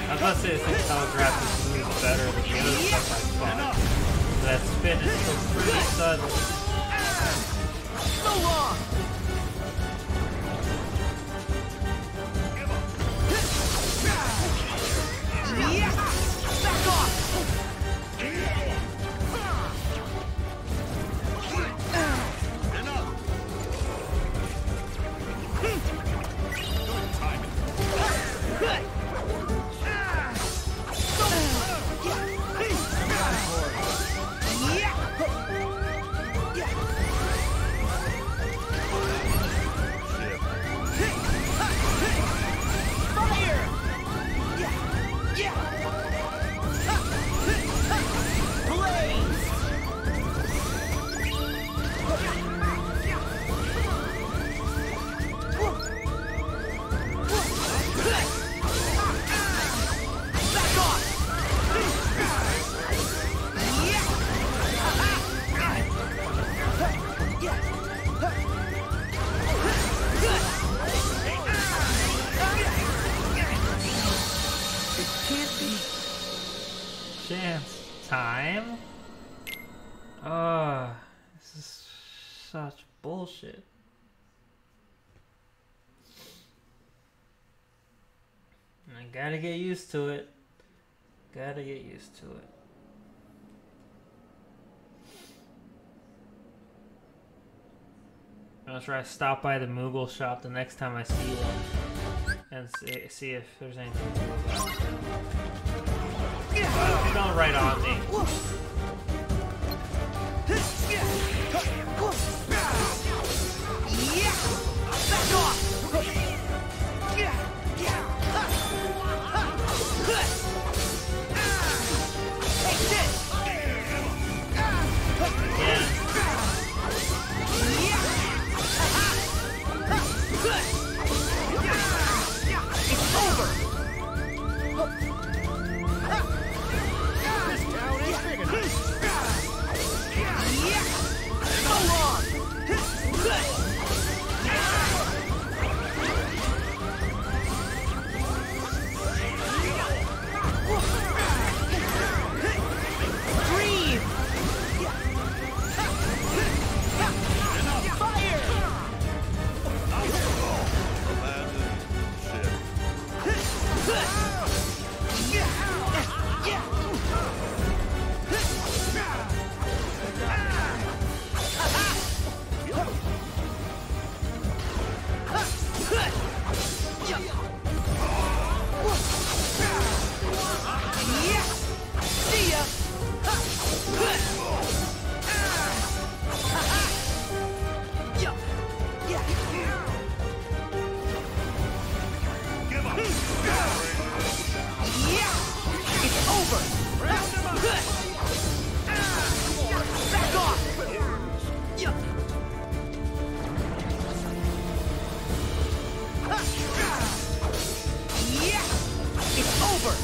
I was about to say this telegraph is moves better than the other stuff I fought. That spin is still pretty sudden. So long! Back off! Chance time? This is such bullshit. I gotta get used to it. Gotta get used to it. I'm gonna try to stop by the Moogle shop the next time I see one and see if there's anything to do about it. You're going right on me. It's over!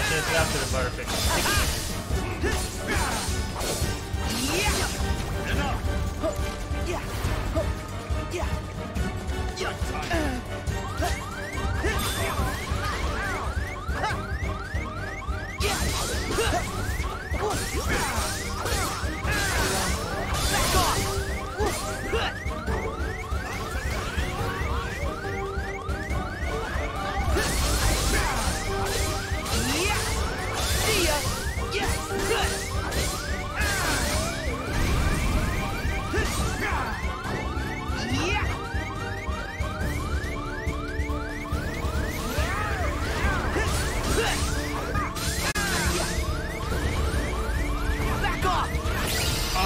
Just got to the butterfish.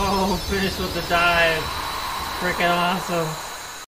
Oh, finished with the dive. Freaking awesome.